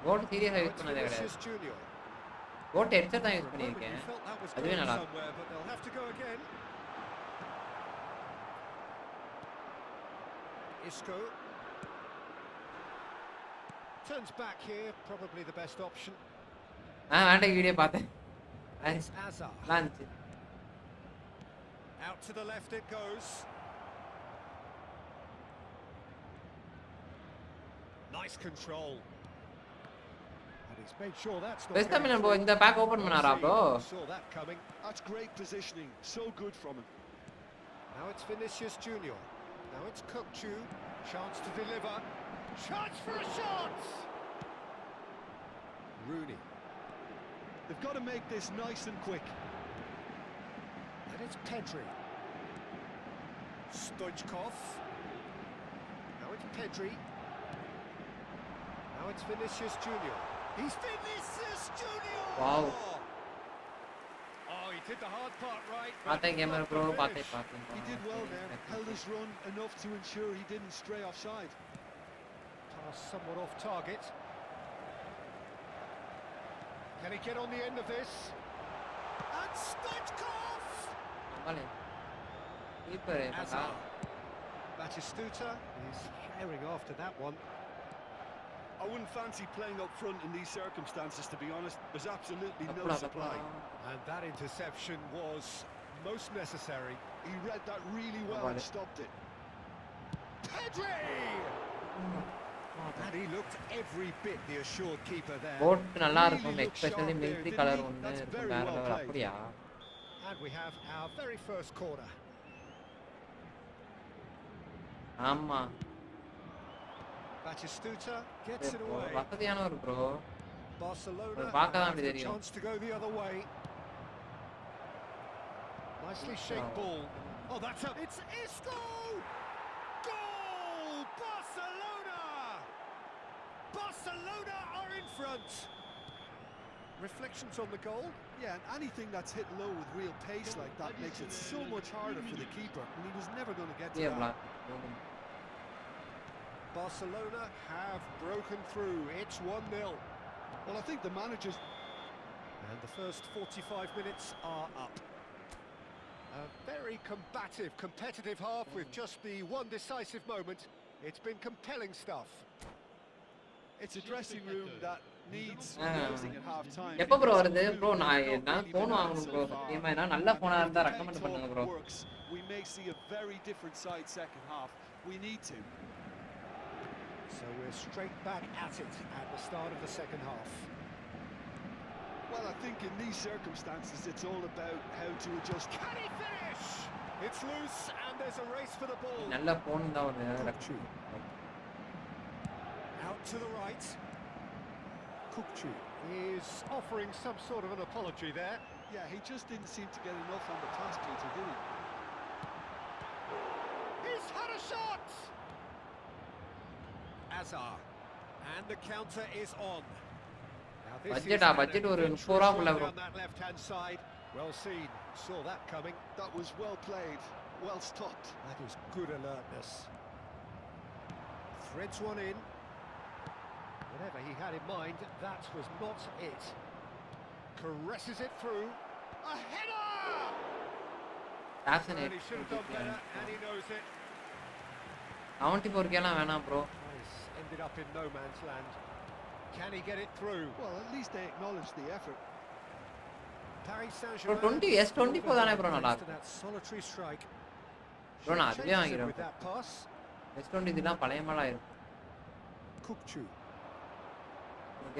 Boat சீரியஸா use பண்ணதே கிடையாது Junior. போட் ஹெட்செட் தான் யூஸ் பண்ணிருக்கேன் அதுவே நல்லா somewhere, but they'll have to go again. Isco turns back here, probably the best option. வேண்டை வீடியோ பார்த்தேன் It's Hazard. Launch Out to the left it goes. Nice control. And he's made sure that's not. Best Milan bro இந்த back open பண்ணாரா bro Saw that coming. That's great positioning, so good from him. Now it's Vinicius Junior. Now it's Kukçu. Chance to deliver. Chance for a shot. Rooney. They've got to make this nice and quick. And it's Pedri. Stoichkov. Now it's Pedri. Now it's Vinicius Junior. He's Vinicius Junior! Wow. Oh, he did the hard part right. பார்த்தேன் camera bro பார்த்தேன் He did well there, held his run enough to ensure he didn't stray offside. Pass somewhat off target. Can he get on the end of this? And Stoichkov! வாலே keeper பார்த்தா Batistuta is sharing after that one. I wouldn't fancy playing up front in these circumstances, to be honest. There's absolutely no supply. And that interception was most necessary. He read that really well and stopped it. Pedri! And he looked every bit the assured keeper there. Boat நல்லா இருக்கும் especially military colour ஒன்னு இருக்கும் வேற level அப்படியே And we have our very first corner. ஆமா Batistuta gets it away. வசதியான ஒரு bro Barcelona பார்க்க தான் have அப்படி the தெரியும் chance to go the other way. Nicely shaped ball. Oh, that's up. It's Isco! Goal! Barcelona! Barcelona are in front. Reflections on the goal? Yeah, and anything that's hit low with real pace like that makes it so much harder for the keeper, and he was never going to get to that. Barcelona have broken through. It's 1-0. Well, I think the managers... And the first 45 minutes are up. A very combative, competitive half with just the one decisive moment. It's been compelling stuff. It's a dressing room that needs closing at half time. எப்போ bro வருது bro? நான் phone வாங்கணும் bro. சத்தியமா என்ன நல்ல ஃபோனா இருந்தா recommend பண்ணுங்க bro. We may see a very different side second half. We need to. So we're straight back at it at the start of the second half. Well, I think in these circumstances it's all about how to adjust. Can he finish? It's loose and there's a race for the ball. நல்ல phone தான் வந்து Out to the right. Kukcu is offering some sort of an apology there. Yeah, he just didn't seem to get enough on the pass, Peter, did he? He's had a shot! Azar. And the counter is on. Now this budget ஒரு 4 of இல்ல bro. on that left-hand side. Well seen. Saw that coming. That was well played. Well stopped. That is good alertness. Threads one in. Whatever he had in mind, that was not it. Caresses it through. A header! Fascinating. And he should have done better, and he knows it. 74 கேலாம் வேணாம் bro. He's ended up in no man's land. Can he get it through? Well, at least they acknowledge the effort. Paris bro Saint-Germain. 20 S24 தானே bro நல்லா இருக்கு. That solitary strike. Bro நான் அதுலயே வாங்கிறேன். With that pass. S20 இதெல்லாம் பழைய மாடலா இருக்கு. Kukcu.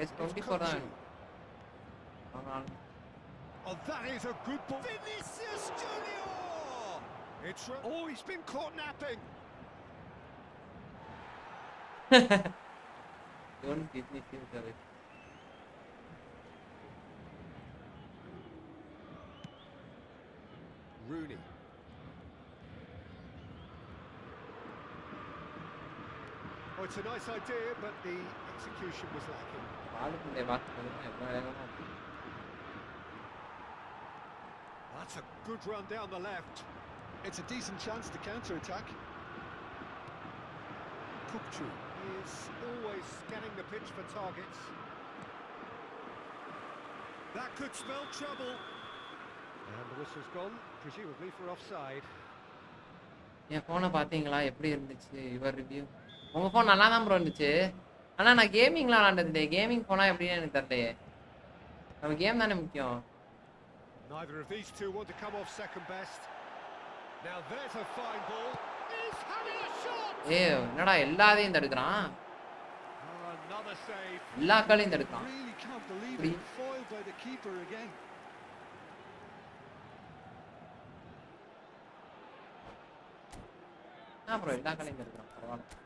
S24 தான். Oh, that is a good ball. Vinicius Junior! It's oh, he's been caught napping. Don't give me feel sorry. Rooney. Oh, it's a nice idea, but the execution was lacking. That's a good run down the left. It's a decent chance to counter-attack. Kukcu is always scanning the pitch for targets. That could spell trouble. And the whistle's gone, presumably for offside. என் ஃபோனை பார்த்தீங்களா எப்படி இருந்துச்சு your review? உங்கள் phone நல்லா தான் bro இருந்துச்சு. ஆனால் நான் கேமிங்லாம் விளாண்டது கேமிங் ஃபோனாக எப்படின்னு எனக்கு தெரியலையே. நம்ம கேம் தானே முக்கியம். Neither of these two want to come off second best. Now there's a fine ball. He's having a shot. என்னடா எல்லாத்தையும் தடுக்கிறான். Another save. எல்லா காலையும் தடுக்கிறான். Really can't believe it. Foiled by the keeper again. Bro எல்லா காலையும் தடுக்கிறான். பரவாயில்ல.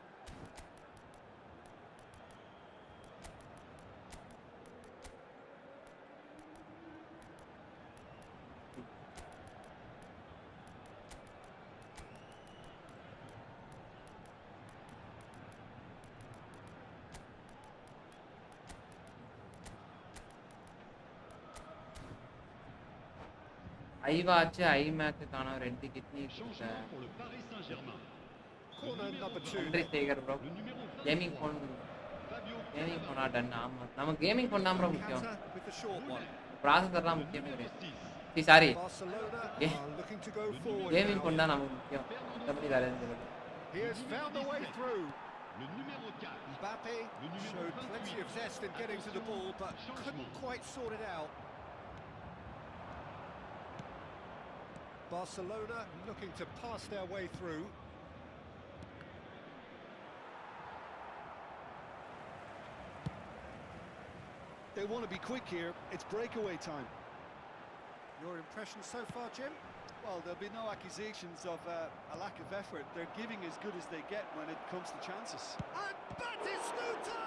IWatch ஐமேக்குக்கான ரெண்டு kidney Changement pour le Paris Saint-Germain. Corner number 2. நன்றி Sekar bro. Le numéro 20. Gaming phone Fabio gaming ஃபோனா டன். ஆமாம் நமக்கு கேமிங் ஃபோன் தான் ப்ரோ முக்கியம். Counter with the short one. ப்ராசஸர்லாம் முக்கியம் கிடையாது. 6. Sorry Barcelona Yeah. are looking to go forward. Gaming now. Phone தான் நமக்கு முக்கியம். மற்றபடி வேற எதுவும் இல்லை. He has found the way through. Le numéro 4. Mbappe showed plenty of zest in getting to the ball, but couldn't quite sort it out. Barcelona looking to pass their way through. They want to be quick here. It's breakaway time. Your impression so far, Jim? Well, there'll be no accusations of a lack of effort. They're giving as good as they get when it comes to chances. And Batistuta!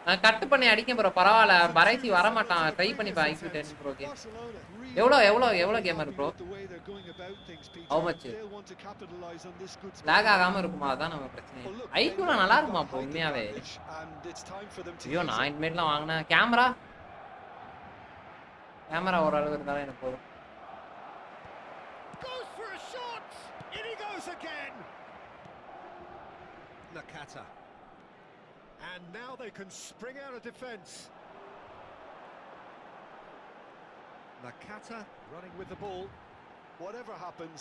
நான் cut பண்ணி அடிக்க bro பரவாயில்ல பரைசி வர மாட்டான் try பண்ணி IQ tense bro game Barcelona really எவ்வளோ be game happy bro with the way they're going about things, Peter. How much? They'll want to capitalize on this good lock spell. ஆகாம இருக்குமா அதான் நம்ம பிரச்சனை Well, look, ஐக்யூல they've நல்லா got இருக்குமா bro height உண்மையாவே advantage, and it's time for them to ஐயோ use நான் it. இனிமேட்லாம் வாங்கினேன் கேமரா ஓரளவு இருந்தாலும் எனக்கு போதும் Goes for a shot! In he goes again! Nakata. And now they can spring out of defence. Nakata running with the ball. Whatever happens,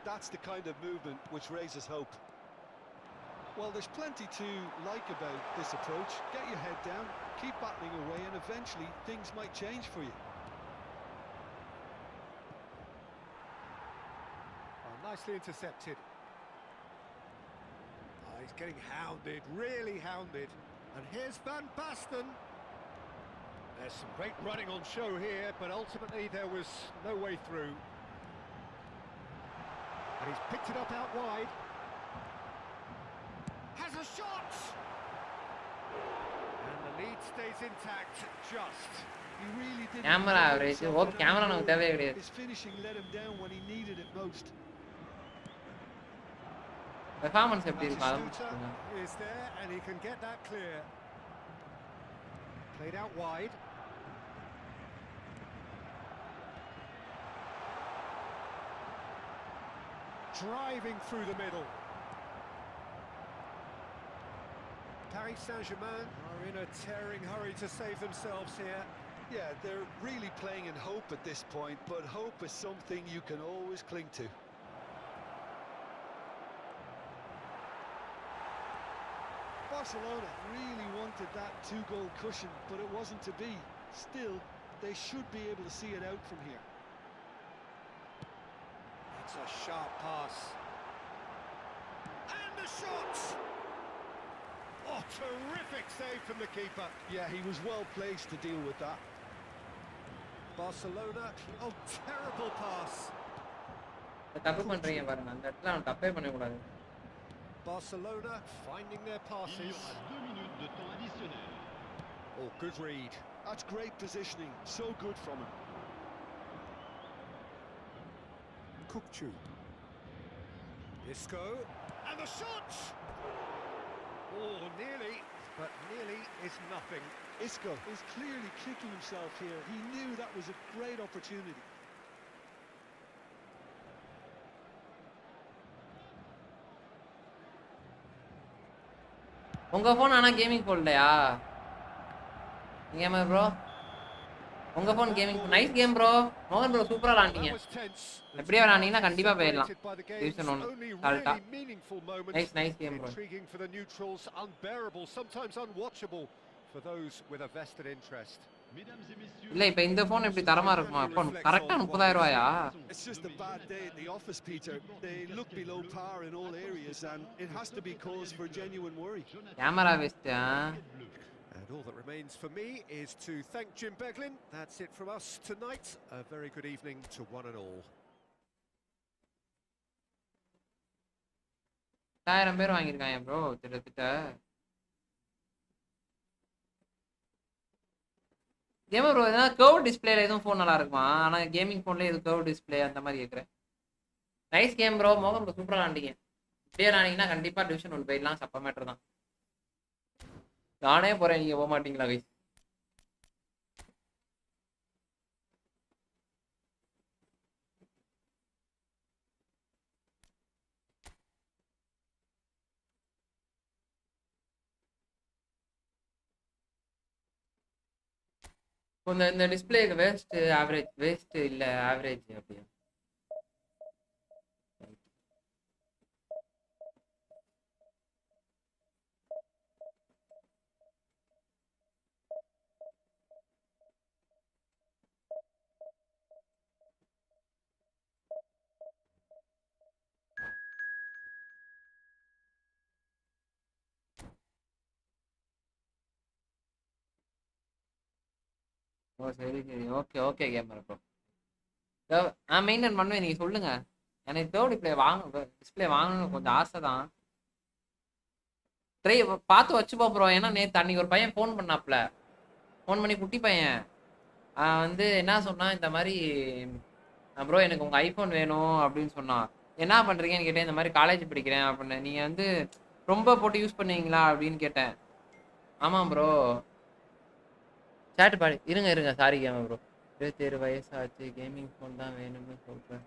that's the kind of movement which raises hope. Well, there's plenty to like about this approach. Get your head down, keep battling away, and eventually things might change for you. Oh, nicely intercepted. Oh, he's getting hounded, really hounded. And here's Van Basten. There's some great running on show here, but ultimately there was no way through. And he's picked it up out wide. Has a shot! And the lead stays intact, just. He really didn't Camera put average. himself What in camera any நமக்கு hurry. தேவையே கிடையாது. His finishing let him down when he needed it most. Performance எப்படி இருக்கு Batistuta is there and he can get that clear. Played out wide. Driving through the middle. Paris Saint-Germain are in a tearing hurry to save themselves here. Yeah, they're really playing in hope at this point, but hope is something you can always cling to. Barcelona really wanted that two-goal cushion, but it wasn't to be. Still, they should be able to see it out from here. It's a sharp pass. And the shot! Oh, terrific save from the keeper. Yeah, he was well placed to deal with that. Barcelona, oh, terrible pass. தப்பு பண்றீங்க பாருங்க அந்த இடத்துல அவன் தப்பே பண்ண கூடாது Barcelona finding their Il y passes. aura 2 minutes de temps additionnel. Oh, good read. That's great positioning, so good from him. Kukcu. Isco. And the shot! Oh, nearly, but nearly is nothing. Isco is clearly kicking himself here. He knew that was a great opportunity. உங்க phone ஆனா gaming போடலையா நீங்க bro உங்க phone gaming nice game bro மோகன் bro சூப்பரா விளையாண்டீங்க That was tense. எப்படியே விளையாண்டீங்கன்னா கண்டிப்பா போயிடலாம் Separated by the game's Division one. only Salta. really meaningful moment. Nice game, bro. Intriguing for the neutrals, unbearable, sometimes unwatchable for those with a vested interest. Mesdames et messieurs, இல்ல இப்ப இந்த phone எப்படி தரமா இருக்குமா அப்போ கரெக்டா 30000 ரூபாயா It's just a bad day at the office, Peter. They look below par in all areas, and it has to be cause for genuine worry. Camera waste And all that remains for me is to thank Jim Beglin. That's it from us tonight. A very good evening to one and all. 1000 பேர் வாங்கியிருக்காங்க bro கிட்டத்தட்ட camera bro எதனா curve டிஸ்பிளேல எதுவும் phone நல்லா இருக்குமா ஆனா gaming ஃபோன்ல எது கர்வ் டிஸ்பிளே அந்த மாதிரி கேக்குறேன் நைஸ் கேம் ப்ரோ மோகன் ப்ரோ சூப்பரா விளையாண்டீங்க இப்படியே விளையாண்டீங்கன்னா கண்டிப்பா டிவிஷன் 1 போயிடலாம் சப்ப மேட்டர் தான் நானே போறேன் நீங்க போக மாட்டீங்களா கைஸ் இந்த டிஸ்பிளேக்கு வேஸ்ட் இல்ல ஆவரேஜ் அப்படியா ஓ சரி சரி ஓகே கேமரா ப்ரோ நான் மெயின்டைன் பண்ணுவேன் நீங்க சொல்லுங்க எனக்கு தேர்ட் டிஸ்பிளே வாங்கணும்னு கொஞ்சம் ஆசை தான். ட்ரை பார்த்து வச்சுப்போ ப்ரோ. ஏன்னா நேற்று அன்னைக்கு ஒரு பையன் ஃபோன் பண்ணாப்ல, ஃபோன் பண்ணி குட்டி பையன் வந்து என்ன சொன்னா, இந்த மாதிரி ப்ரோ எனக்கு உங்கள் ஐஃபோன் வேணும் அப்படின்னு சொன்னான். என்ன பண்ணுறீங்கன்னு கேட்டேன். இந்த மாதிரி காலேஜ் படிக்கிறேன் அப்படின்னு. நீங்கள் வந்து ரொம்ப போட்டு யூஸ் பண்ணுவீங்களா அப்படின்னு கேட்டேன். ஆமாம் ப்ரோ. சேட்டு பாடி இருங்க சாரி கேம ப்ரோ. 27 வயசாச்சு, கேமிங் ஃபோன் தான் வேணும்னு சொல்கிறேன்.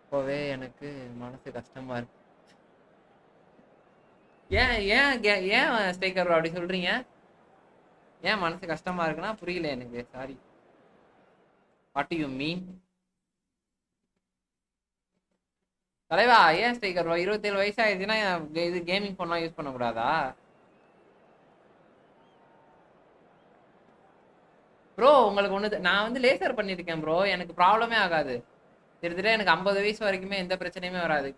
இப்போவே எனக்கு மனசு கஷ்டமாக இருக்கு. ஏன் ஸ்டேக்கர் ப்ரோ அப்படி சொல்கிறீங்க? ஏன் மனசு கஷ்டமாக இருக்குன்னா புரியல எனக்கு, சாரி. வாட் யூ மீன் தலைவா? ஏன் ஸ்டேக்கர் ப்ரோ 27 வயசு ஆயிடுச்சுன்னா இது கேமிங் ஃபோன்லாம் யூஸ் பண்ணக்கூடாதா ப்ரோ? உங்களுக்கு ஒன்று, நான் வந்து லேசர் பண்ணியிருக்கேன் ப்ரோ, எனக்கு ப்ராப்ளமே ஆகாது. கிட்டத்தட்ட எனக்கு 50 வயசு வரைக்குமே எந்த பிரச்சனையுமே வராது.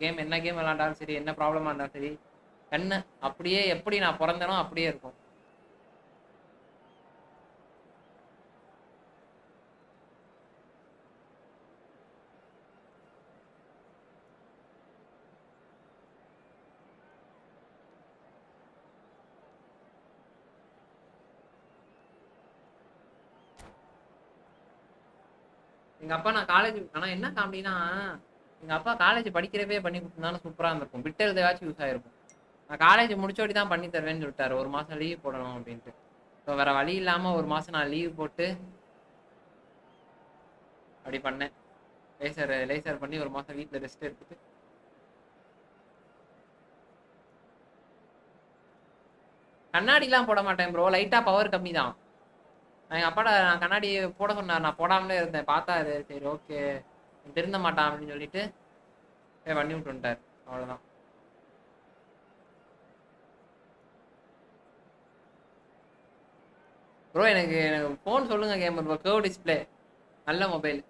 கேம் என்ன கேம் விளாண்டாலும் சரி, என்ன ப்ராப்ளமாக இருந்தாலும் சரி, கண்ணு அப்படியே எப்படி நான் பிறந்தனோ அப்படியே இருக்கும். எங்க அப்பா நான் காலேஜ், ஆனா என்ன காமெடினா, எங்க அப்பா காலேஜ் படிக்கிறவே பண்ணி கொடுத்துருந்தாலும் சூப்பரா இருந்திருக்கும். பிட் எழுதாச்சும் யூஸ் ஆயிருக்கும். நான் காலேஜ் முடிச்சோடி தான் பண்ணி தருவேன்னு சொல்லிட்டாரு. 1 மாசம் லீவ் போடணும் அப்படின்ட்டு. ஸோ வேற வழி இல்லாம 1 மாசம் நான் லீவ் போட்டு அப்படி பண்ணேன். லேசர் பண்ணி 1 மாசம் வீட்டில் ரெஸ்ட் எடுத்துட்டு கண்ணாடிலாம் போட மாட்டேன் ப்ரோ. லைட்டா பவர் கம்மி தான். எங்கள் அப்பாட நான் கண்ணாடி போட சொன்னார், நான் போடாமலே இருந்தேன். பார்த்தாரு, சரி ஓகே திருந்த மாட்டான் அப்படின்னு சொல்லிட்டு பண்ணி விட்டு வந்துட்டார். அவ்வளோதான். ப்ரோ எனக்கு ஃபோன் சொல்லுங்க கேமர் ப்ரோ. கர்வ் டிஸ்பிளே, நல்ல மொபைல்.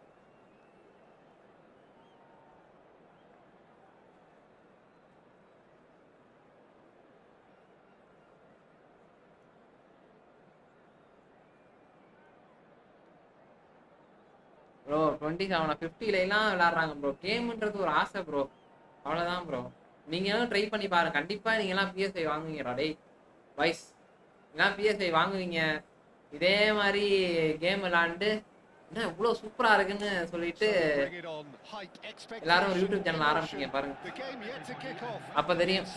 ப்ரோ 27 50லாம் விளாட்றாங்க ப்ரோ. கேமுன்றது ஒரு ஆசை ப்ரோ, அவ்வளோதான் ப்ரோ. நீங்களும் ட்ரை பண்ணி பாருங்க. கண்டிப்பாக நீங்கள்லாம் பிஎஸ்ஐ வாங்குவீங்கடா டேய் வாய்ஸ். நீங்களாம் பிஎஸ்ஐ வாங்குவீங்க. இதே மாதிரி கேம் விளாண்டு என்ன இவ்வளோ சூப்பராக இருக்குன்னு சொல்லிட்டு எல்லாரும் ஒரு யூடியூப் சேனல் ஆரம்பிச்சிங்க பாருங்க. அப்போ தெரியும்.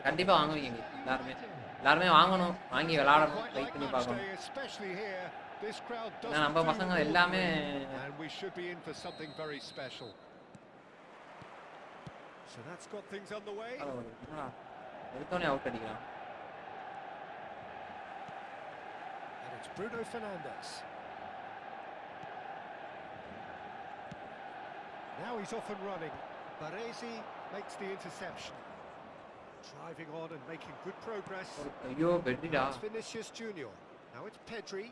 கண்டிப்பாக வாங்குவீங்க எல்லாருமே வாங்கணும், வாங்கி விளாடணும், ட்ரை பண்ணி பார்க்கணும். நம்ம பசங்க எல்லாமே எடுத்தோடனே அவுட் அடிக்கலாம். Bruno Fernandes. Now he's off and running. Baresi makes the interception. Driving on and making good progress. ஐயோ பெட்ரிடா. It's Vinicius Junior. Now it's Pedri.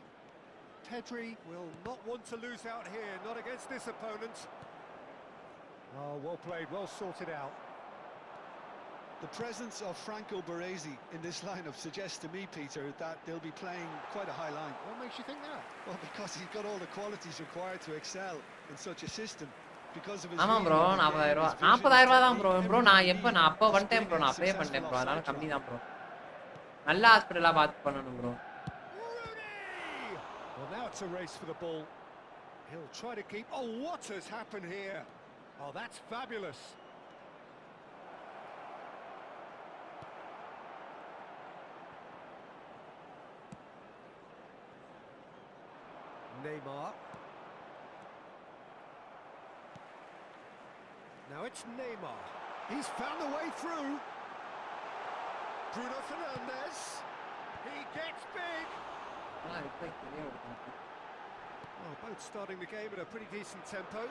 Pedri will not want to lose out here, not against this opponent. Oh, well played, well sorted out. The presence of Franco Baresi in this lineup suggests to me, Peter, that they'll be playing quite a high line. What makes you think that? Well, because he's got all the qualities required to excel in such a system. Because of his ஆமாம் bro. 40,000 ரூபா தான் bro. Bro நான் அப்போ வந்துட்டேன் bro, நான் apply பண்ணிட்டேன் bro, அதனால கம்மி தான் ப்ரோ. நல்ல ஹாஸ்பிட்டலாக பார்த்து பண்ணணும் bro. Well, now it's a race for the ball. He'll try to keep... Oh, what has happened here? Oh, that's fabulous. Neymar. Now it's Neymar. He's found a way through. Bruno Fernandes. He gets big. Well, both starting the game at a pretty decent tempo.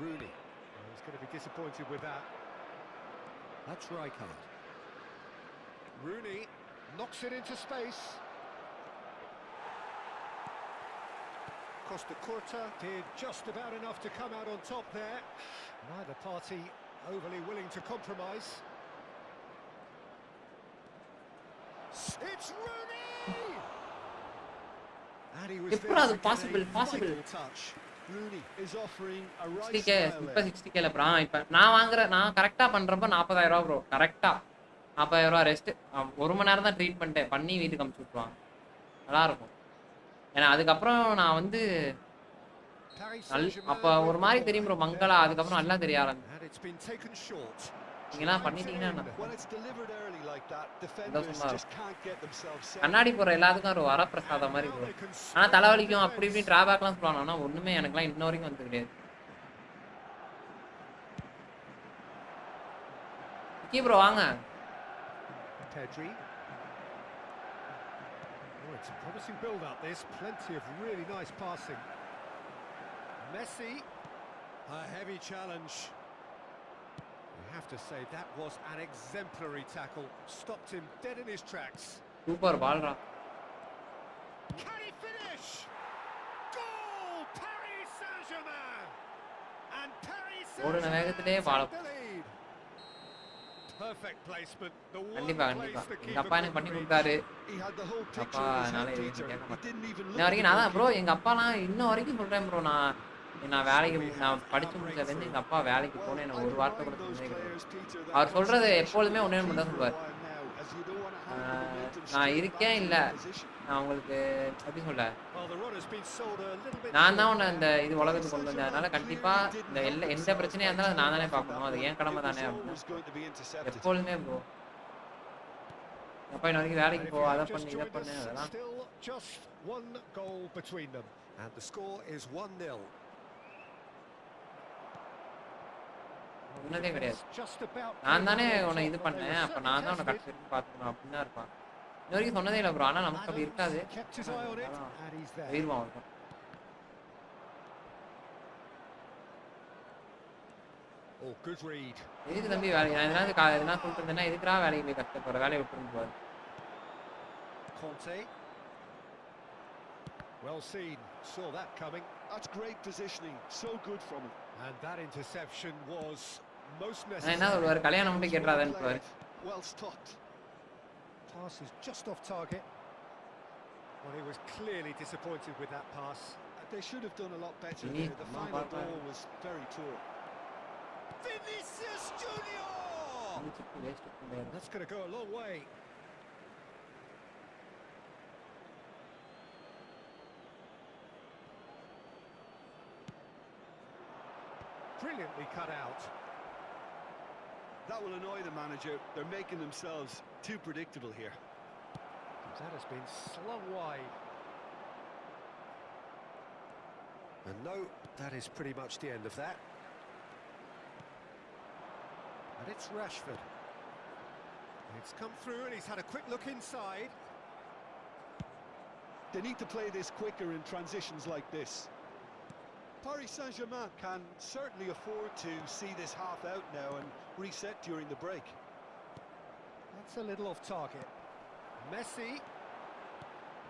Rooney. Well, he's going to be disappointed with that. That's Rijkaard. Rooney knocks it into space. Costa Curta did just about enough to come out on top there. Neither party overly willing to compromise. It's Rooney! And he was எப்படி அது possible? touch. Rooney is offering a right 60k smile இப்போ there. 60kல bro இப்போ நான் கரெக்டாக பண்ணுறப்ப 40,000 ரூபா bro கரெக்டாக 40,000 ரூபா ரெஸ்ட்டு 1 மணி நேரம் தான் ட்ரீட்மெண்ட்டு பண்ணி வீட்டுக்கு அமுச்சு விட்ருவாங்க நல்லாயிருக்கும் ஏன்னா அதுக்கப்புறம் நான் வந்து Paris அப்போ Saint-Germain ஒரு with மாதிரி the தெரியும் ப்ரோ ball. மங்களா அதுக்கப்புறம் நல்லா தெரிய ஆரம்பிச்சு And it's been taken short. நீங்களாம் பண்ணிட்டீங்கன்னா When it's delivered early like that, defenders சந்தோஷமா just can't get themselves set. கண்ணாடி போகிற எல்லாத்துக்கும் ஒரு வரப்பிரசாதம் மாதிரி ப்ரோ ஆனால் தலைவலிக்கும் அப்படி இப்படி ட்ராபேக்லாம் சொல்லுவாங்க ஆனால் ஒன்றுமே எனக்குலாம் இன்ன வரைக்கும் வந்து கிடையாது விக்கி ப்ரோ வாங்க Pedri. Oh, it's a promising build-up, this. Plenty of really nice passing. Messi. A heavy challenge. You have to say that was an exemplary tackle. Stopped him dead in his tracks. Super பால்ரா Can he finish? Goal! Paris Saint-Germain! And Paris ஓடுன வேகத்திலே Saint-Germain ball take the lead. Perfect placement. The one கண்டிப்பா place கண்டிப்பா the எங்க keeper அப்பா எனக்கு couldn't பண்ணி reach. கொடுத்தாரு He had the whole அப்பா picture in his என்னால head, எதுவும் Peter. கேட்க He மாட்டேன் didn't even இன்ன look வரைக்கும் at நான் the தான் ப்ரோ goalkeeper. எங்க அப்பாலாம் இன்ன வரைக்கும் சொல்றேன் ப்ரோ நான் வேலைக்கு நான் படிச்சு முடிச்சதுலேருந்து எங்க அப்பா வேலைக்கு போனேன் என்ன ஒரு வார்த்தை கூட சொன்னதே கிடையாது அவர் சொல்றது எப்பொழுதுமே ஒன்றே மட்டும் தான் சொல்லுவார் நான் இருக்கேன் இல்லை நான் உங்களுக்கு எப்படி சொல்ல Well, the run has been sold a little bit நான் தான் short. உன்னை இந்த இது உலகத்துக்கு கொண்டு வந்தேன் அதனால கண்டிப்பா இந்த எந்த பிரச்சனையா இருந்தாலும் அது நான் தானே பார்க்கணும் அது ஏன் கடமை தானே அப்படின்னு எப்பொழுதுமே ப்ரோ அப்பா இன்ன வரைக்கும் And வேலைக்கு if போ you அதை have just பண்ணு இதை joined பண்ணு us, அதெல்லாம் still just one goal between them. And the score is 1-0. சொன்னதே கிடையாது Just about நான் தானே capable of உன்னை top, இது but they பண்ணேன் were அப்ப certainly நான் தான் உன்னை tested. கடைசி வரைக்கும் பார்த்துக்கணும் அப்படின்னு தான் இருப்பான் இன்ன வரைக்கும் சொன்னதே இல்லை ப்ரோ ஆனால் நமக்கு அப்படி இருக்காது Adams kept his eye on it, and he's there. உயிர்வான் இருக்கும் Oh, good read. எதுக்கு தம்பி வேலை நான் எதனா சொல்லிட்டு இருந்தேன்னா எதுக்குறா வேலைக்கு போய் கஷ்டப்படுற வேலையை விட்டுருந்து போவார் Conte. Well seen. Saw that coming. That's great positioning. So good from him. And that interception was most நான் என்ன necessary. சொல்லுவார் கல்யாணம் மட்டும் கேட்டுறாதேன்னு சொல்லுவார் Well stopped. Pass is just off target. Well, he was clearly disappointed with that pass. They should have done a lot better Need there. The more final ball. ball was very poor. Vinicius Junior! That's going to go a long way. Brilliantly cut out. That will annoy the manager. They're making themselves too predictable here. That has been slung wide. And no, that is pretty much the end of that. And it's Rashford. It's come through and he's had a quick look inside. They need to play this quicker in transitions like this. Paris Saint-Germain can certainly afford to see this half out now and reset during the break. That's a little off target. Messi.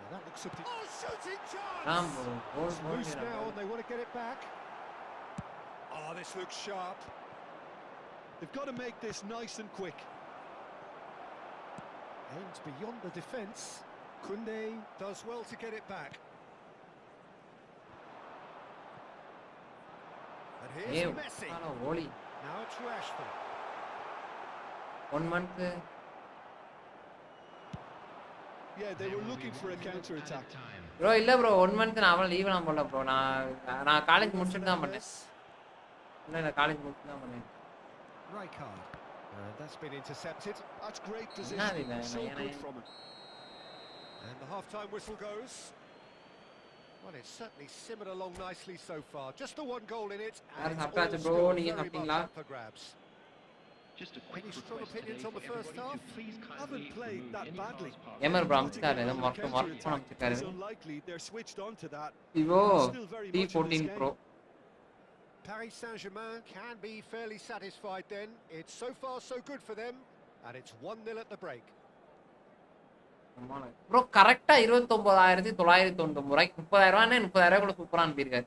Now that looks a bit... Oh, shooting chance! It's loose now and they want to get it back. Oh, this looks sharp. They've got to make this nice and quick. Aims beyond the defence. Koundé does well to get it back. And here's Messi. Oli Now it's Rashford. 1 month Yeah, they were looking for a counter-attack. Bro இல்ல bro 1 month நான் அவள லீவ்லாம் போடல bro நான் college முடிச்சிட்டு தான் பண்ணேன் இல்ல college முடிச்சிட்டு தான் பண்ணேன் Rijkaard. That's been intercepted. That's great positioning. So good from him. And the half-time whistle goes. Well, it's certainly simmered along nicely so far. Just the one goal in it, and it's all சாப்பிட்டாச்சு bro still நீங்க very much சாப்பிட்டீங்களா up for grabs. Just a quick Any strong request opinions today on the for first everybody half? to please Haven't kindly played remove that any badly. cars parked. ஏமர் bro Putting அம்ச்சாரு it ஏதோ on மொக்க counter-attack அம்ச்சிட்டாரு is unlikely. They're switched on to that. Vivo Still very much in this T14 game. Bro Paris Saint-Germain can be fairly satisfied then. It's so far so good for them, and it's 1-0 at the break. Bro கரெக்டா 29,999 ரூபாய்க்கு 30,000 ரூபாய் 30,000 கூட சூப்பரா அனுப்பியிருக்காரு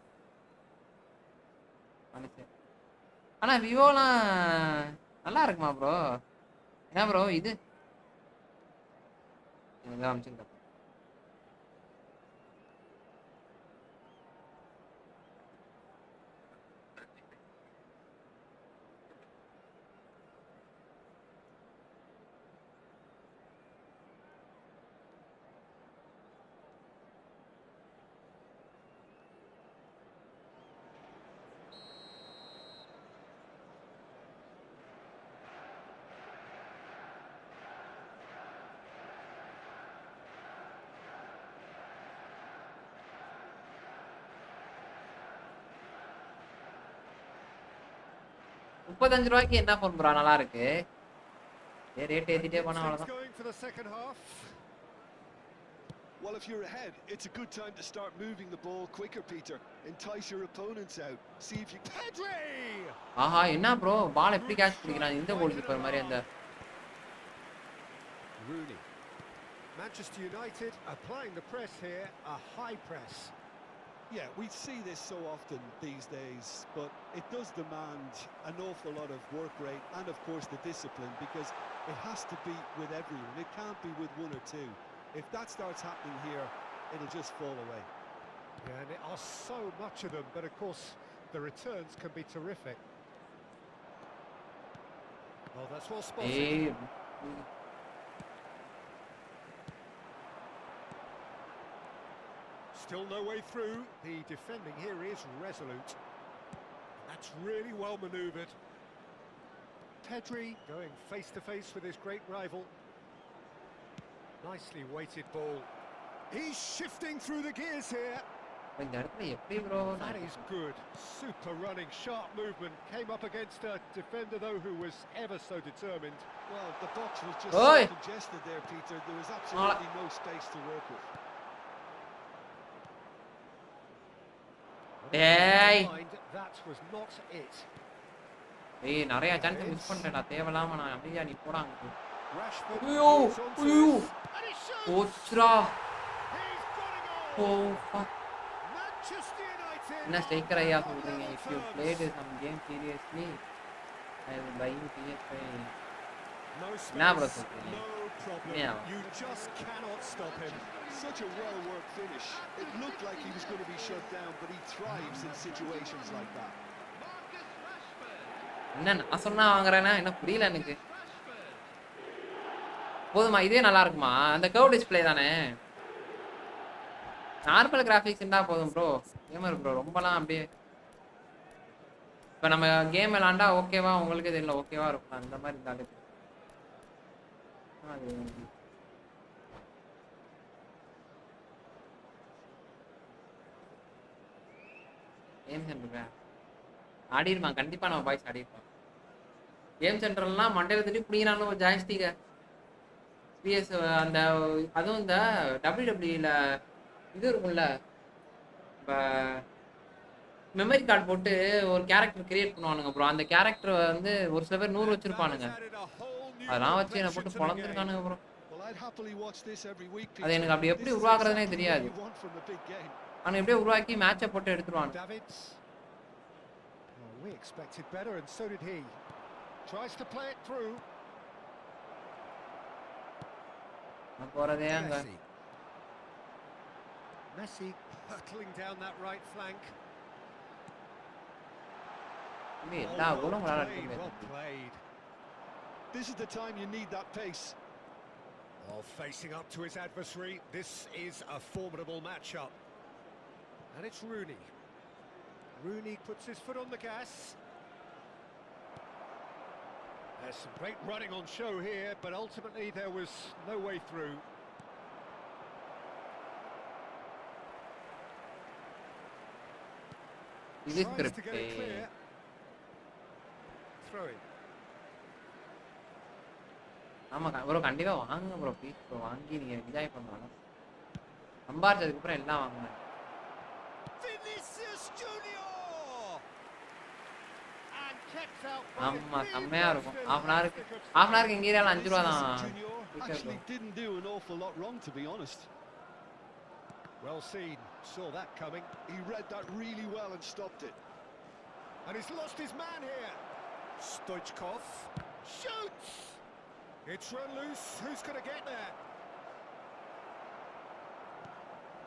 ஆனா விவோலாம் நல்லா இருக்குமா bro என்ன ப்ரோ இது அமைச்சிருக்கேன் 35 ரூபாய்க்கு என்ன ஃபோன் ப்ரோ நல்லா இருக்கு? ரேட் And ஏத்திட்டே gets போனா things அவ்வளவுதான். going for the second half. Well, if you're ahead, it's a good time to start moving the ball quicker, Peter. Entice your opponents out. See if you... Pedri! ஆஹா என்ன bro பால் எப்படி catch பிடிக்கிறான் இந்த goal keeper மாதிரி அந்த Rooney. Manchester United applying the press here, a high press. Yeah, we see this so often these days, but it does demand an awful lot of work rate and, of course, the discipline, because it has to be with everyone. It can't be with one or two. If that starts happening here, it'll just fall away. Yeah, and there are so much of them, but of course the returns can be terrific. Oh, that's well spotted. ஏய் Still no way through. The defending here is resolute. That's really well manoeuvred. Pedri going face to face with his great rival. Nicely weighted ball. He's shifting through the gears here. இந்த இடத்துல எப்படி bro That is good. Super running, sharp movement. Came up against a defender, though, who was ever so determined. Well, the box was just Oi! so congested there, Peter. There was absolutely no space to work with. ஏய் That was not it. ஏய் நிறைய chance miss பண்ணிட்டேன்டா தேவலாம நான் அப்படியே நீ போடாங்க Rashford ஐயோ is onto ஐயோ it. And he shoots. போச்சுடா He's got a oh goal. fuck Manchester United. என்ன ஸ்ட்ரைக்கர் ஐயா சொல்றீங்க On if level you terms. played some game seriously I will buy you PS5 No Nah, bro, space, something. no problem. Yeah. You just cannot stop him. Such a well-worked finish. It looked like he was going to be shut down, but he thrives in situations like that. என்ன நான் சொன்னா வாங்குறேன்னா என்ன புரியல எனக்கு போதுமா இதே நல்லா இருக்குமா அந்த கர்வ் டிஸ்ப்ளே தானே நார்மல் கிராஃபிக்ஸ் இருந்தா போதும் ப்ரோ கேமர் ப்ரோ ரொம்பலாம் அப்படியே இப்போ நம்ம கேம் விளாண்டா ஓகேவா உங்களுக்கு தெரியல ஓகேவா இருக்கும் அந்த மாதிரி இருந்தாலே அது கேம் சென்டர் ஆடிருப்பான் கண்டிப்பா நம்ம பாய்ஸ் ஆடிருப்பான் கேம் சென்டர்லாம் மண்டையில தட்டி புடிக்கிறானோ ஜாய்ஸ்டிக்க பிஎஸ் அந்த அதுவும் இந்த டபிள்யூடபிள்யூல இது இருக்கும்ல இப்போ மெமரி கார்டு போட்டு ஒரு கேரக்டர் கிரியேட் பண்ணுவானுங்க ப்ரோ அந்த கேரக்டர் வந்து ஒரு சில பேர் 100 வச்சிருப்பானுங்க அதெல்லாம் வச்சு என்ன போட்டு பொழந்துருக்கானுங்க bro Well, I'd happily watch this every week, அது எனக்கு அப்படி எப்படி உருவாக்குறதுனே தெரியாது அவனுக்கு எப்படியே உருவாக்கி மேட்சை போட்டு எடுத்துருவான் Davids. Well, we expected better, and so did he. Tries to play it through. நான் போறதே அங்க Messi. Messi hurtling down that right flank. எல்லா கோலும் Well விளையாட played. This is the time you need that pace. Well, facing up to his adversary, this is a formidable matchup. And it's Rooney. Rooney puts his foot on the gas. There's some great running on show here, but ultimately there was no way through. இது Tries to get it script clear. Throw it. ஆமா bro கண்டிப்பா வாங்குங்க bro please bro வாங்கி நீங்க enjoy பண்ணலாம் சம்பாரிச்சதுக்கு அப்புறம் எல்லாம் வாங்குங்க Vinicius Junior. And kept out by ஆமா the செம்மையா இருக்கும் Brazilian. ஹாஃப் அன் ஹவருக்கு எங்க ஏரியால 5 ரூபா தான் Junior actually didn't do an awful lot wrong, to be honest. Well seen, saw that coming. He read that really well and stopped it. And he's lost his man here. Stoichkov shoots. It's run loose. Who's going to get there?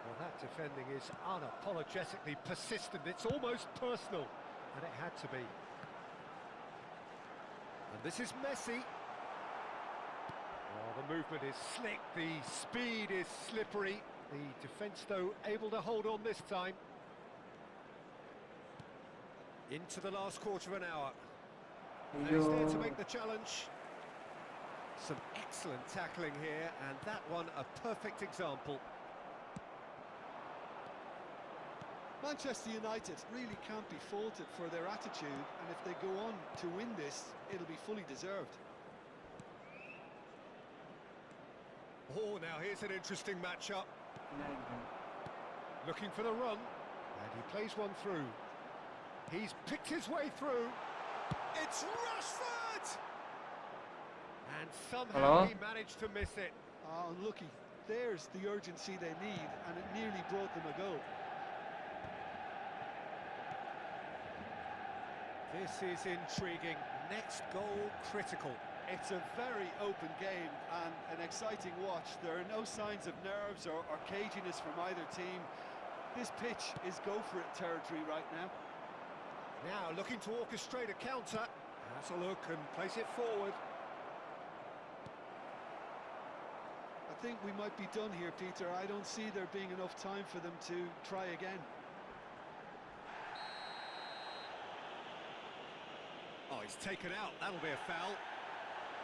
Well, that defending is unapologetically persistent. It's almost personal, and it had to be. And this is Messi. Oh, the movement is slick. The speed is slippery. The defence, though, able to hold on this time. Into the last quarter of an hour. And he's there to make the challenge. Some excellent tackling here, and that one a perfect example. Manchester United really can't be faulted for their attitude, and if they go on to win this, it'll be fully deserved. Oh, now here's an interesting matchup. Looking for the run, and he plays one through. He's picked his way through. It's Rashford! And somehow he managed to miss it. Unlucky. There's the urgency they need, and it nearly brought them a goal. This is intriguing. Next goal critical. It's a very open game and an exciting watch. There are no signs of nerves or caginess from either team. This pitch is go-for-it territory right now. Now looking to orchestrate a counter. Has a look and place it forward. I think we might be done here, Peter. I don't see there being enough time for them to try again. Oh, he's taken out. That'll be a foul.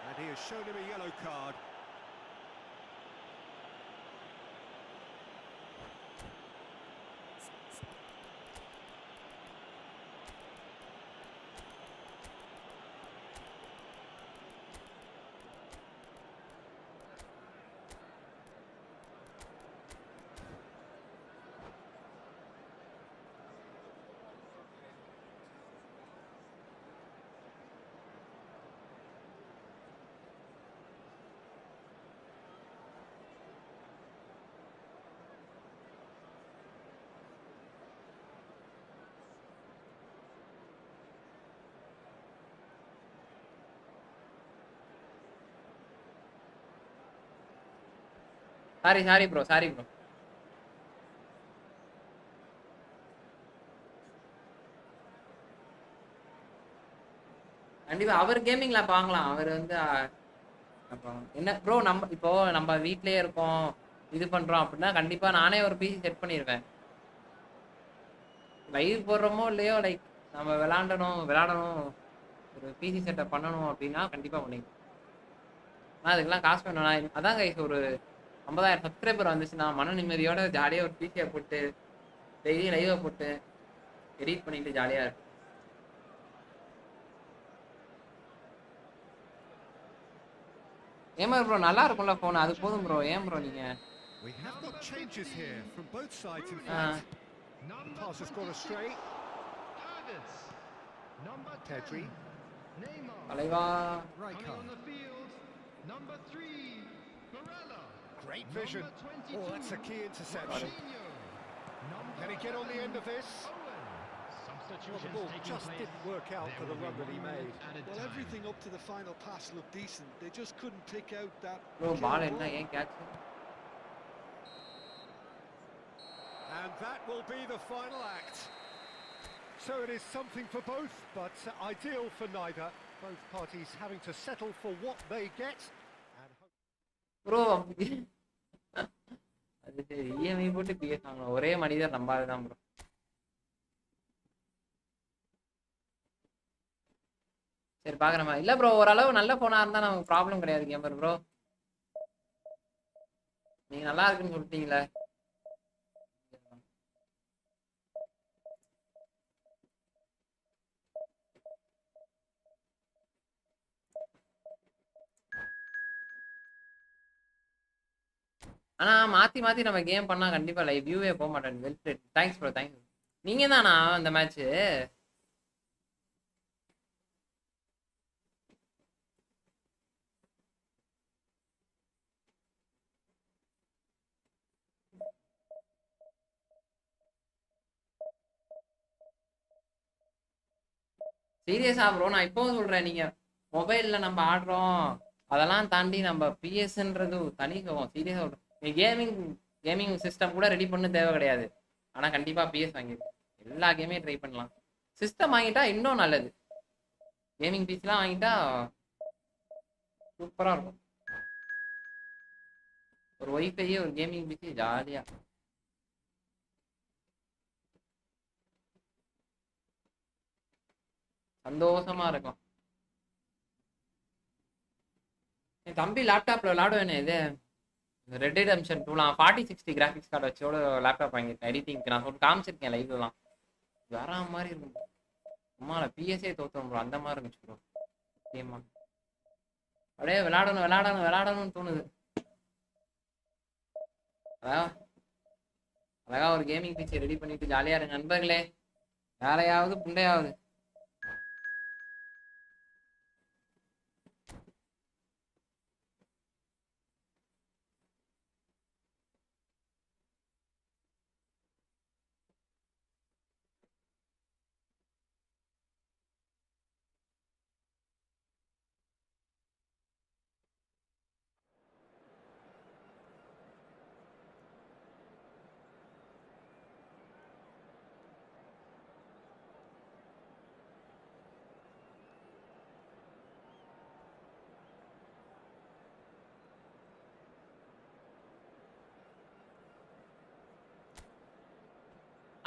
And he has shown him a yellow card. Sorry bro கண்டிப்பா அவர் கேமிங்ல பார்க்கலாம். அவர் வந்து அப்புறம் என்ன bro, நம்ம வீட்லயே இருக்கோம், இது பண்றோம் அப்படின்னா கண்டிப்பா நானே ஒரு பிசி செட் பண்ணிடுவேன். லைவ் போடுறோமோ இல்லையோ, லைக் நம்ம விளையாடணும் ஒரு பிசி செட்டப் பண்ணணும் அப்படின்னா கண்டிப்பா பண்ணிடுவேன். ஆனால் அதுக்கெல்லாம் காசு பண்ணணும். அதான் கைஸ், ஒரு 50,000 சப்ஸ்கிரைபர் வந்துச்சுன்னா மன நிம்மதியோட ஜாலியாக ஒரு பிசியை போட்டு டெய்லி லைவை போட்டு எடிட் பண்ணிட்டு ஜாலியாக இருக்கு. ஏன் ப்ரோ நல்லா இருக்கும்ல ஃபோன், அது போதும் ப்ரோ. ஏன் ப்ரோ நீங்க We have got changes here from both sides in fact. Pass has gone astray. Pedri. தலைவா Rijkaard. Number 3, Barella. Great vision. Oh, that's a key interception. Can he get on the end of this? Well, the ball just didn't work out for the run that he made. Well, everything up to the final pass looked decent. They just couldn't pick out that. Bro ball என்ன ஏன் catch? And that will be the final act. So it is something for both, but ideal for neither. Both parties having to settle for what they get. Bro அது சரி, EMI போட்டு PS வாங்கணும். ஒரே மனிதர் நம்பாதுதான் bro. சரி பாக்குறேமா. இல்ல bro, ஓரளவு நல்ல போனா இருந்தா நமக்கு ப்ராப்ளம் கிடையாது கேமர் ப்ரோ. நீங்க நல்லா இருக்குன்னு சொல்லிட்டீங்களே. ஆனா மாத்தி மாத்தி நம்ம கேம் பண்ணா கண்டிப்பா லைவ் வியூவே போக மாட்டேன். Well plate. Thanks bro, thanks. நீங்க தானா அந்த மேட்ச்? சீரியஸா ப்ரோ, நான் இப்போவும் சொல்றேன், நீங்க மொபைல்ல நம்ம ஆடுறோம், அதெல்லாம் தாண்டி நம்ம பிஎஸ்ன்றது தனி சுகம். சீரியஸா சொல்றேன். கேமிங் சிஸ்டம் கூட ரெடி பண்ண தேவை கிடையாது. ஆனா கண்டிப்பா பிஎஸ் வாங்கிடும். எல்லா கேமையும் ட்ரை பண்ணலாம். சிஸ்டம் வாங்கிட்டா இன்னும் நல்லது. கேமிங் பிசிலாம் வாங்கிட்டா சூப்பரா இருக்கும். ஒரு ஒய்ஃபையே ஒரு கேமிங் பிசி ஜாலியா. சந்தோஷமா இருக்கும். என் தம்பி லேப்டாப்ல விளையாடுவேனே இது ரெட் ரிடெம்ஷன் 2லாம் 4060 கிராஃபிக்ஸ் கார்டு வச்சோட லேப்டாப் வாங்கிருக்கேன் எடிட்டிங்க்கு. நான் சொல்லிட்டு காமிச்சிருக்கேன் லைவ்லாம். வேற மாதிரி இருக்கும். சும்மா பிஎஸ்ஏ தோத்துரும் ப்ரோ, அந்த மாதிரி இருந்துச்சு ப்ரோ கேமா. அப்படியே விளையாடணும்னு தோணுது. அழகா ஒரு கேமிங் பிசி ரெடி பண்ணிட்டு ஜாலியா இருங்க நண்பர்களே. வேலையாவது புண்டையாவது.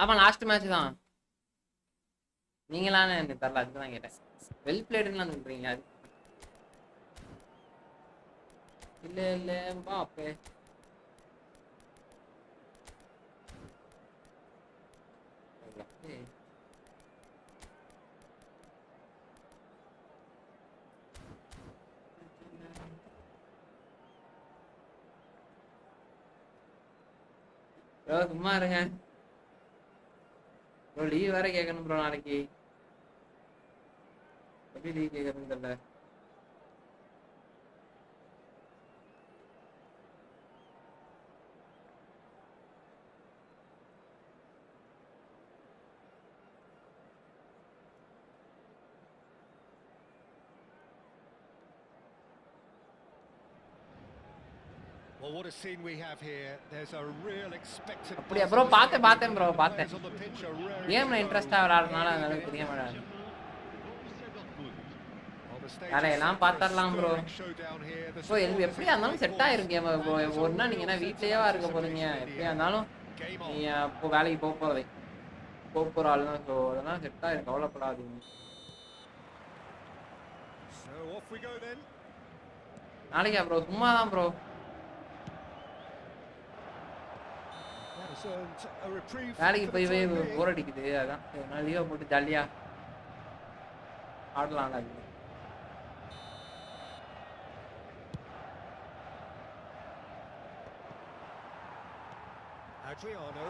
ஆமா லாஸ்ட் மேட்ச் தான். நீங்களான்னு எனக்கு தெரியல, அதுதான் கேட்டேன். வெல் பிளேடுன்னு சொல்றீங்க. அது இல்ல பாப்பே. சும்மா இருங்க ப்ரோ. லீவ் வேற கேட்கணும் ப்ரோ நாளைக்கு. எப்படி லீவ் கேட்கறதுன்னு தெரியல. Well, what a scene we have here. There's a real expectant. அப்படியே ப்ரோ பார்த்தேன் ப்ரோ பார்த்தேன். கேம்ல இன்ட்ரெஸ்டா விளையாடுறதுனால அதனால தெரிய மாட்டாங்க. வேலையெல்லாம் பார்த்தரலாம் ப்ரோ. ப்ரோ எப்படியா இருந்தாலும் செட் ஆயிரும் கேம் ப்ரோ. ஒரு நாள் நீங்க என்ன வீட்லயேவா இருக்க போறீங்க? எப்படியா இருந்தாலும் நீ அப்போ வேலைக்கு போற ஆள் தான். ஸோ அதெல்லாம் செட் ஆயிரும், கவலைப்படாதீங்க. நாளைக்கா ப்ரோ? சும்மா தான் ப்ரோ. வேலைக்கு போய் போர் அடிக்குது, அதான் லீவை போட்டு ஜாலியா ஆடலாம். Adriano,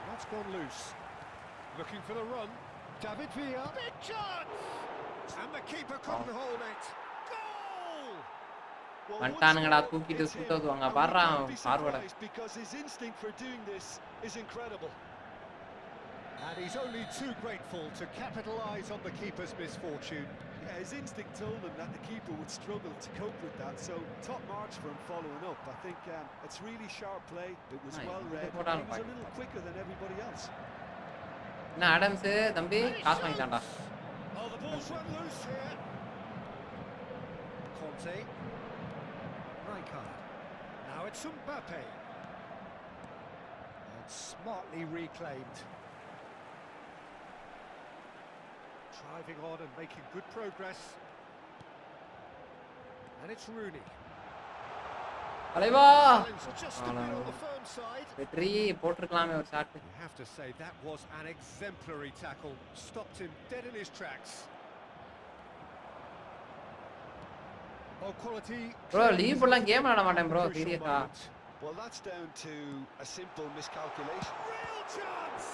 that's gone loose. Looking for the run. David Villa. Big chance! And the keeper couldn't hold it. Goal! வந்துட்டானுங்கடா, தூக்கிட்டு சுத்துவாங்க பாறா forward. Because his instinct for doing this is incredible. And he's only too grateful to capitalise on the keeper's misfortune. Yeah, his instinct told him that the keeper would struggle to cope with that, so top marks for him following up. I think it's really sharp play. It was well read. He was a little quicker than everybody else. என்ன Adams தம்பி காசு வாங்கிட்டான்டா. Oh, the ball's run loose here. Conte. Rijkaard. Now it's Mbappe. And smartly reclaimed. Driving on and making good progress. And it's Rooney. அலைவா Just a bit on the firm side. வெற்றி போட்டுருக்கலாமே ஒரு shot. You have to say that was an exemplary tackle. Stopped him dead in his tracks. Oh, quality. Bro, leave போடலாம், game விளையாட மாட்டேன் bro, சீரியஸா. Well, that's down to a simple miscalculation. Real chance.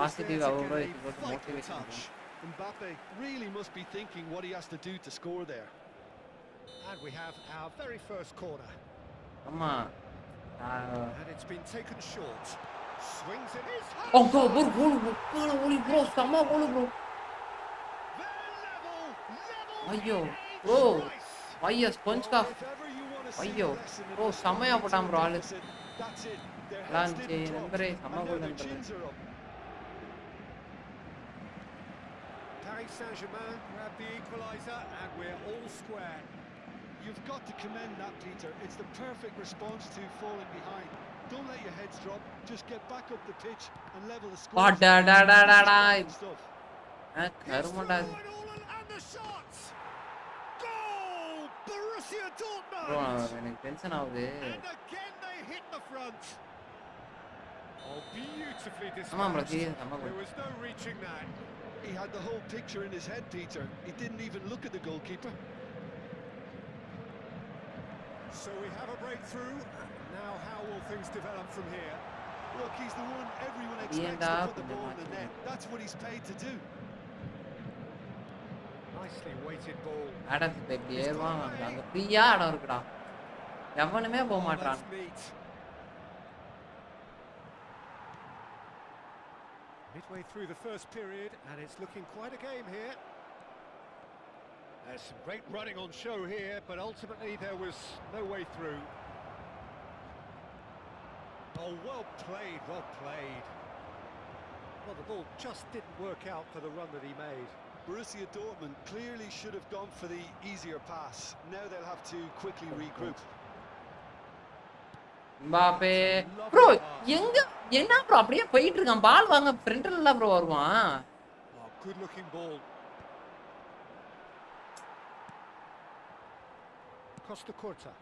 Positive over it was motivation. Mbappe really must be thinking what he has to do to score there. And we have our very first corner. Come on. And it's been taken short. Swings in his hand. Oh, go, goal, bro, sama goal, bro. Ayyo, bro. Ayyo, sponge cuff. Ayyo, bro, samaya potam bro, alu. Lunch, nambare, sama goal nambare. Paris Saint-Germain grab the equaliser and we're all square. You've got to commend that, Peter. It's the perfect response to falling behind. Don't let your heads drop. Just get back up the pitch and level the score. Da. Karumanda. And the shots. Goal! Borussia bro Dortmund. எனக்கு tension ஆகுது. And again they hit the front. Oh, beautifully ஆமா bro dispatched. Serious நம்ம There was no reaching that. He had the whole picture in his head, Peter. He didn't even look at the goalkeeper. So we have a breakthrough. Now how will things develop from here? Look, he's the one everyone He expects end to up put the in the ball in the match. net. That's what he's paid to do. Nicely weighted ball. Adams இப்ப இப்படி ஏறுவான் அங்க ஃப்ரீயா இடம் இருக்குடா. எவனுமே போக Oh, மாட்டான். that's neat. Midway through the first period, and it's looking quite a game here. There's some great running on show here, but ultimately there was no way through. Oh, well played, well played. Well, the ball just didn't work out for the run that he made. Borussia Dortmund clearly should have gone for the easier pass. Now they'll have to quickly regroup. Mbappe bro எங்க என்ன bro அப்படியே போயிட்டு இருக்கான். பால் வாங்க ஃப்ரண்ட்ல எல்லாம் bro வருவான். Oh, good looking ball. Costa Corta.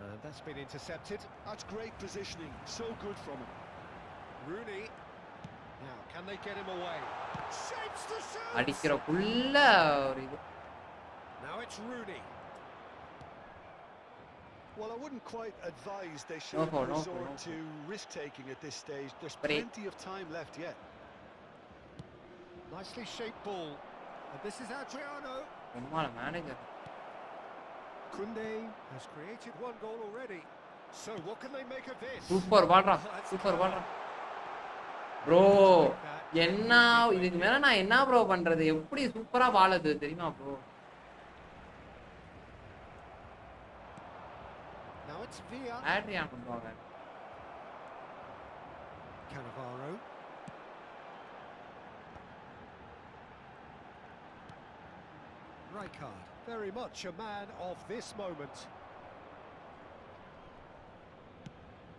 And that's been intercepted. That's great positioning. So good from him. Rooney. Now, can they get him away? Shapes the shoot! அடிக்கிறக்குள்ள ஒரு இது. Now it's Rooney. Well, I wouldn't quite advise they No should foul, no resort foul. to risk-taking at this stage. There's Break. plenty of time left yet. Nicely shaped ball. And this is Adriano. சும்மா manager. Kunde has created one goal already. So what can they make of this? Super பால்றா. Oh, that's super clever. பால்றா. Bro Like that. என்ன இதுக்கு மேல நான் என்ன bro பண்றது? எப்படி சூப்பரா பாலுது தெரியுமா ப்ரோ? Now it's Villa. ஆட்ரியான் பண்ணுவாங்க. Cannavaro. Rijkaard, very much a man of this moment.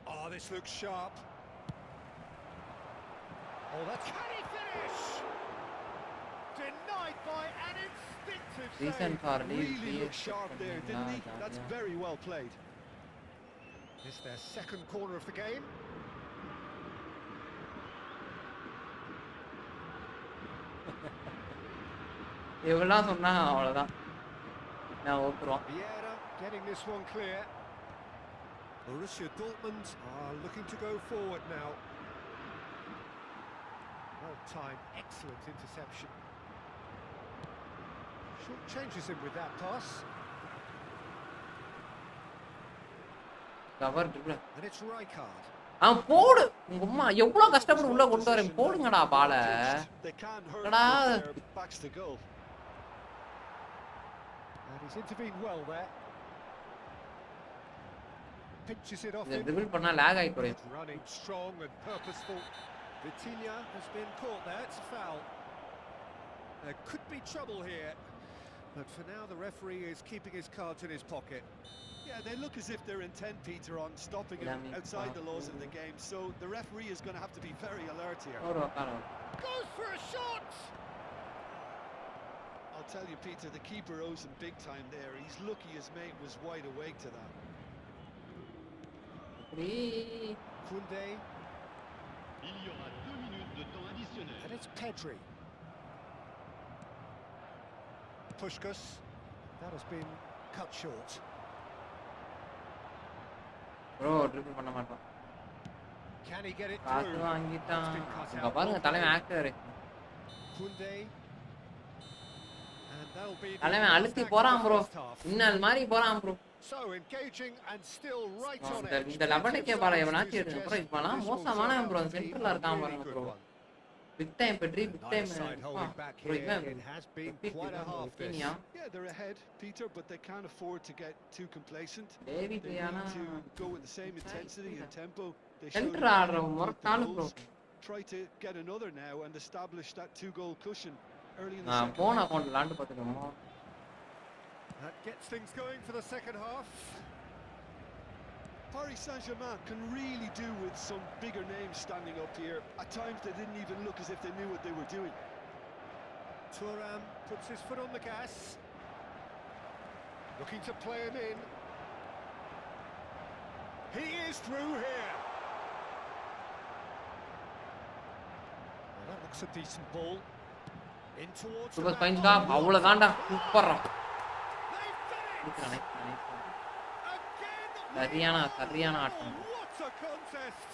Oh, this looks sharp. Oh, that's... Can he finish? Denied by an instinctive Recent save. for leave. Really looked sharp there, didn't he? That's very well played. It's their second corner of the game. இவெல்லாம் சொன்னா அவ்வளவுதான். நான் ஓத்துறோம். Vieira getting this one clear. Borussia Dortmund are looking to go forward now. Well timed, excellent interception. Short changes him with that pass. Cover triple. And it's Rijkaard. அவன் போடு. உங்க அம்மா எவ்வளவு கஷ்டப்பட்டு உள்ள கொண்டு வரேன். போடுங்கடா பால. They can't hurt Tada. their backs to goal. And he's intervened well there. Pinches it off இந்த him. ட்ரிபிள் பண்ணா லாக் ஆகி போறேன். Running strong and purposeful. Vitinha has been caught there. It's a foul. There could be trouble here. But for now, the referee is keeping his cards in his pocket. Yeah, they look as if they're intent, Peter, on stopping him outside the laws of the game. So the referee is going to have to be very alert here. ஒரு உட்காரம். Goes for a shot! I'll tell you, Peter, the keeper owes him big time there. He's lucky his mate was wide awake to that. அப்படி Kunde, Il y aura 2 minutes de temps additionnel. and it's Pedri. Puskás, that has been cut short. Bro triple பண்ண மாட்டான். Can he get it காசு through? வாங்கிட்டான். It's been cut இங்க out. பாருங்க தலைவன் actor. Kunde. And that'll be the தலைவன் last அழுத்தி act போறான் of the bro. first half. இன்னல் மாதிரி போறான் bro. So engaging and still right on இந்த it. இந்த லெவலுக்கே பால எவனாச்சும் எடுங்க ப்ரோ. இப்பலாம் மோசமான ப்ரோ. சென்டர்ல இருக்கான் பாருங்க bro. Big time Pedri big time. Bro இவன் It has been quite a half this. ஒப்பீனியா Yeah, they're ahead, Peter, but they can't afford to get too complacent. David They யானா need to go with the same intensity and tempo. They showed centre it ஆடுற in both முரட்டாளு bro. goals. Try to get another now and establish that 2-goal cushion early in the நான் second. Phone account விளையாண்டு பார்த்துக்கோமா. That gets things going for the second half. Paris Saint-Germain can really do with some bigger names standing up here. At times they didn't even look as if they knew what they were doing. Thuram puts his foot on the gas. Looking to play him in. He is through here. Well, that looks a decent ball. In towards super the spines back. காப் அவ்வளவுதான்டா சூப்பர்ரா They've done it. சரியான சரியான ஆட்டம் Oh, what a contest.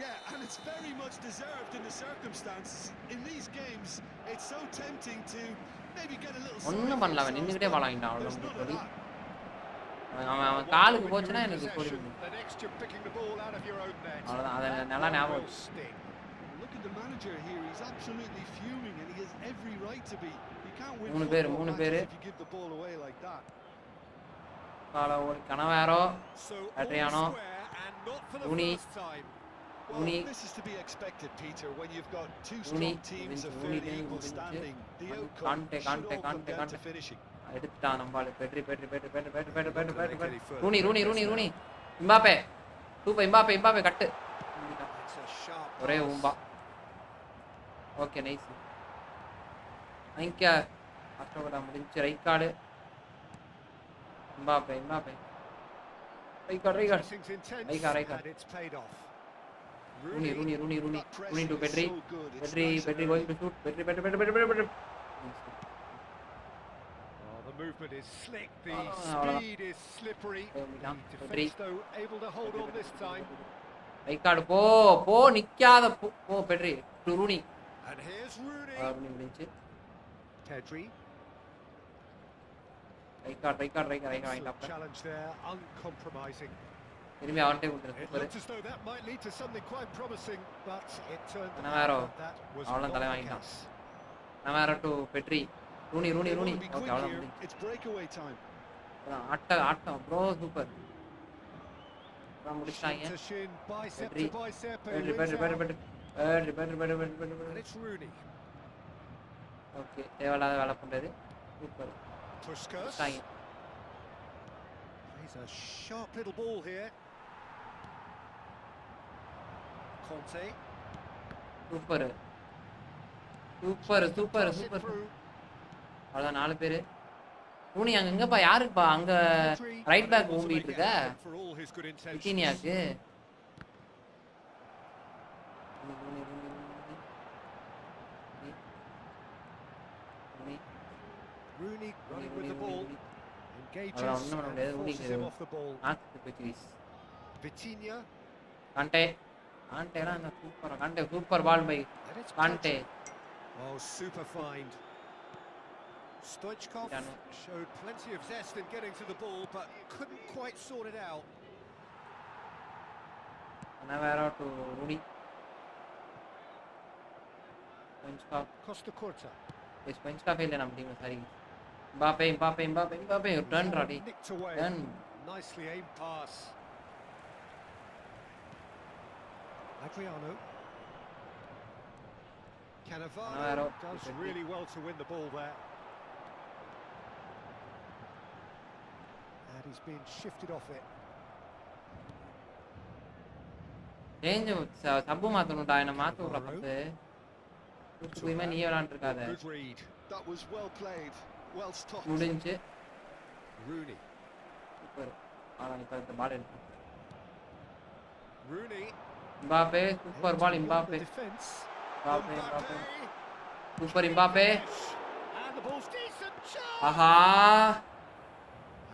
Yeah, and it's very much deserved in the circumstances. In these games, it's so tempting to maybe get a little ஒண்ணும் பண்ணல அவன் நின்னுக்கிட்டே வாளாங்கிட்டான் There's அவ்வளவு none of கொடி Oh, அவன் காலுக்கு போச்சுன்னா எனக்கு கொடி the next you're picking the ball out of your own net. அவ்வளவுதான் அதை நல்லா ஞாபகம் Will வச்சு. sting. Look at the manager here. He's absolutely fuming, and he has every right to be. You can't win மூணு football பேரு matches if you give the ball away like that. கால ஓடி கனவேரோ So all Adriano. square and not for the Rooney. first time. Well, Rooney. this is to be expected, Peter, when you've got two Rooney. strong teams of Rooney fairly equal Rooney. standing. The outcome Kante, should all come Kante, down to Kante. finishing. எடுத்துட்டான் நம்பால Pedri Pedri Pedri Pedri Pedri Pedri Pedri Pedri Not gonna make any Pedri further Rooney Rooney Rooney progress Rooney Mbappe super Mbappe Mbappe கட்டு It's a sharp ஒரே pass. உம்பா okay nice அங்க அஷ்டோகடா முடிஞ்சு right card Mbappe Mbappe right card right card Pressing's intense, Right card. and it's paid off. Rooney Rooney Rooney Rooney That Rooney to pressing is Pedri so good. It's petri nice and Pedri early. Going to shoot Pedri Pedri Pedri Pedri Pedri Oh, the movement is slick, the அவ்வளவுதான். speed is slippery. The Pedri defense, though, able to hold on this time. Right card போ போ நிக்காத போ Pedri to Rooney And here's Rooney. Rooney முடிஞ்சு Pedri. Right card right card right card right Excellent card challenge there, uncompromising. திரும்பி அவன்கிட்டே கொடுத்துரு It super looked as though that might lead to something quite promising, but it turned Cannavaro. out that was Avalan not thalai the vaangitaan. case. Navara to Petri Rooney Rooney They Rooney want to be okay quick அவ்வளோ here. முடிஞ்சு It's breakaway time. ஆட்டம் bro super முடிச்சிட்டாங்க Shin to shin, bicep Pedri. to bicep, and Pedri he Pedri wins Pedri out. Pedri Pedri Pedri Pedri Pedri And Pedri it's Rooney. Okay தேவையில்லாத வேலை பண்ணுறது super Puskas. முடிச்சிட்டாங்க He's a sharp little ball here. Conte. Super super super Pass it super through. அவ்வளோதான் 4 பேர் Rooney அங்கே எங்கப்பா யாருக்குப்பா அங்கே Pedri, right back unable to ஊம்பிட்டு make it இருக்க happen for all his good intentions. விட்டீனியாக்கு Rooney running with the ball. Engages Ahora, no, no, and le da Rooney forces que- him off the ball. Vitinha. Kante காண்டேனா அந்த super ball by And it's Kante Pedri. Oh, super find. Stoichkov Dano. showed plenty of zest in getting to the ball, but couldn't quite sort it out. Navara to Rooney. Spenska. Costa Curta. Spenska failed in team sorry. Mbappe, turn ready. Nicked away. Turn. Nicely aimed pass. Adriano. Cannavaro Cannavaro. does really well to win the ball there. And he's been shifted off it. Change சப்பு மாத்தணும்டா என்ன மாத்த விடுற பத்து தூக்குமே நீ விளையாண்டு இருக்காத Good read. That was well played, well stopped. முடிஞ்சு Rooney. Super இப்ப இந்த பால் எடுத்து Rooney. Mbappe super ball The Mbappe defense. Mbappe Mbappe. Super Mbappe And the ball's decent. Shot! ஆஹா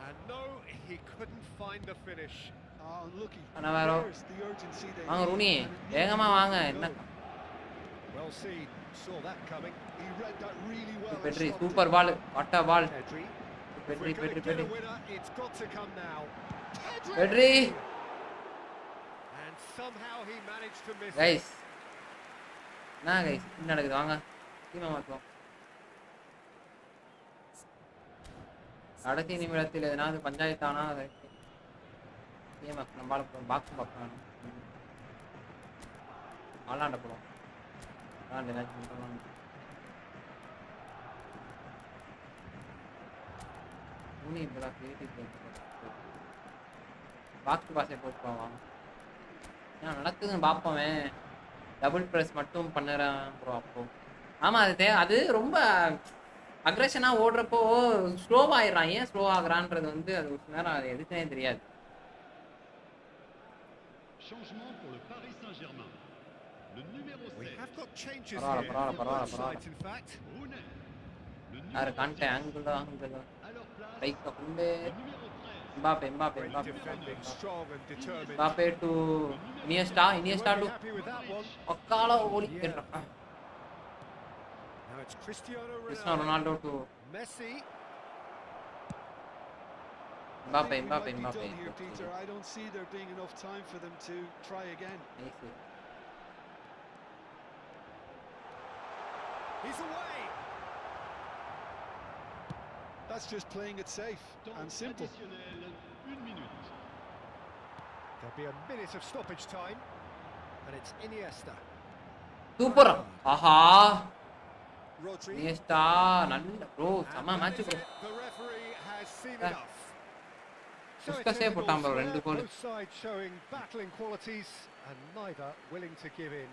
And no, he couldn't find the finish. Oh, unlucky. Cannavaro. There's the urgency they வாங்க need, Rooney and it வேகமா needed வாங்க to என்ன go. Well seen. Saw that coming. He read that really well. and Pedri stopped super it. Ball வட்ட ball Pedri. If Pedri we're going Pedri to get Pedri a winner, it's got to come now. Pedri And somehow he managed to miss it. Guys என்ன guys என்ன நடக்குது வாங்க டீமை மாற்றுவோம் கடைசி நிமிடத்தில் எதனாவது பஞ்சாயத்தானா TMF நம்மளால பாக்ஸ் பார்க்கலாம் ஆளாண்ட போடுவோம் ஆளாண்டு ஏதாச்சும் பண்ணலாம் ஊனி இப்போதான் கிரியேட்டிவ் பாக்ஸ் பாஸே போட்டுப்போம் வாங்க ஏன் நடக்குதுன்னு பார்ப்போமே டபுள் ப்ரெஸ் மட்டும் பண்ணுறேன் ப்ரோ அப்போ ஆமாம் அது அது ரொம்ப அக்ரெஷனா ஓடுறப்போ ஸ்லோவாயிடுறான். ஏன் ஸ்லோ ஆகுறான்றது வந்து அது ஒரு நேரம் அது எதுக்குனே தெரியாது. Changement pour le Paris Saint-Germain. Le numéro We 16. have got changes Parole, here parole, on parole, both parole. sides, in fact. Brunet. Le யாரு numéro Kante 10. Angle À leur place, right full le numéro 13. Mbappe Great defending, strong and determined. Mbappe to Iniesta You won't to be happy with that one. ஒக்கால ஓடி Yeah. Now it's Cristiano Cristiano Ronaldo. Ronaldo to Messi. I Mbappe think we Mbappe might be Mbappe done here, Peter. I don't see there being enough time for them to try again. He's away. That's just playing it safe and Temps simple. additionnel, 1 minute. There'll be a minute of stoppage time. And it's Iniesta. Super. ஆஹா Rodri. Iniesta நல்ல bro செம And match that bro. is it. The referee has seen Yeah. enough. So Puska it's save ended போட்டான் bro, all ரெண்டு square, goal. both sides showing battling qualities and neither willing to give in.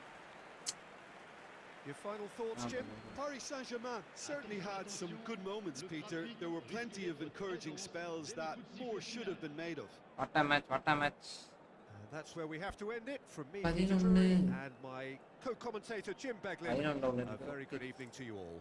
Your final thoughts, Jim? Paris Saint-Germain certainly had some good moments, Peter. There were plenty of encouraging spells that more should have been made of. What a match. And that's where we have to end it. From me, 11. Peter Drury, and my co-commentator, Jim Beglin. 11. A very good evening to you all.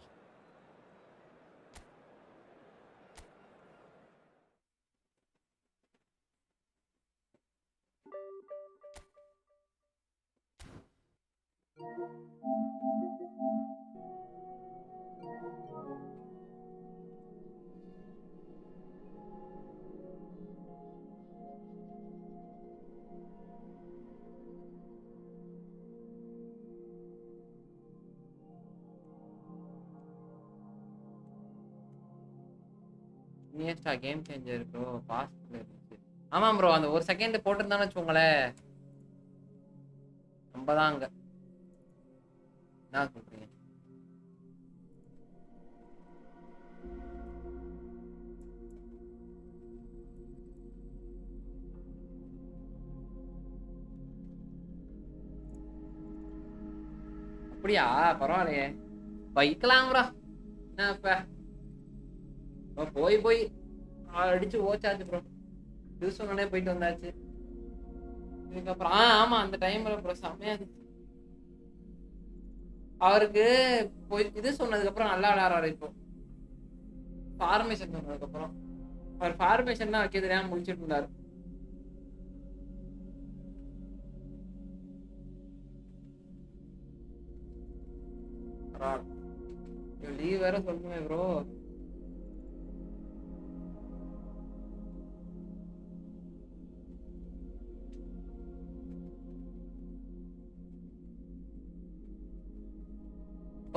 Iniesta game changer bro பாஸ்ட்ல இருந்துச்சு. ஆமா bro அந்த ஒரு second போட்டிருந்தானே வச்சுக்கோங்களேன் நம்ம தான் அங்க என்ன சொல்றீங்க. அப்படியா பரவாயில்லையே வைக்கலாம் ப்ரோ. என்ன இப்ப போய் அடிச்சு ஓச்சாச்சு ப்ரோ. டியூஷனே போயிட்டு வந்தாச்சு. இதுக்கப்புறம் ஆமா அந்த டைம்ல ப்ரோ செம்மையா இருந்துச்சு. அவருக்கு போய் இது சொன்னதுக்கு அப்புறம் நல்லா விளையாடுறாரு. இப்போ ஃபார்மேஷன் சொன்னதுக்கு அப்புறம் அவர் ஃபார்மேஷன் தான் வைக்க தெரியாம முடிச்சிட்டு இருந்தாரு. லீவ் வேற சொல்லுங்க ப்ரோ.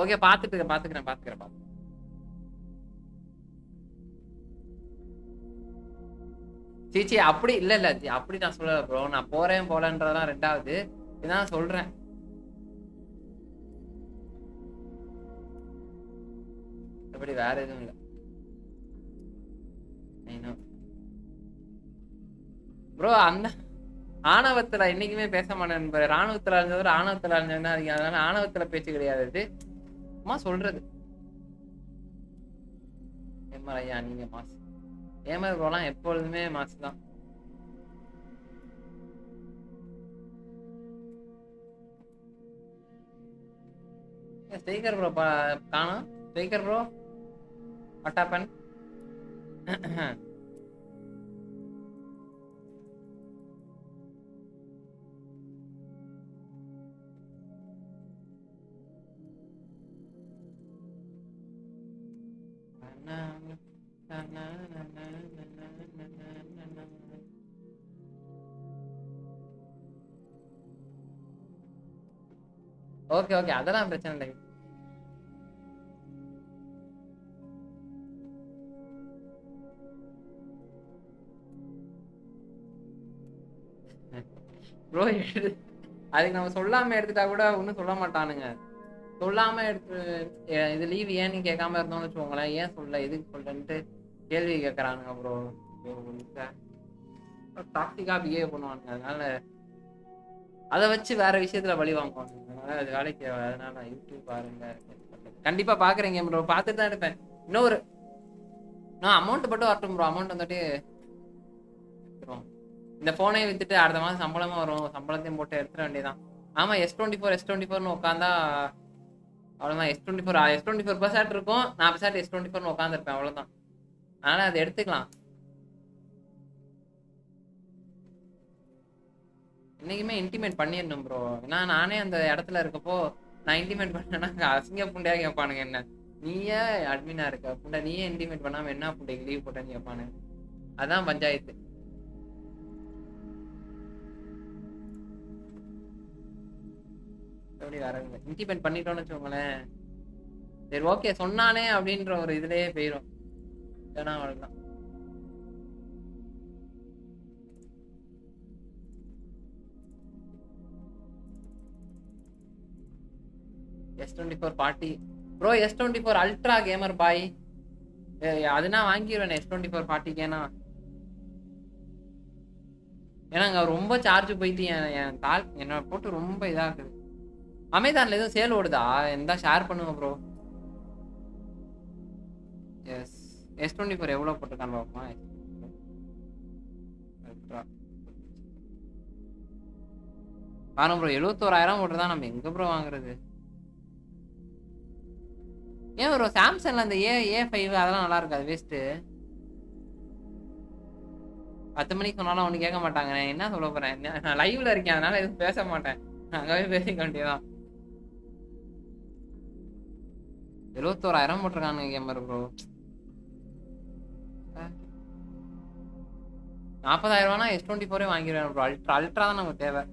ஓகே பாத்துக்கிறேன். சீச்சி அப்படி இல்ல அப்படி நான் சொல்லல ப்ரோ. நான் போறேன் போலன்றதான் ரெண்டாவது இதான் சொல்றேன். அப்படி வேற எதுவும் இல்ல ப்ரோ. அந்த ஆணவத்துல என்னைக்குமே பேச மாட்டேன். ராணுவத்துல இருந்தவர் ஆணவத்துல இருந்ததுன்னா அதனால ஆணவத்துல பேச்சு கிடையாது. இது சும்மா சொல்றது. ஐயா நீங்க மாசு ஏமாறு ப்ரோலாம் எப்பொழுதுமே மாசு தான். ஸ்டேக்கர் ப்ரோ காணோம். ஸ்டேக்கர் ப்ரோ வாட் ஹேப்பன்? ஓகே அதெல்லாம் பிரச்சனை இல்லை. ப்ரோ அதுக்கு நம்ம சொல்லாம எடுத்துட்டா கூட ஒன்றும் சொல்ல மாட்டானுங்க. சொல்லாம எடுத்து இது லீவ் ஏன்னு கேட்காம இருந்தோம்னு வச்சுக்கோங்களேன். ஏன் சொல்ல எதுக்கு சொல்லன்ட்டு கேள்வி கேட்கறானுங்க ப்ரோ. டாக்டிக்கா பிஹேவ் பண்ணுவானுங்க. அதனால அதை வச்சு வேற விஷயத்துல பழி வாங்குவாங்க. அதனால அது வேலைக்கு. அதனால யூடியூப் பாருங்க கண்டிப்பா பாக்குறீங்க ப்ரோ. பார்த்துட்டு தான் இருப்பேன். இன்னொரு நான் அமௌண்ட் மட்டும் வரட்டும் ப்ரோ. அமௌண்ட் வந்துட்டு இந்த போனே வித்துட்டு அடுத்த மாதம் சம்பளமா வரும், சம்பளத்தையும் போட்டு எடுத்துட வேண்டியதான். ஆமா S24 உட்காந்தா அவ்வளோதான். S24 பர்சன்ட் இருக்கும், நான் பர்சன்ட் S24 உட்காந்துருப்பேன், அவ்வளோதான். அதனால அதை எடுத்துக்கலாம். இன்னைக்குமே இன்டிமேட் பண்ணிடணும் ப்ரோ. ஏன்னா நானே அந்த இடத்துல இருக்கப்போ நான் இன்டிமேட் பண்ணேன்னா அசிங்க புண்டையாக கேட்பானுங்க என்ன, நீயே அட்மினா இருக்க புண்டை, நீயே இன்டிமேட் பண்ணாம என்ன புண்டைக்கு லீவ் போட்டேன்னு கேட்பானுங்க. அதான் பஞ்சாயத்து. எப்படி வேற இன்டிமேட் பண்ணிட்டோம்னு வச்சுக்கோங்களேன், சரி ஓகே சொன்னானே அப்படின்ற ஒரு இதுலயே போயிடும். ஏன்னா அவ்வளவுதான். S24 party bro. S24 ultra gamer boy, அதுனா வாங்கிடுவேன் S24 பார்ட்டிக்கேனா. ஏன்னா அங்க ரொம்ப சார்ஜ் போயிட்டு என் தால் என்ன போட்டு ரொம்ப இதாகுது. அமேசான்ல எதுவும் சேல் ஓடுதா? எந்த ஷேர் பண்ணுங்க ப்ரோ. எஸ் S24 எவ்வளவு போட்டுருக்கான்னு பார்ப்போமா. அல்ட்ரா பாருங்க ப்ரோ, 71,000 போட்டுதான் நம்ம எங்க ப்ரோ வாங்குறது? ஏன் ப்ரோ சாம்சங்ல அந்த A5 அதெல்லாம் நல்லா இருக்காது, வேஸ்ட்டு. 10 மணிக்கு சொன்னாலும் அவனு கேட்க மாட்டாங்க. நான் என்ன சொல்ல போறேன், நான் லைவ்ல இருக்கேன் அதனால எதுவும் பேச மாட்டேன், அங்கவே பேசிக்க வேண்டியதான். 71,000 போட்டிருக்கானுங்க கேமர் ப்ரோ. 40,000 S24 வாங்கிடுவேன் ப்ரோ. அல்ட்ரா தான் நமக்கு தேவை.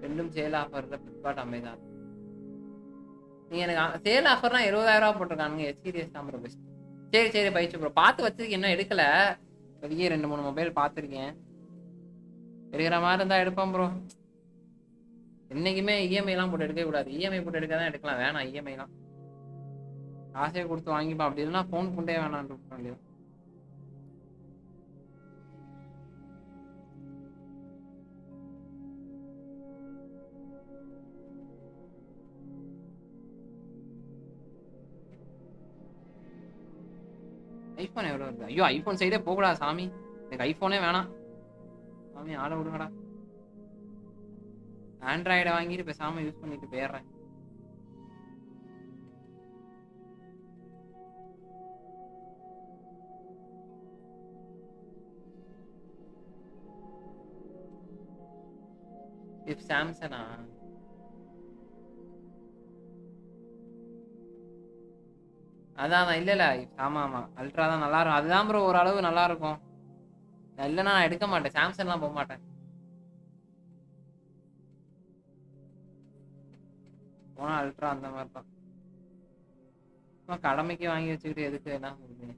ரெண்டும் சேல் ஆஃபர்ல ஃபிளிப்கார்ட் அமேசான். நீங்க எனக்கு சேல் ஆஃபர்னா 70,000 போட்டிருக்கானுங்க. சீரியஸ் தான் ப்ரோ, பெஸ்ட். சரி பயிற்சி ப்ரோ. பார்த்து வச்சதுக்கு என்ன எடுக்கல, வெளியே 2-3 மொபைல் பார்த்துருக்கேன். எடுக்கிற மாதிரி இருந்தா எடுப்பேன் ப்ரோ. என்னைக்குமே இஎம்ஐலாம் போட்டு எடுக்கவே கூடாது. இஎம்ஐ போட்டு எடுக்க தான் எடுக்கலாம், வேணாம் இஎம்ஐலாம் காசே கொடுத்து வாங்கிப்பா. அப்படி இல்லைன்னா ஃபோன் கொண்டே வேணான்னு இருக்க வேண்டியது. ஐஃபோன் எவ்வளோ வருது? ஐயோ ஐஃபோன் சைடே போகக்கூடாது சாமி, எனக்கு ஐஃபோனே வேணாம் சாமி, ஆளை விடுங்கடா. ஆண்ட்ராய்டை வாங்கிட்டு பேசாம யூஸ் பண்ணிட்டு போயிடுறேன். இப் சாம்சங்கா? அதான் இல்ல ஆமா அல்ட்ரா தான் நல்லா இருக்கும். அதுதான் ப்ரோ ஓரளவு நல்லா இருக்கும். இல்லைன்னா நான் எடுக்க மாட்டேன், சாம்சங்லாம் போக மாட்டேன். போனா அல்ட்ரா அந்த மாதிரி தான். கடமைக்கு வாங்கி வச்சுக்கிட்டு எதுக்கு என்ன சொல்றீங்க?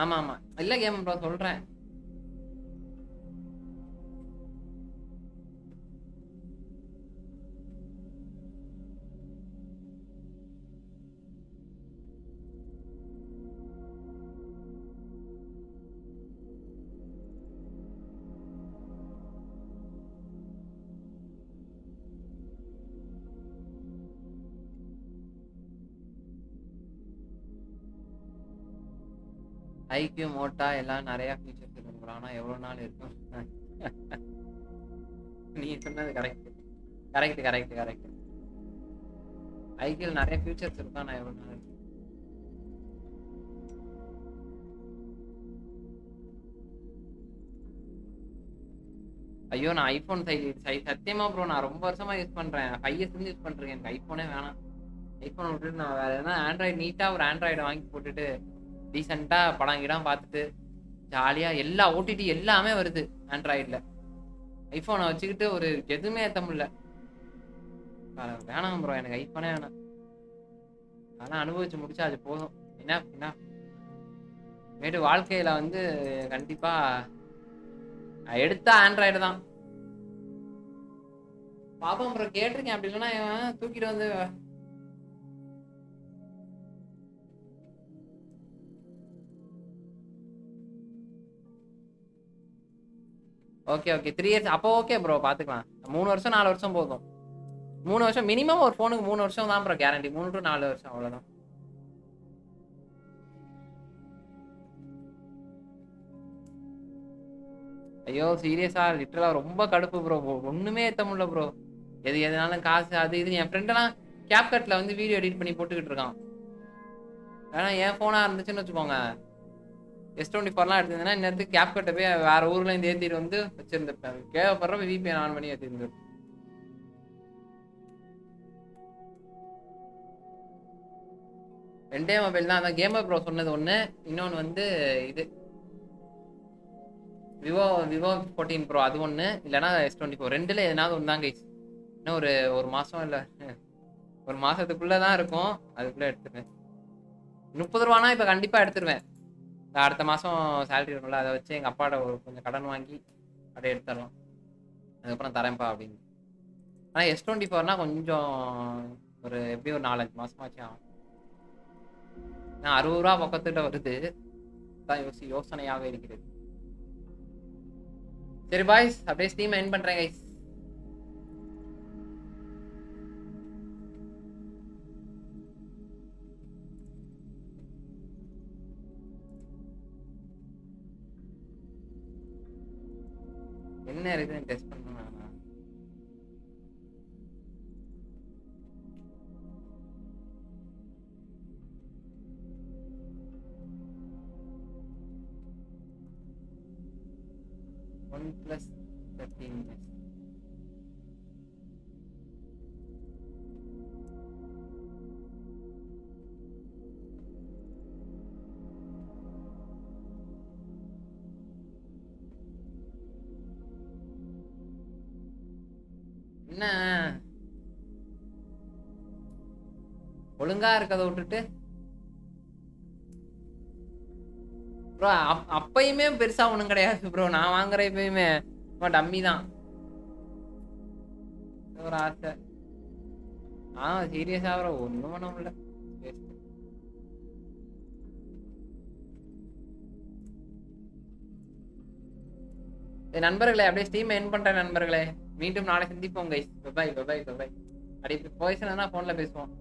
ஆமா இல்ல கேம் ப்ரோ சொல்றேன். ஐக்யூ மோட்டா எல்லாம் நிறைய ஃபீச்சர்ஸ் இருக்கு, ஆனா எவ்வளவு நாள் இருக்கும்? நீ சொன்னது கரெக்ட். ஐக்யூல நிறைய ஃபீச்சர்ஸ் இருக்கும், ஆனா எவ்வளவு நாள் இருக்கும்? ஐயோ நான் ஐபோன் சத்தியமா ப்ரோ நான் ரொம்ப வருஷமா யூஸ் பண்றேன், 5 இயர்ஸ் யூஸ் பண்றேன், எனக்கு ஐபோனே வேணாம். ஐஃபோன் விட்டுட்டு நான் வேற எதனா ஆண்ட்ராய்டு நீட்டாக ஒரு ஆண்ட்ராய்டை வாங்கி போட்டுட்டு டீசெண்டாக படம் கிடம் பார்த்துட்டு ஜாலியாக எல்லா ஓடிடி எல்லாமே வருது ஆண்ட்ராய்டில். ஐஃபோனை வச்சுக்கிட்டு ஒரு எதுவுமே ஏற்ற முடியல. வேணாம் ப்ரோ, எனக்கு ஐஃபோனே வேணாம். அதெல்லாம் அனுபவிச்சு முடிச்சா அது போதும். என்ன மேட்டு வாழ்க்கையில் வந்து கண்டிப்பாக எடுத்தா ஆண்ட்ராய்டு தான் பாப்போம் ப்ரோ. கேட்டிருக்கேன், அப்படி இல்லைன்னா இவன் தூக்கிட்டு வந்து ஓகே 3 இயர்ஸ் அப்போ ஓகே ப்ரோ, பார்த்துக்கலாம். 3 வருஷம் 4 வருஷம் போதும். 3 வருஷம் மினிமம். ஒரு ஃபோனுக்கு 3 வருஷம் தான் ப்ரோ கேரண்டி. 3 to 4 வருஷம் அவ்வளோதான். ஐயோ சீரியஸா லிட்டரலா ரொம்ப கடுப்பு ப்ரோ. ஒண்ணுமே ஏத்த முடியல ப்ரோ. எதுனாலும் காசு அது இது. என் ஃப்ரெண்டெல்லாம் கேப்கட்ல வந்து வீடியோ எடிட் பண்ணி போட்டுக்கிட்டு இருக்கான். ஏன்னா என் ஃபோனா இருந்துச்சுன்னு வச்சுக்கோங்க, S24லாம் எடுத்திருந்தேன்னா இந்நேரத்துக்கு கேப்கட்டை போய் வேற ஊர்ல இருந்து ஏற்றிட்டு வந்து வச்சிருந்துருப்பேன். தேவைப்படுற VPN ஆன் பண்ணி ஏற்றிருந்துருப்பேன். ரெண்டே மொபைல் தான். அதான் கேமர் ப்ரோ சொன்னது ஒன்று, இன்னொன்று வந்து இது விவோ 14 ப்ரோ அது ஒன்று, இல்லைனா S24. ரெண்டுல எதனாவது ஒன்று தான் கைஸ். இன்னும் ஒரு மாதம் இல்லை, ஒரு மாதத்துக்குள்ளே தான் இருக்கும். அதுக்குள்ளே எடுத்துருவேன். 30 ரூபானா இப்போ கண்டிப்பாக எடுத்துருவேன். அடுத்த மாதம் சேலரி வரும்ல, அதை வச்சு எங்கள் அப்பாட்ட கொஞ்சம் கடன் வாங்கி அப்படியே எடுத்துடலாம். அதுக்கப்புறம் தரேன்ப்பா அப்படின்னு. ஆனால் S24னா கொஞ்சம் ஒரு எப்படியும் ஒரு 4-5 மாதமாச்சு ஆகும். ஏன்னா 60 ரூபா பக்கத்துக்கிட்ட வருது. தான் யோசனையாக இருக்கிறது. சரி பாய்ஸ், அப்படியே ஸ்ட்ரீம் எண்ட் பண்றேன் கைஸ். என்ன இருக்குன்னு டெஸ்ட் பண்ணணும். OnePlus 13s. என்ன ஒழுங்கா இருக்கதை விட்டுட்டு ப்ரோ, அப்பயுமே பெருசா ஒண்ணும் கிடையாது ப்ரோ. நான் வாங்குற எப்பயுமே டம்மி தான். ஒரு ஆசை. சீரியஸா ப்ரோ, ஒண்ணும் பண்ண முடியல. நண்பர்களே, அப்படியே ஸ்ட்ரீம் எண்ட் பண்றேன் நண்பர்களே. மீண்டும் நாளை சந்திப்போம் கைஸ். பை. அப்படி போய்ஸ்னா போன்ல பேசுவோம்.